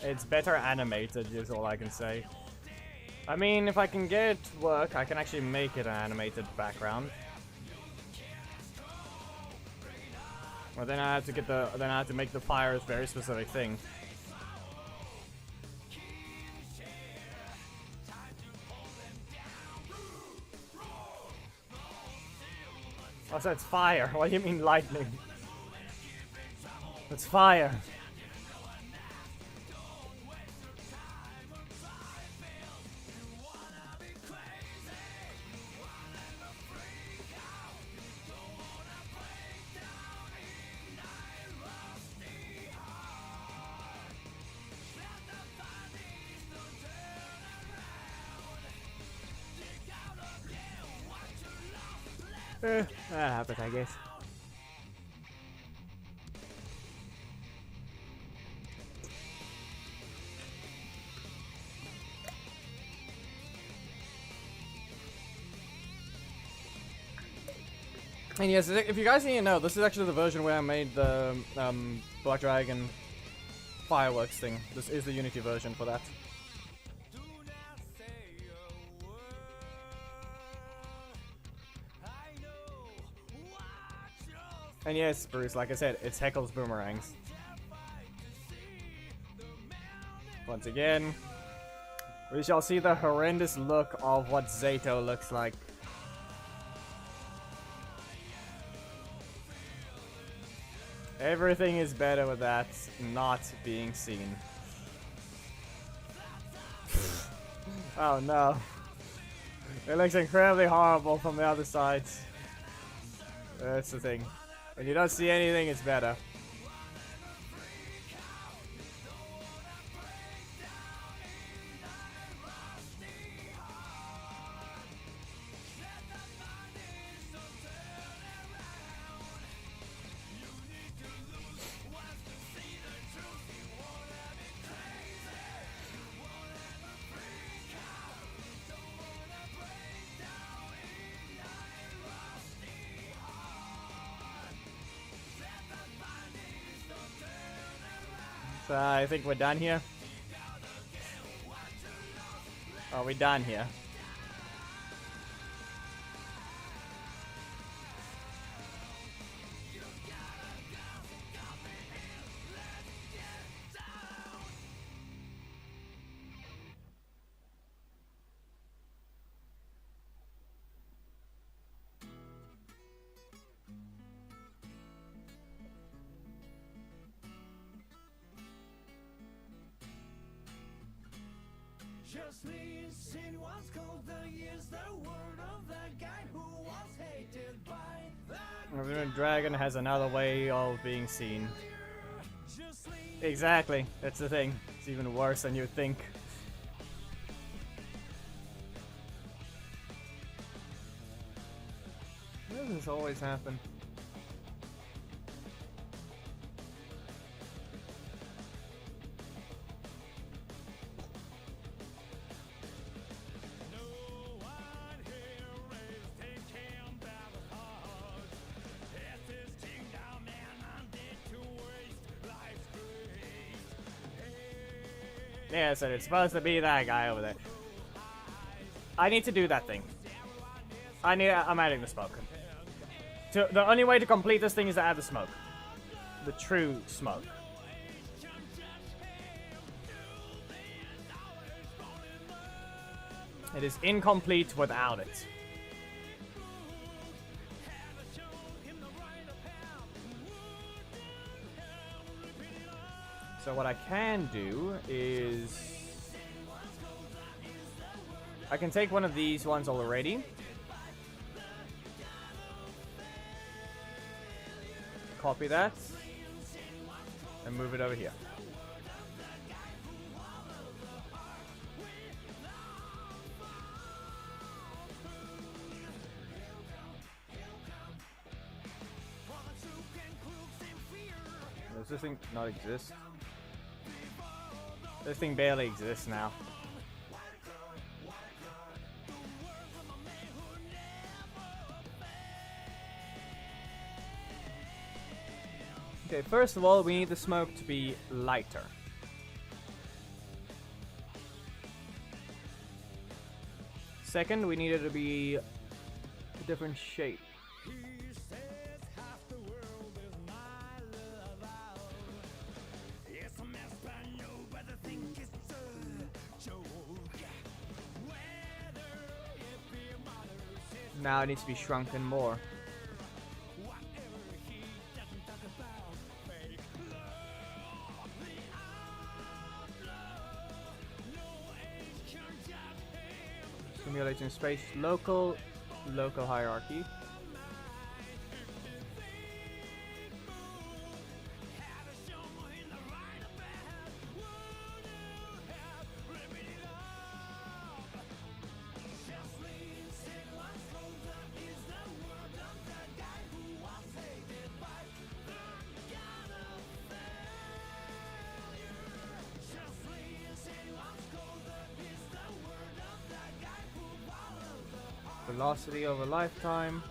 [SPEAKER 2] It's better animated is all I can say. I mean, if I can get it to work, I can actually make it an animated background. But then I have to make the fire a very specific thing. Oh, so it's fire. What do you mean lightning? It's fire. That happens, I guess. And yes, if you guys need to know, this is actually the version where I made the Black Dragon fireworks thing. This is the Unity version for that. And yes, Bruce, like I said, it's Heckle's boomerangs. Once again, we shall see the horrendous look of what Zato looks like. Everything is better with that not being seen. Oh no. It looks incredibly horrible from the other side. That's the thing. When you don't see anything, it's better. So I think we're done here. Are we done here?
[SPEAKER 1] Just listen what's called the years, the word of the guy who was hated by the
[SPEAKER 2] Dragon has another way of being seen. Exactly, that's the thing. It's even worse than you think. Why does this always happen? Yeah, so it's supposed to be that guy over there. I need to do that thing. I'm adding the smoke. The only way to complete this thing is to add the smoke. The true smoke. It is incomplete without it. So what I can do is I can take one of these ones already. Copy that and move it over here. Does this thing not exist? This thing barely exists now. Okay, first of all, we need the smoke to be lighter. Second, we need it to be a different shape. Now it needs to be shrunken more. Simulating space, local hierarchy. Velocity over lifetime.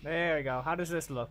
[SPEAKER 2] There we go. How does this look?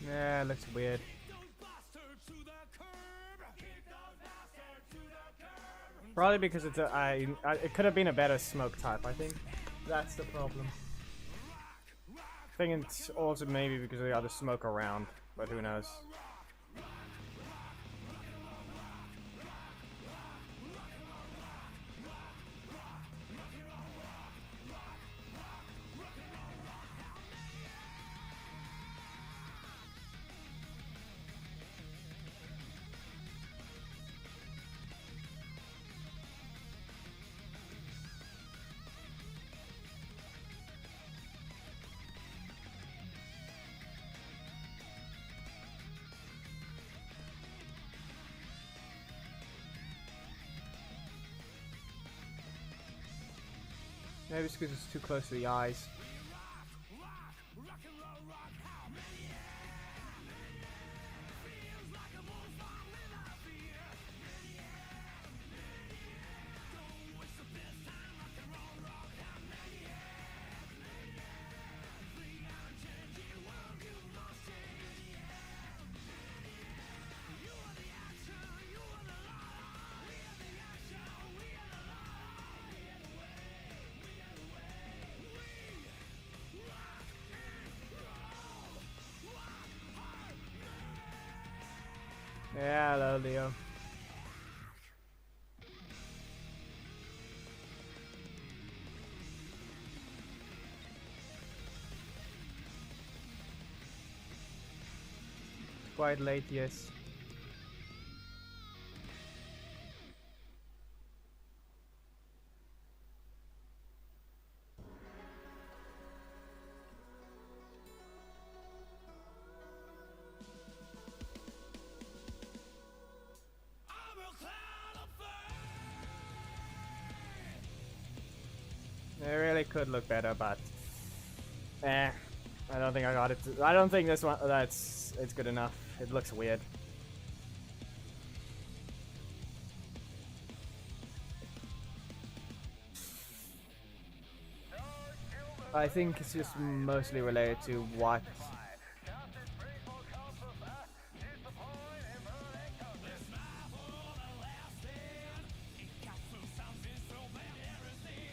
[SPEAKER 2] Yeah, it looks weird. Probably because it's it could have been a better smoke type, I think. That's the problem. I think it's also maybe because of the other smoke around, but who knows. Maybe it's because it's too close to the eyes. Yeah, hello, Leo. It's quite late, yes. It really could look better, but I don't think I got it. I don't think this one it's good enough. It looks weird. I think it's just mostly related to what.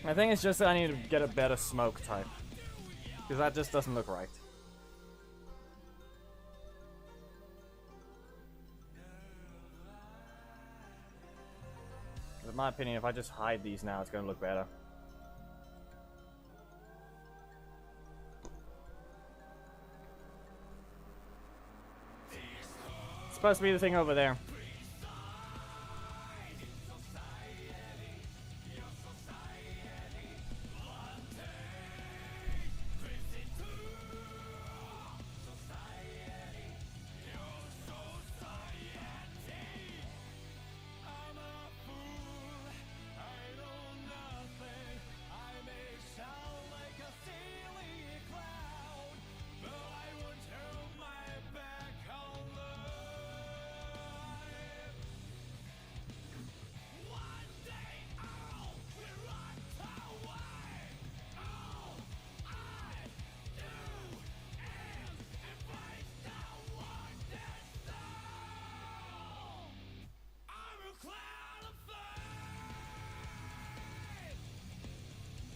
[SPEAKER 2] I think it's just that I need to get a better smoke type. Because that just doesn't look right. In my opinion, if I just hide these now, it's going to look better. It's supposed to be the thing over there.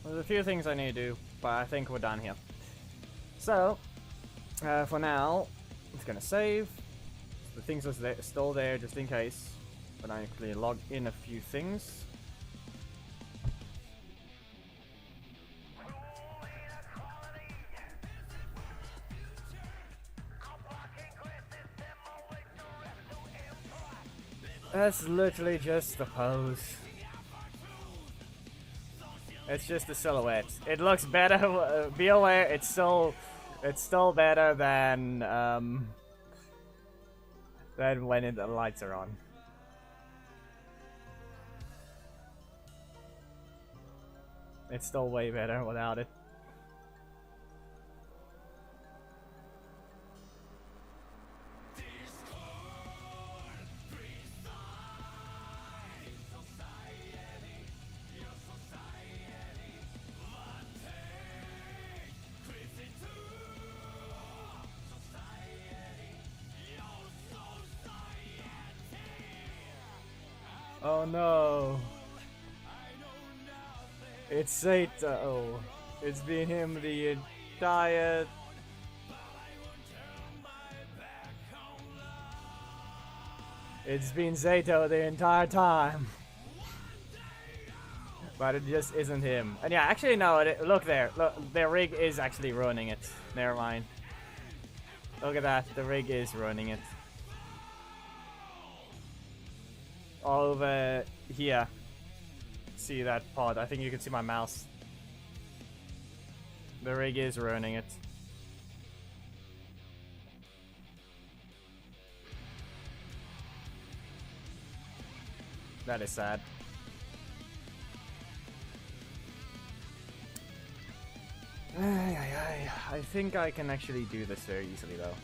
[SPEAKER 2] There's a few things I need to do, but I think we're done here. So, for now, it's gonna save. The things are still there just in case, but I actually log in a few things. That's literally just the pose. It's just a silhouette. It looks better. Be aware, it's still better than when the lights are on. It's still way better without it. Oh no. It's Zeta. Oh. It's been him the entire... It's been Zato the entire time. But it just isn't him. And yeah, actually no, look there. Look, their rig is actually ruining it. Never mind. Look at that, the rig is ruining it. All over here. See that pod? I think you can see my mouse. The rig is ruining it. That is sad. I think I can actually do this very easily though.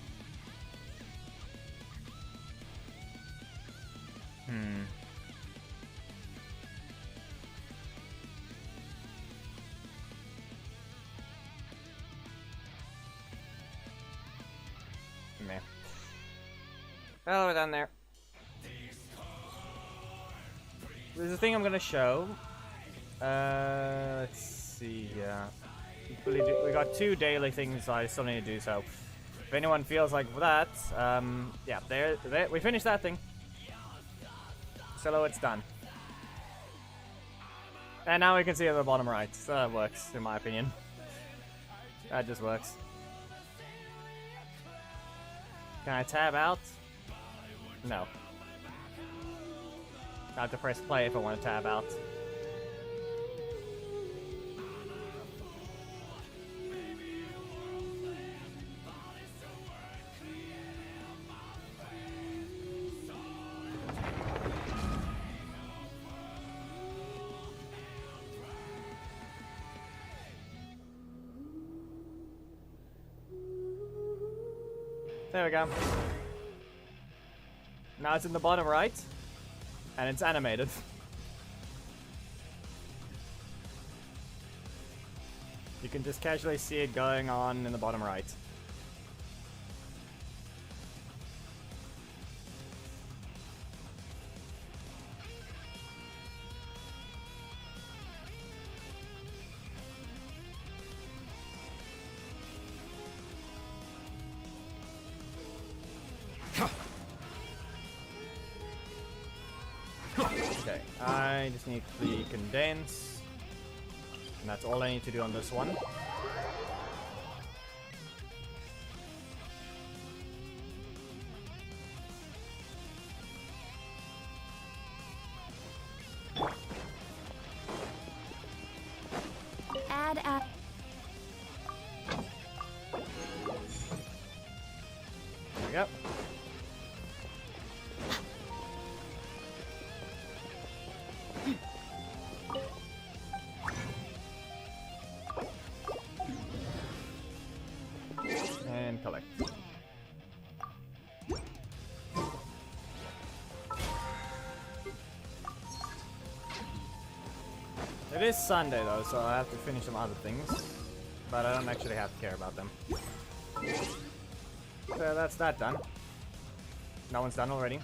[SPEAKER 2] Meh. Oh, we're done there. There's a thing I'm gonna show. Let's see. Yeah, we got 2 daily things I still need to do. So, if anyone feels like that, yeah, there, we finished that thing. So it's done. And now we can see at the bottom right. So that works, in my opinion. That just works. Can I tab out? No. I have to press play if I want to tab out. There we go. Now it's in the bottom right. And it's animated. You can just casually see it going on in the bottom right. Okay, I just need the condense. And that's all I need to do on this one.
[SPEAKER 4] Add.
[SPEAKER 2] There we go. And collect. It is Sunday though, so I have to finish some other things. But I don't actually have to care about them. So that's that done. That one's done already.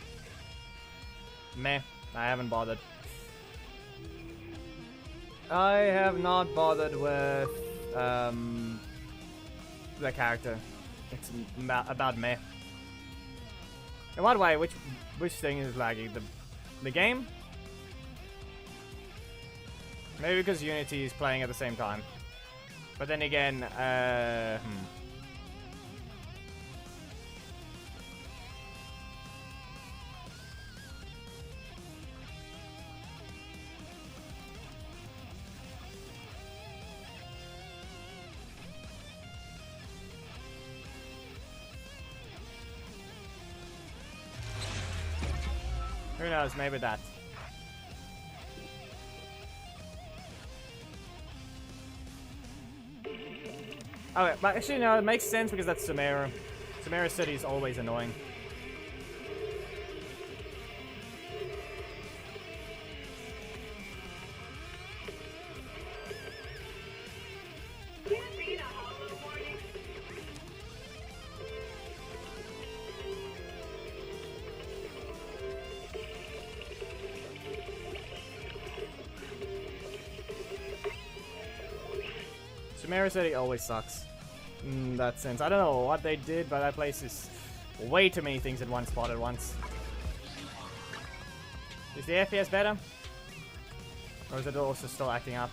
[SPEAKER 2] Meh, I haven't bothered. I have not bothered with the character. It's about meh. And by the way, which thing is lagging? The game? Maybe because Unity is playing at the same time. But then again, who knows, maybe that. Okay, but actually no, it makes sense because that's Sumeru. Sumeru City is always annoying. Chimera City always sucks. In that sense. I don't know what they did, but that place is way too many things in one spot at once. Is the FPS better? Or is it also still acting up?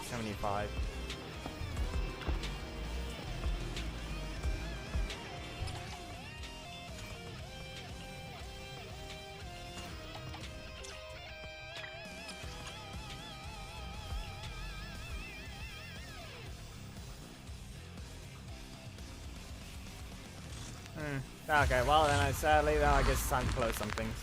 [SPEAKER 2] $75. Okay, well then sadly I guess it's time to close some things.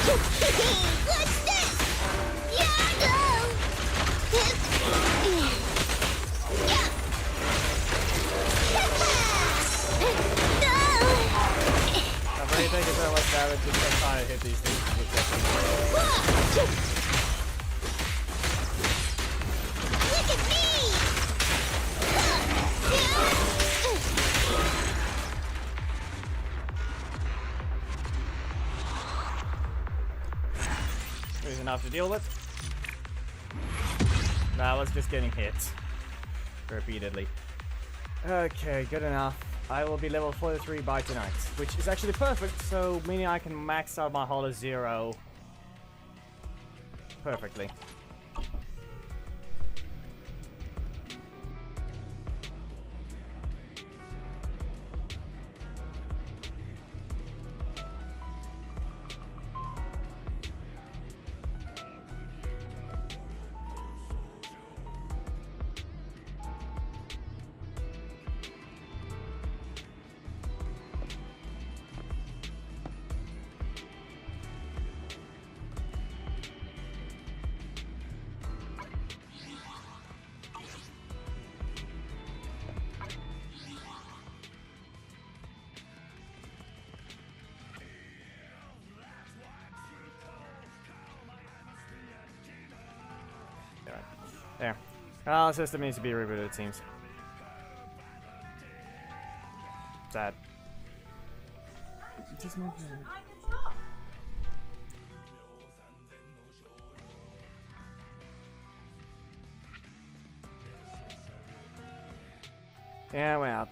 [SPEAKER 4] What's this? What? What's this? Yeah, go!
[SPEAKER 2] I'm really taking so much damage just to try to hit these things with this.
[SPEAKER 4] Look at me!
[SPEAKER 2] There's enough to deal with. That was just getting hit repeatedly. Okay, good enough. I will be level 43 by tonight, which is actually perfect, so meaning I can max out my Hollow Zero perfectly. There. Well, the system needs to be rebooted, it seems. Sad. Yeah, we're out.